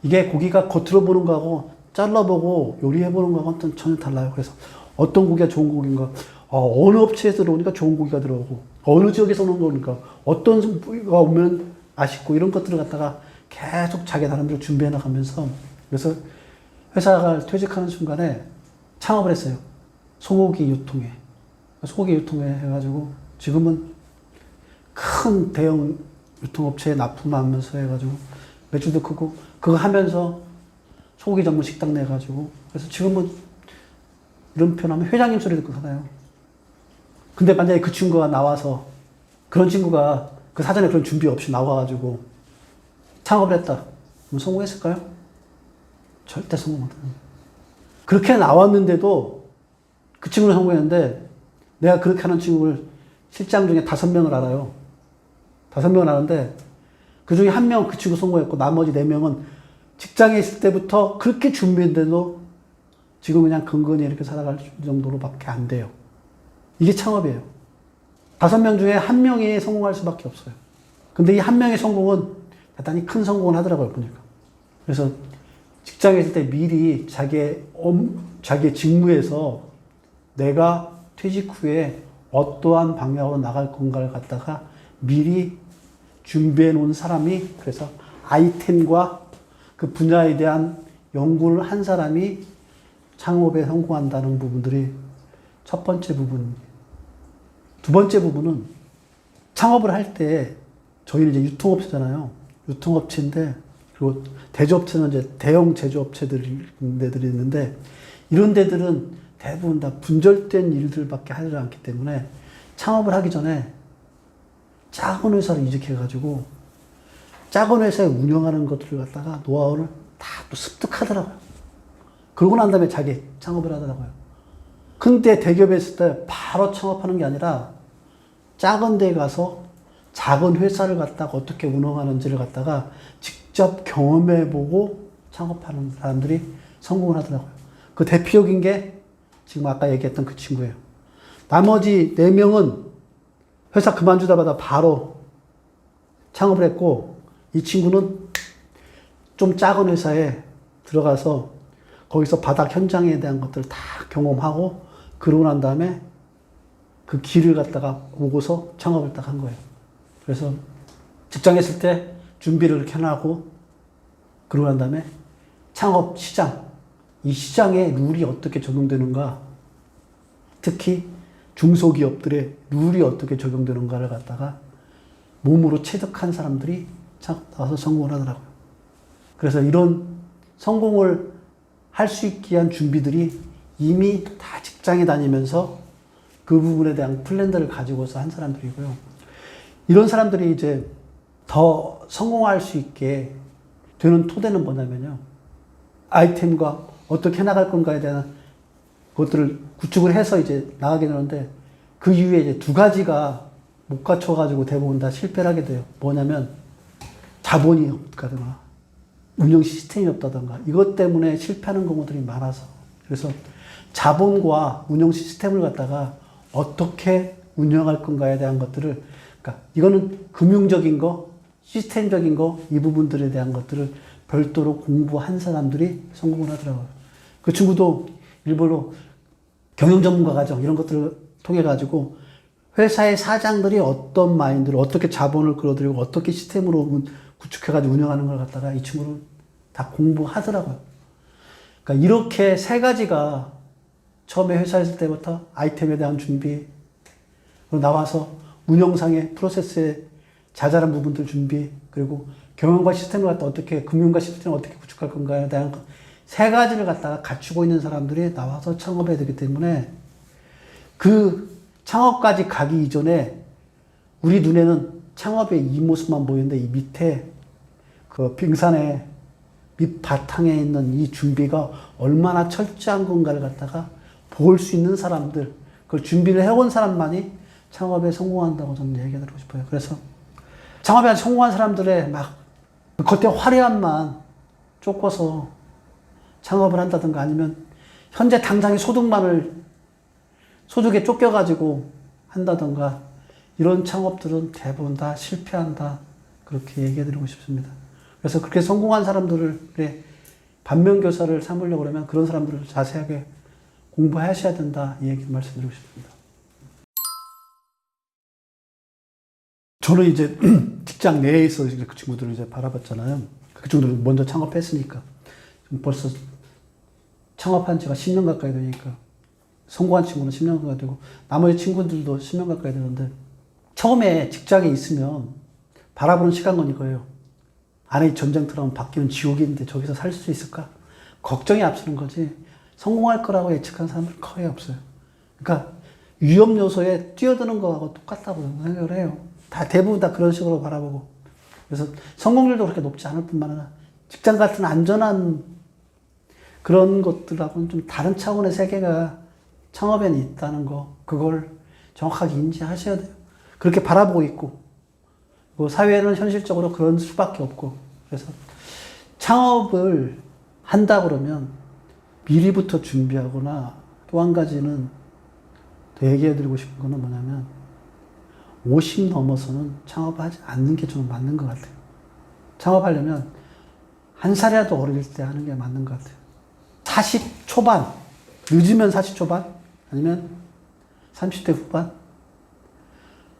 이게 고기가 겉으로 보는 거하고 잘라보고 요리해보는 거하고는 전혀 달라요. 그래서 어떤 고기가 좋은 고기인가, 어느 업체에서 들어오니까 좋은 고기가 들어오고 어느 지역에서 오는 거니까 어떤 부위가 오면 맛있고 이런 것들을 갖다가 계속 자기 나름대로 준비해 나가면서 그래서 회사가 퇴직하는 순간에 창업을 했어요. 소고기 유통회. 소고기 유통회 해가지고 지금은 큰 대형 유통업체에 납품하면서 해가지고 매출도 크고 그거 하면서 소고기 전문 식당 내가지고 그래서 지금은 이런 표현하면 회장님 소리 듣고 살아요. 근데 만약에 그 친구가 나와서 그런 친구가 그 사전에 그런 준비 없이 나와가지고 창업을 했다. 그럼 성공했을까요? 절대 성공 못합니다. 그렇게 나왔는데도 그 친구는 성공했는데 내가 그렇게 하는 친구를 실장 중에 5명을 알아요. 5명을 아는데 그 중에 1명 그 친구 성공했고 나머지 4명은 직장에 있을 때부터 그렇게 준비했는데도 지금 그냥 근근히 이렇게 살아갈 정도로밖에 안 돼요. 이게 창업이에요. 5명 중에 1명이 성공할 수밖에 없어요. 근데 이 1명의 성공은 대단히 큰 성공을 하더라고요, 보니까. 그래서 직장에 있을 때 미리 자기의 직무에서 내가 퇴직 후에 어떠한 방향으로 나갈 건가를 갖다가 미리 준비해 놓은 사람이 그래서 아이템과 그 분야에 대한 연구를 한 사람이 창업에 성공한다는 부분들이 첫 번째 부분. 두 번째 부분은 창업을 할 때 저희는 이제 유통업체잖아요. 유통업체인데 그리고 대조업체는 이제 대형 제조업체들이 있는데 이런 데들은 대부분 다 분절된 일들밖에 하지 않기 때문에 창업을 하기 전에 작은 회사를 이직해가지고 작은 회사에 운영하는 것들을 갖다가 노하우를 다 또 습득하더라고요. 그러고 난 다음에 자기 창업을 하더라고요. 근데 대기업에 있을 때 바로 창업하는 게 아니라 작은 데 가서 작은 회사를 갖다가 어떻게 운영하는지를 갖다가 직접 경험해보고 창업하는 사람들이 성공을 하더라고요. 그 대표적인 게 지금 아까 얘기했던 그 친구예요. 나머지 4명은 회사 그만두자마자 바로 창업을 했고 이 친구는 좀 작은 회사에 들어가서 거기서 바닥 현장에 대한 것들을 다 경험하고 그러고 난 다음에 그 길을 갖다가 오고서 창업을 딱 한 거예요. 그래서 직장에 있을 때 준비를 이렇게 해놔고 그러고 난 다음에 창업 시장, 이 시장의 룰이 어떻게 적용되는가, 특히 중소기업들의 룰이 어떻게 적용되는가를 갖다가 몸으로 체득한 사람들이 나와서 성공을 하더라고요. 그래서 이런 성공을 할 수 있게 한 준비들이 이미 다 직장에 다니면서 그 부분에 대한 플랜들을 가지고서 한 사람들이고요. 이런 사람들이 이제 더 성공할 수 있게 되는 토대는 뭐냐면요. 아이템과 어떻게 해나갈 건가에 대한 것들을 구축을 해서 이제 나가게 되는데 그 이후에 이제 2가지가 못 갖춰가지고 대부분 다 실패를 하게 돼요. 뭐냐면 자본이 없다든가 운영 시스템이 없다든가 이것 때문에 실패하는 경우들이 많아서 그래서 자본과 운영 시스템을 갖다가 어떻게 운영할 건가에 대한 것들을 그러니까 이거는 금융적인 거, 시스템적인 거 이 부분들에 대한 것들을 별도로 공부한 사람들이 성공을 하더라고요. 그 친구도 일부러 경영 전문가 과정 이런 것들을 통해 가지고 회사의 사장들이 어떤 마인드로 어떻게 자본을 끌어들이고 어떻게 시스템으로 구축해가지고 운영하는 걸 갖다가 이 친구는 다 공부하더라고요. 그러니까 이렇게 3가지가 처음에 회사에 있을 때부터 아이템에 대한 준비, 그리고 나와서 운영상의 프로세스의 자잘한 부분들 준비, 그리고 경영과 시스템을 갖다 어떻게, 금융과 시스템을 어떻게 구축할 건가에 대한 3가지를 갖다가 갖추고 있는 사람들이 나와서 창업해야 되기 때문에 그 창업까지 가기 이전에 우리 눈에는 창업의 이 모습만 보이는데 이 밑에 그 빙산의 밑바탕에 있는 이 준비가 얼마나 철저한 건가를 갖다가 볼 수 있는 사람들, 그걸 준비를 해온 사람만이 창업에 성공한다고 저는 얘기해드리고 싶어요. 그래서 창업에 성공한 사람들의 막 겉에 화려함만 쫓고서 창업을 한다든가 아니면 현재 당장의 소득에 쫓겨가지고 한다든가 이런 창업들은 대부분 다 실패한다. 그렇게 얘기해드리고 싶습니다. 그래서 그렇게 성공한 사람들의 반면교사를 삼으려고 그러면 그런 사람들을 자세하게 공부하셔야 된다. 이 얘기를 말씀드리고 싶습니다. 저는 이제 직장 내에서 그 친구들을 이제 바라봤잖아요. 그 친구들은 먼저 창업했으니까. 벌써 창업한 지가 10년 가까이 되니까. 성공한 친구는 10년 가까이 되고, 나머지 친구들도 10년 가까이 되는데, 처음에 직장에 있으면 바라보는 시간은 이거예요. 안에 전쟁터라면 밖에는 지옥인데 저기서 살 수 있을까? 걱정이 앞서는 거지. 성공할 거라고 예측한 사람들은 거의 없어요. 그러니까 위험 요소에 뛰어드는 거하고 똑같다고 생각을 해요. 다 대부분 다 그런 식으로 바라보고. 그래서 성공률도 그렇게 높지 않을 뿐만 아니라 직장 같은 안전한 그런 것들하고는 좀 다른 차원의 세계가 창업에는 있다는 거, 그걸 정확하게 인지하셔야 돼요. 그렇게 바라보고 있고, 사회는 현실적으로 그런 수밖에 없고, 그래서 창업을 한다 그러면 미리부터 준비하거나 또 한 가지는 더 얘기해드리고 싶은 거는 뭐냐면 50 넘어서는 창업을 하지 않는 게 좀 맞는 것 같아요. 창업하려면 한 살이라도 어릴 때 하는 게 맞는 것 같아요. 40 초반, 늦으면 40 초반, 아니면 30대 후반.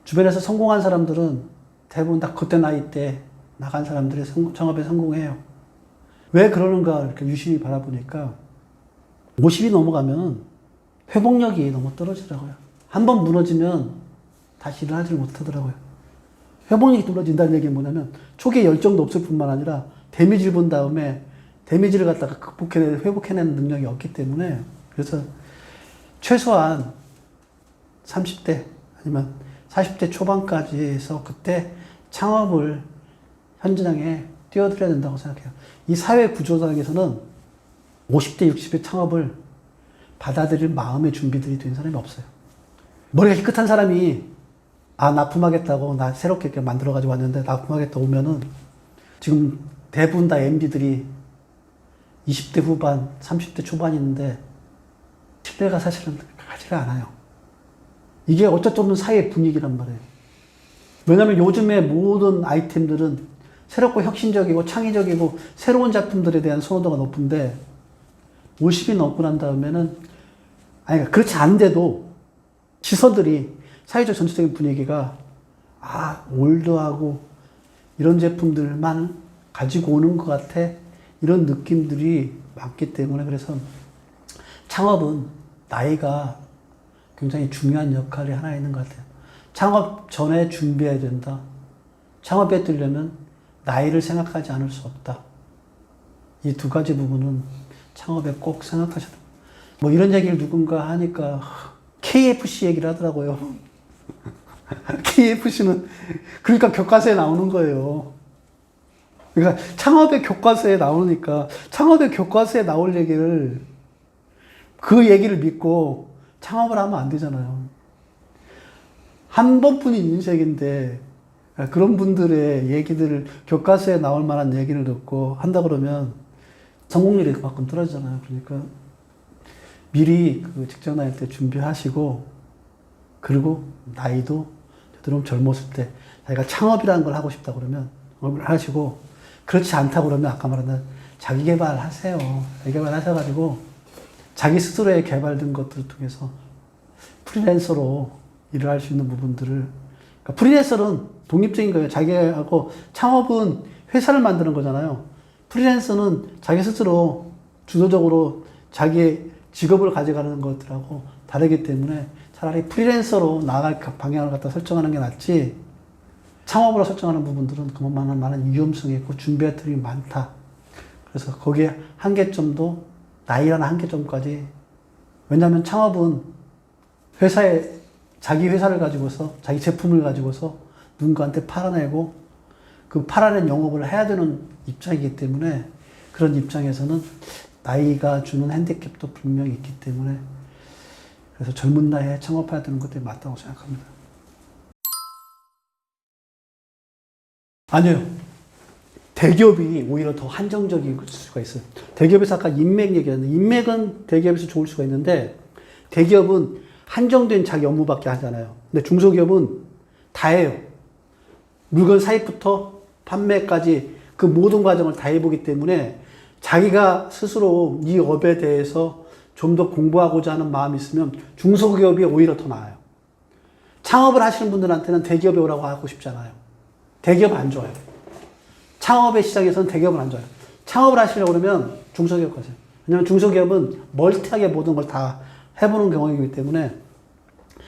주변에서 성공한 사람들은 대부분 다 그때 나이 때 나간 사람들이 창업에 성공해요. 왜 그러는가 이렇게 유심히 바라보니까 50이 넘어가면 회복력이 너무 떨어지더라고요. 한 번 무너지면 다시 일어나지를 못하더라고요. 회복력이 떨어진다는 얘기는 뭐냐면 초기에 열정도 없을 뿐만 아니라 데미지를 본 다음에 데미지를 갖다가 회복해내는 능력이 없기 때문에 그래서 최소한 30대 아니면 40대 초반까지 해서 그때 창업을 현장에 뛰어들어야 된다고 생각해요. 이 사회 구조상에서는 50대, 60대 창업을 받아들일 마음의 준비들이 된 사람이 없어요. 머리가 깨끗한 사람이 납품하겠다고 나 새롭게 이렇게 만들어가지고 왔는데 납품하겠다고 오면은 지금 대부분 다 MZ들이 20대 후반, 30대 초반인데 신뢰가 사실은 가지가 않아요. 이게 어쩔 수 없는 사회 분위기란 말이에요. 왜냐하면 요즘에 모든 아이템들은 새롭고 혁신적이고 창의적이고 새로운 작품들에 대한 선호도가 높은데 50이 넘고 난 다음에는 그렇지 않은데도 시선들이 사회적 전체적인 분위기가 올드하고 이런 제품들만 가지고 오는 것 같아 이런 느낌들이 많기 때문에 그래서 창업은 나이가 굉장히 중요한 역할이 하나 있는 것 같아요. 창업 전에 준비해야 된다. 창업에 들려면 나이를 생각하지 않을 수 없다. 이 두 가지 부분은 창업에 꼭 생각하셔야 돼요. 뭐 이런 얘기를 누군가 하니까 KFC 얘기를 하더라고요. KFC는 그러니까 교과서에 나오는 거예요. 그러니까 창업의 교과서에 나오니까 창업의 교과서에 나올 얘기를 그 얘기를 믿고 창업을 하면 안 되잖아요. 한 번뿐인 인생인데 그런 분들의 얘기들을 교과서에 나올 만한 얘기를 듣고 한다 그러면 성공률이 그만큼 떨어지잖아요. 그러니까 미리 그 직장 다닐 때 준비하시고 그리고 나이도 되도록 젊었을 때 자기가 창업이라는 걸 하고 싶다 그러면 창업을 하시고 그렇지 않다 그러면 아까 말한 자기 개발하세요. 자기 개발하셔가지고 자기 스스로의 개발된 것들을 통해서 프리랜서로 일을 할 수 있는 부분들을 그러니까 프리랜서는 독립적인 거예요. 자기하고 창업은 회사를 만드는 거잖아요. 프리랜서는 자기 스스로 주도적으로 자기의 직업을 가져가는 것들하고 다르기 때문에 차라리 프리랜서로 나아갈 방향을 갖다 설정하는 게 낫지 창업으로 설정하는 부분들은 그만한 많은 위험성이 있고 준비할 점이 많다. 그래서 거기에 한계점도 나이라는 한계점까지 왜냐하면 창업은 회사에 자기 회사를 가지고서 자기 제품을 가지고서 누군가한테 팔아내고 그 팔아낸 영업을 해야 되는 입장이기 때문에 그런 입장에서는 나이가 주는 핸디캡도 분명히 있기 때문에 그래서 젊은 나이에 창업해야 되는 것들이 맞다고 생각합니다. 아니요. 대기업이 오히려 더 한정적일 수가 있어요. 대기업에서 아까 인맥 얘기했는데 인맥은 대기업에서 좋을 수가 있는데 대기업은 한정된 자기 업무밖에 하잖아요. 근데 중소기업은 다 해요. 물건 사입부터 판매까지 그 모든 과정을 다 해보기 때문에 자기가 스스로 이 업에 대해서 좀 더 공부하고자 하는 마음이 있으면 중소기업이 오히려 더 나아요. 창업을 하시는 분들한테는 대기업에 오라고 하고 싶잖아요. 대기업 안 좋아요. 창업의 시장에서는 대기업은 안 좋아요. 창업을 하시려고 그러면 중소기업 가세요. 왜냐면 중소기업은 멀티하게 모든 걸 다 해보는 경험이기 때문에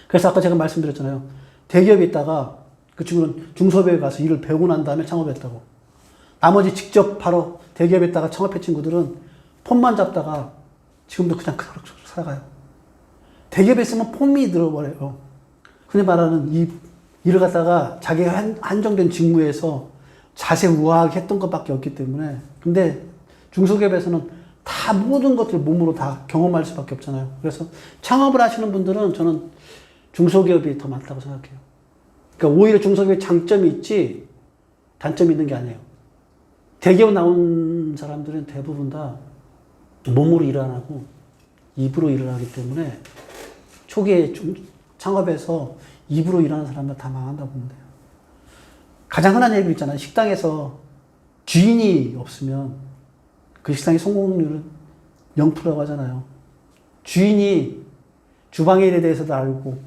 그래서 아까 제가 말씀드렸잖아요. 대기업에 있다가 그 친구는 중소기업에 가서 일을 배우고 난 다음에 창업했다고. 나머지 직접 바로 대기업에 있다가 창업한 친구들은 폰만 잡다가 지금도 그냥 그렇게 살아가요. 대기업에 있으면 폼이 늘어버려요. 흔히 말하는 이 일을 갖다가 자기가 한정된 직무에서 자세 우아하게 했던 것밖에 없기 때문에 근데 중소기업에서는 다 모든 것들 몸으로 다 경험할 수밖에 없잖아요. 그래서 창업을 하시는 분들은 저는 중소기업이 더 많다고 생각해요. 그러니까 오히려 중소기업에 장점이 있지 단점이 있는 게 아니에요. 대기업 나온 사람들은 대부분 다 몸으로 일을 안 하고 입으로 일을 하기 때문에 초기에 창업에서 입으로 일하는 사람들 다 망한다고 보면 돼요. 가장 흔한 얘기 있잖아요. 식당에서 주인이 없으면 그 식당의 성공률은 0%라고 하잖아요. 주인이 주방의 일에 대해서도 알고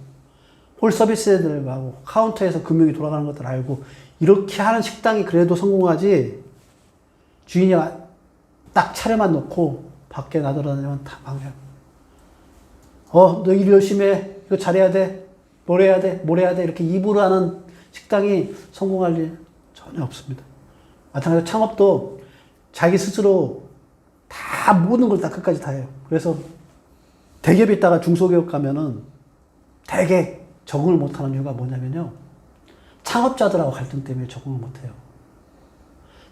홀 서비스에 대해서도 알고 카운터에서 금융이 돌아가는 것들 알고 이렇게 하는 식당이 그래도 성공하지 주인이 딱 차려만 놓고 밖에 나돌아다니면 다 망해요. 너 일 열심히 해. 이거 잘해야 돼. 뭘 해야 돼. 뭘 해야 돼. 이렇게 입으로 하는 식당이 성공할 일 전혀 없습니다. 마찬가지로 창업도 자기 스스로 다 모든 걸 다 끝까지 다 해요. 그래서 대기업에 있다가 중소기업 가면은 되게 적응을 못하는 이유가 뭐냐면요. 창업자들하고 갈등 때문에 적응을 못해요.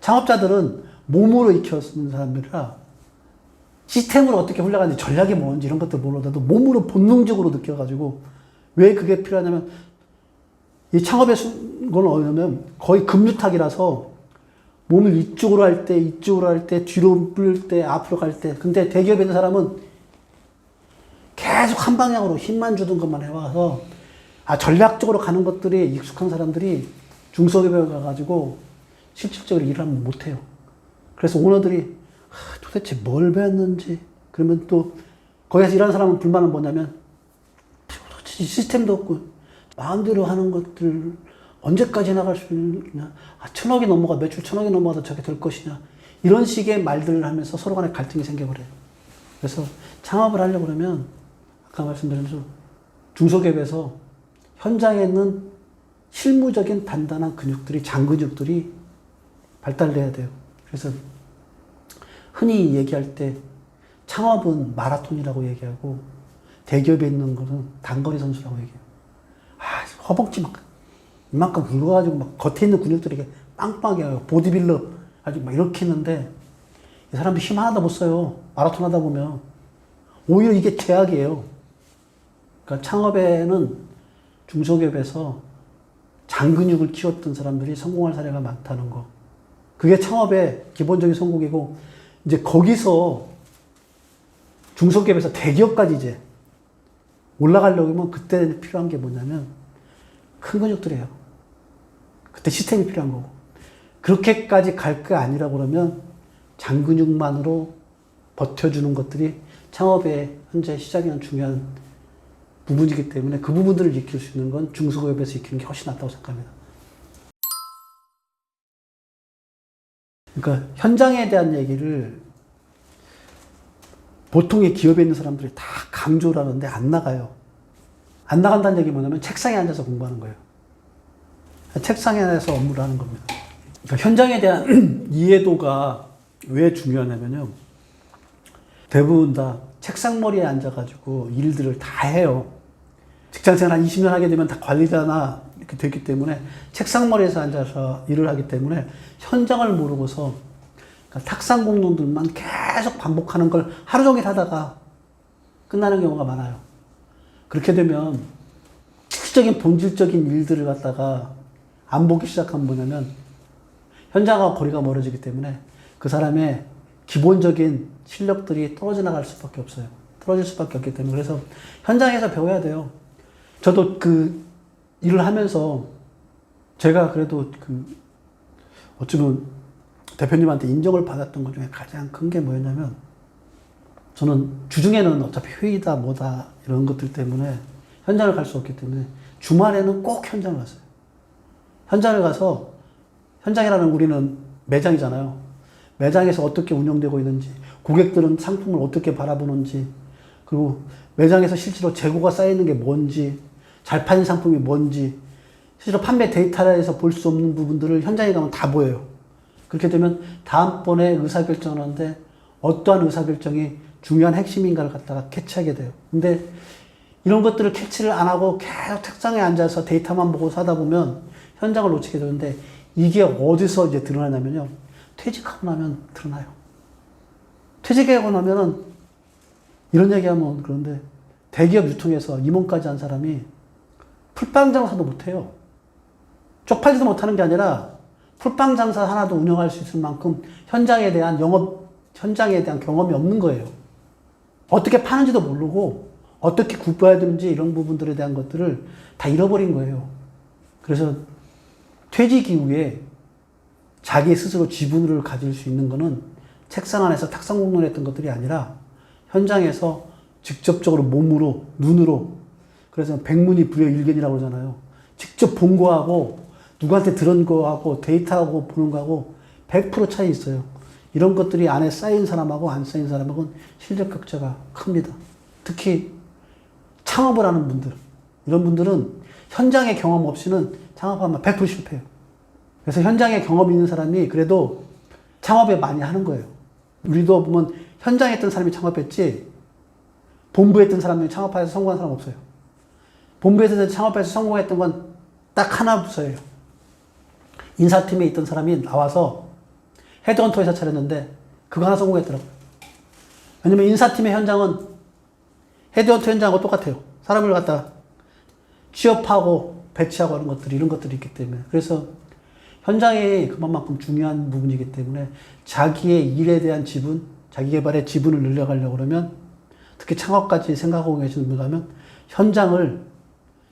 창업자들은 몸으로 익혀쓰는 사람들이라 시스템으로 어떻게 흘러가는지 전략이 뭔지 이런 것들 모르더라도 몸으로 본능적으로 느껴가지고 왜 그게 필요하냐면 이 창업의 건 뭐냐면 거의 금유탁이라서 몸을 이쪽으로 할 때, 이쪽으로 할 때, 뒤로 불 때, 앞으로 갈 때. 근데 대기업에 있는 사람은 계속 한 방향으로 힘만 주던 것만 해와서 전략적으로 가는 것들이 익숙한 사람들이 중소기업에 가가지고 실질적으로 일을 하면 못해요. 그래서 오너들이 도대체 뭘 배웠는지 그러면 또 거기서 일하는 사람은 불만은 뭐냐면 도대체 시스템도 없고 마음대로 하는 것들 언제까지 나갈 수 있냐. 천억이 넘어가, 매출 천억이 넘어가도 저게 될 것이냐. 이런 식의 말들을 하면서 서로 간에 갈등이 생겨버려요. 그래서 창업을 하려고 그러면, 아까 말씀드린 대로 중소기업에서 현장에 있는 실무적인 단단한 근육들이, 장근육들이 발달돼야 돼요. 그래서 흔히 얘기할 때 창업은 마라톤이라고 얘기하고 대기업에 있는 거는 단거리 선수라고 얘기해요. 허벅지 막 이만큼 굵어가지고 막 겉에 있는 근육들이 이렇게 빵빵해요. 보디빌더 아주 막 이렇게 있는데 이 사람들 힘 하나도 못 써요. 마라톤 하다 보면. 오히려 이게 제약이에요. 그러니까 창업에는 중소기업에서 장근육을 키웠던 사람들이 성공할 사례가 많다는 거. 그게 창업의 기본적인 성공이고 이제 거기서 중소기업에서 대기업까지 이제 올라가려면 그때 필요한 게 뭐냐면 큰 근육들이에요. 그때 시스템이 필요한 거고. 그렇게까지 갈 게 아니라고 그러면 장근육만으로 버텨주는 것들이 창업의 현재 시작이란 중요한 부분이기 때문에 그 부분들을 익힐 수 있는 건 중소기업에서 익히는 게 훨씬 낫다고 생각합니다. 그러니까 현장에 대한 얘기를 보통의 기업에 있는 사람들이 다 강조를 하는데 안 나가요. 안 나간다는 얘기 뭐냐면 책상에 앉아서 공부하는 거예요. 책상에 앉아서 업무를 하는 겁니다. 그러니까 현장에 대한 이해도가 왜 중요하냐면요. 대부분 다 책상머리에 앉아가지고 일들을 다 해요. 직장생활 한 20년 하게 되면 다 관리자나 이렇게 됐기 때문에 책상머리에서 앉아서 일을 하기 때문에 현장을 모르고서 그러니까 탁상공론들만 계속 반복하는 걸 하루 종일 하다가 끝나는 경우가 많아요. 그렇게 되면 실질적인 본질적인 일들을 갖다가 안 보기 시작하면 뭐냐면 현장과 거리가 멀어지기 때문에 그 사람의 기본적인 실력들이 떨어져 나갈 수밖에 없어요. 떨어질 수밖에 없기 때문에. 그래서 현장에서 배워야 돼요. 저도 그 일을 하면서 제가 그래도 어쩌면 대표님한테 인정을 받았던 것 중에 가장 큰 게 뭐였냐면 저는 주중에는 어차피 회의다 뭐다 이런 것들 때문에 현장을 갈 수 없기 때문에 주말에는 꼭 현장을 갔어요. 현장을 가서 현장이라는 우리는 매장이잖아요. 매장에서 어떻게 운영되고 있는지, 고객들은 상품을 어떻게 바라보는지, 그리고 매장에서 실제로 재고가 쌓이는 게 뭔지, 잘 파는 상품이 뭔지, 실제로 판매 데이터에서 볼 수 없는 부분들을 현장에 가면 다 보여요. 그렇게 되면 다음번에 의사결정을 하는데 어떠한 의사결정이 중요한 핵심인가를 갖다가 캐치하게 돼요. 근데 이런 것들을 캐치를 안 하고 계속 책상에 앉아서 데이터만 보고 사다 보면 현장을 놓치게 되는데 이게 어디서 이제 드러나냐면요. 퇴직하고 나면 드러나요. 퇴직하고 나면은 이런 얘기하면 그런데 대기업 유통에서 임원까지 한 사람이 풀빵 장사도 못해요. 쪽팔리도 못하는 게 아니라 풀빵 장사 하나도 운영할 수 있을 만큼 현장에 대한 경험이 없는 거예요. 어떻게 파는지도 모르고 어떻게 굽어야 되는지 이런 부분들에 대한 것들을 다 잃어버린 거예요. 그래서 퇴직 이후에 자기 스스로 지분을 가질 수 있는 거는 책상 안에서 탁상공론했던 것들이 아니라 현장에서 직접적으로 몸으로, 눈으로, 그래서 백문이 불여일견이라고 그러잖아요. 직접 본 거하고 누구한테 들은 거하고 데이터하고 보는 거하고 100% 차이 있어요. 이런 것들이 안에 쌓인 사람하고 안 쌓인 사람하고는 실력 격차가 큽니다. 특히 창업을 하는 분들, 이런 분들은 현장의 경험 없이는 창업하면 100% 실패해요. 그래서 현장에 경험이 있는 사람이 그래도 창업에 많이 하는 거예요. 우리도 보면 현장에 있던 사람이 창업했지 본부에 있던 사람이 창업해서 성공한 사람 없어요. 본부에서 창업해서 성공했던 건 딱 하나 부서예요. 인사팀에 있던 사람이 나와서 헤드헌터 회사 차렸는데 그거 하나 성공했더라고요. 왜냐면 인사팀의 현장은 헤드헌터 현장하고 똑같아요. 사람을 갖다 취업하고 배치하고 하는 것들이 이런 것들이 있기 때문에. 그래서 현장이 그만큼 중요한 부분이기 때문에 자기의 일에 대한 지분, 자기 개발의 지분을 늘려가려고 그러면 특히 창업까지 생각하고 계시는 분이라면 현장을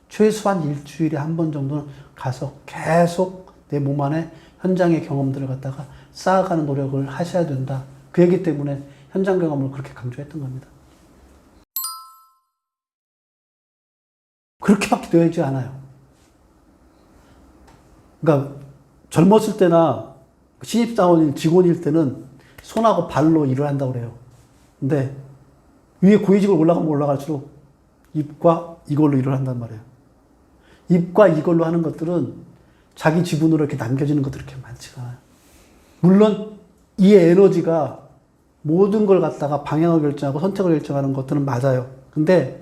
최소한 일주일에 한 번 정도는 가서 계속 내 몸 안에 현장의 경험들을 갖다가 쌓아가는 노력을 하셔야 된다. 그 얘기 때문에 현장 경험을 그렇게 강조했던 겁니다. 그렇게밖에 되지 않아요. 그러니까 젊었을 때나 신입사원일 직원일 때는 손하고 발로 일을 한다고 그래요. 근데 위에 고위직을 올라가면 올라갈수록 입과 이걸로 일을 한단 말이에요. 입과 이걸로 하는 것들은 자기 지분으로 이렇게 남겨지는 것들이 그렇게 많지가 않아요. 물론 이 에너지가 모든 걸 갖다가 방향을 결정하고 선택을 결정하는 것들은 맞아요. 근데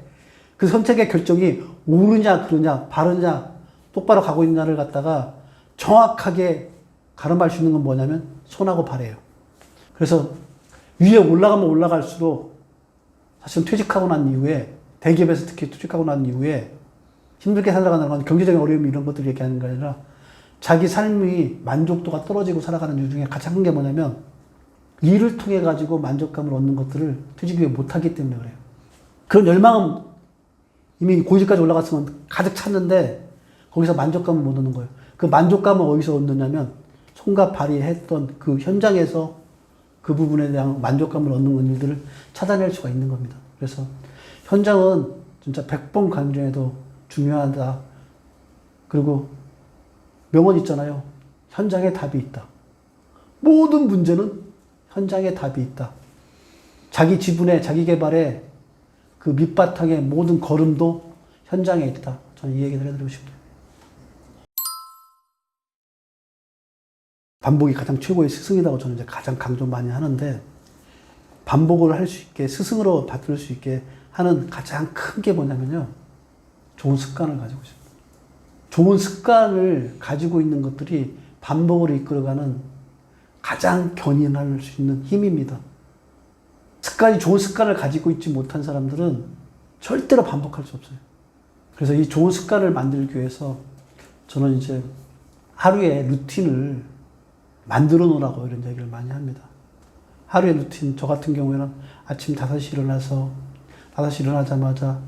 그 선택의 결정이 옳으냐 그르냐 바르냐 똑바로 가고 있냐를 갖다가 정확하게 가늠할 수 있는 건 뭐냐면 손하고 발이에요. 그래서 위에 올라가면 올라갈수록 사실 퇴직하고 난 이후에 대기업에서 특히 퇴직하고 난 이후에 힘들게 살아가는 건 경제적인 어려움 이런 것들 얘기하는 게 아니라 자기 삶의 만족도가 떨어지고 살아가는 이유 중에 가장 큰 게 뭐냐면 일을 통해 가지고 만족감을 얻는 것들을 퇴직 이후에 못하기 때문에 그래요. 그런 열망은 이미 고지까지 올라갔으면 가득 찼는데 거기서 만족감을 못 얻는 거예요. 그 만족감을 어디서 얻느냐면 손과 발이 했던 그 현장에서 그 부분에 대한 만족감을 얻는 일들을 찾아낼 수가 있는 겁니다. 그래서 현장은 진짜 100번 강조해도 중요하다. 그리고 명언 있잖아요. 현장에 답이 있다. 모든 문제는 현장에 답이 있다. 자기 지분에 자기 개발에 그 밑바탕의 모든 걸음도 현장에 있다. 저는 이 얘기를 해드리고 싶어요. 반복이 가장 최고의 스승이라고 저는 이제 가장 강조 많이 하는데 반복을 할 수 있게 스승으로 받을 수 있게 하는 가장 큰 게 뭐냐면요. 좋은 습관을 가지고 있습니다. 좋은 습관을 가지고 있는 것들이 반복을 이끌어가는 가장 견인할 수 있는 힘입니다. 좋은 습관을 가지고 있지 못한 사람들은 절대로 반복할 수 없어요. 그래서 이 좋은 습관을 만들기 위해서 저는 이제 하루에 루틴을 만들어 놓으라고 이런 얘기를 많이 합니다. 하루의 루틴, 저 같은 경우에는 아침 5시 일어나서 5시 일어나자마자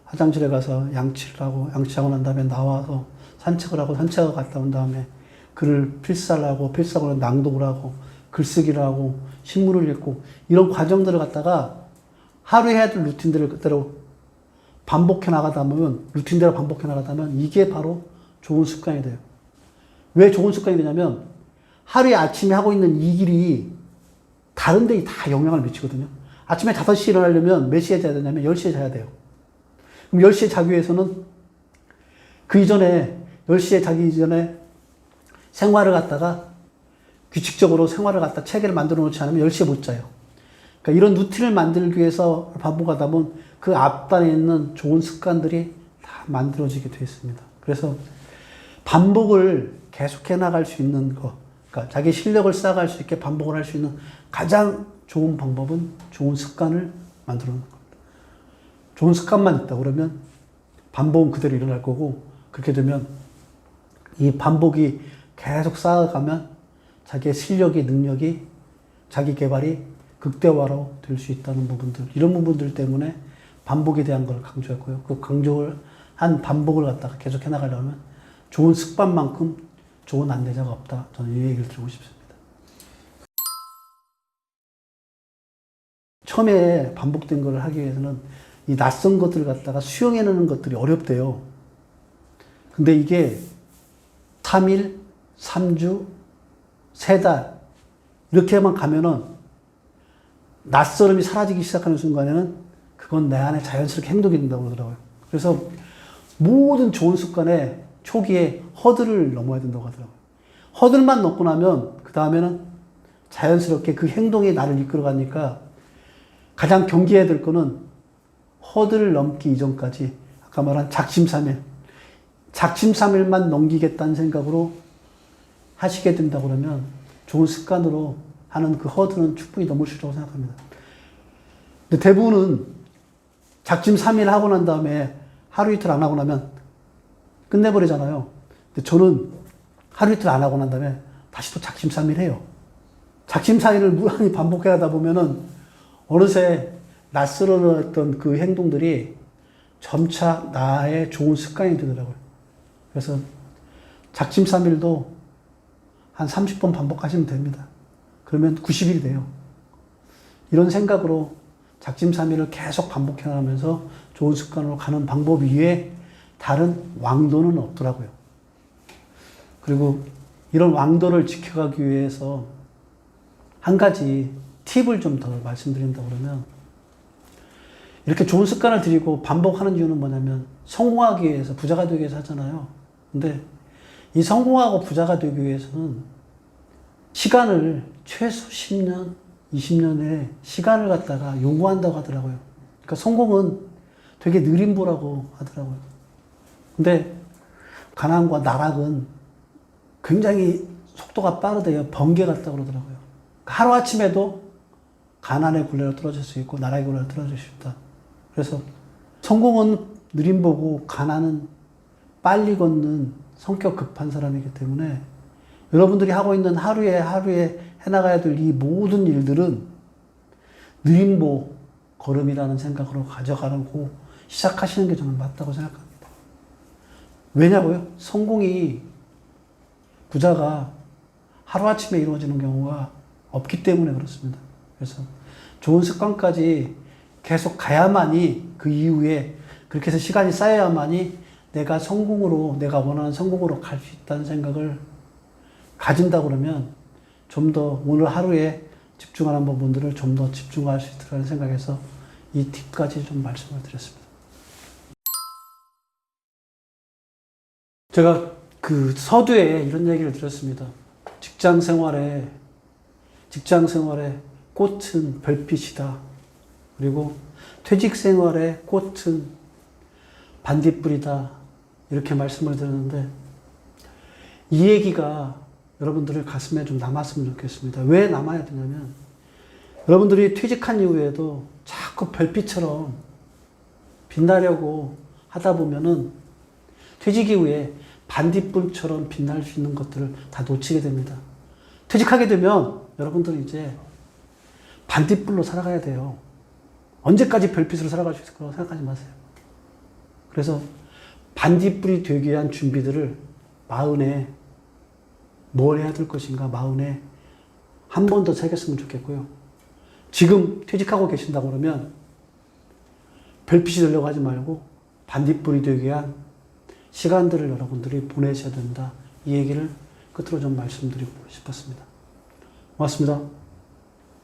화장실에 가서 양치하고 난 다음에 나와서 산책을 하고 산책을 갔다 온 다음에 글을 필사를 하고 필사하고 낭독을 하고 글쓰기를 하고 신문을 읽고 이런 과정들을 갖다가 하루에 해야 될 루틴들을 그대로 반복해 나가다 보면 루틴대로 반복해 나가다 보면 이게 바로 좋은 습관이 돼요. 왜 좋은 습관이 되냐면 하루에 아침에 하고 있는 이 일이 다른 데에 다 영향을 미치거든요. 아침에 5시에 일어나려면 몇 시에 자야 되냐면 10시에 자야 돼요. 그럼 10시에 자기 위해서는 그 이전에 10시에 자기 이전에 생활을 갖다가 규칙적으로 생활을 갖다 체계를 만들어 놓지 않으면 10시에 못 자요. 그러니까 이런 루틴을 만들기 위해서 반복하다 보면 그 앞단에 있는 좋은 습관들이 다 만들어지게 되어 있습니다. 그래서 반복을 계속해 나갈 수 있는 거, 그러니까 자기 실력을 쌓아갈 수 있게 반복을 할 수 있는 가장 좋은 방법은 좋은 습관을 만들어 놓는 겁니다. 좋은 습관만 있다 그러면 반복은 그대로 일어날 거고 그렇게 되면 이 반복이 계속 쌓아가면 자기의 실력이 능력이 자기 개발이 극대화로 될 수 있다는 부분들 이런 부분들 때문에 반복에 대한 걸 강조했고요. 그 강조를 한 반복을 갖다가 계속 해나가려면 좋은 습관만큼 좋은 안내자가 없다. 저는 이 얘기를 드리고 싶습니다. 처음에 반복된 걸 하기 위해서는 이 낯선 것들을 갖다가 수용해내는 것들이 어렵대요. 근데 이게 3일, 3주, 3달 이렇게만 가면은 낯설음이 사라지기 시작하는 순간에는 그건 내 안에 자연스럽게 행동이 된다고 그러더라고요. 그래서 모든 좋은 습관에 초기에 허들을 넘어야 된다고 하더라고요. 허들만 넘고 나면 그 다음에는 자연스럽게 그 행동이 나를 이끌어 가니까 가장 경계해야 될 거는 허들을 넘기 이전까지 아까 말한 작심삼일. 작심삼일만 넘기겠다는 생각으로 하시게 된다 그러면 좋은 습관으로 하는 그 허들은 충분히 넘을 수 있다고 생각합니다. 근데 대부분은 작심삼일 하고 난 다음에 하루 이틀 안 하고 나면 끝내버리잖아요. 근데 저는 하루 이틀 안 하고 난 다음에 다시 또 작심삼일 해요. 작심삼일을 무한히 반복해 하다 보면은 어느새 낯설어졌던 그 행동들이 점차 나의 좋은 습관이 되더라고요. 그래서 작심삼일도 한 30번 반복하시면 됩니다. 그러면 90일이 돼요. 이런 생각으로 작심삼일을 계속 반복해 나가면서 좋은 습관으로 가는 방법 이외에 다른 왕도는 없더라고요. 그리고 이런 왕도를 지켜가기 위해서 한 가지 팁을 좀 더 말씀드린다 그러면 이렇게 좋은 습관을 들이고 반복하는 이유는 뭐냐면 성공하기 위해서 부자가 되기 위해서 하잖아요. 근데 이 성공하고 부자가 되기 위해서는 시간을 최소 10년, 20년의 시간을 갖다가 요구한다고 하더라고요. 그러니까 성공은 되게 느린 보라고 하더라고요. 근데 가난과 나락은 굉장히 속도가 빠르대요. 번개 같다고 그러더라고요. 하루아침에도 가난의 굴레로 떨어질 수 있고 나락의 굴레로 떨어질 수 있다. 그래서 성공은 느린 보고 가난은 빨리 걷는 성격 급한 사람이기 때문에 여러분들이 하고 있는 하루에 해나가야 될 이 모든 일들은 느림보 걸음이라는 생각으로 가져가고 시작하시는 게 저는 맞다고 생각합니다. 왜냐고요? 성공이 부자가 하루아침에 이루어지는 경우가 없기 때문에 그렇습니다. 그래서 좋은 습관까지 계속 가야만이 그 이후에 그렇게 해서 시간이 쌓여야만이 내가 원하는 성공으로 갈 수 있다는 생각을 가진다 그러면 좀 더 오늘 하루에 집중하는 부분들을 좀 더 집중할 수 있다는 생각에서 이 팁까지 좀 말씀을 드렸습니다. 제가 그 서두에 이런 얘기를 드렸습니다. 직장 생활에 꽃은 별빛이다. 그리고 퇴직 생활의 꽃은 반딧불이다. 이렇게 말씀을 드렸는데 이 얘기가 여러분들의 가슴에 좀 남았으면 좋겠습니다. 왜 남아야 되냐면 여러분들이 퇴직한 이후에도 자꾸 별빛처럼 빛나려고 하다 보면은 퇴직 이후에 반딧불처럼 빛날 수 있는 것들을 다 놓치게 됩니다. 퇴직하게 되면 여러분들은 이제 반딧불로 살아가야 돼요. 언제까지 별빛으로 살아갈 수 있을 거라고 생각하지 마세요. 그래서 반딧불이 되기 위한 준비들을 마흔에 뭘 해야 될 것인가 마흔에 한 번 더 새겼으면 좋겠고요. 지금 퇴직하고 계신다고 그러면 별빛이 되려고 하지 말고 반딧불이 되기 위한 시간들을 여러분들이 보내셔야 된다. 이 얘기를 끝으로 좀 말씀드리고 싶었습니다. 고맙습니다.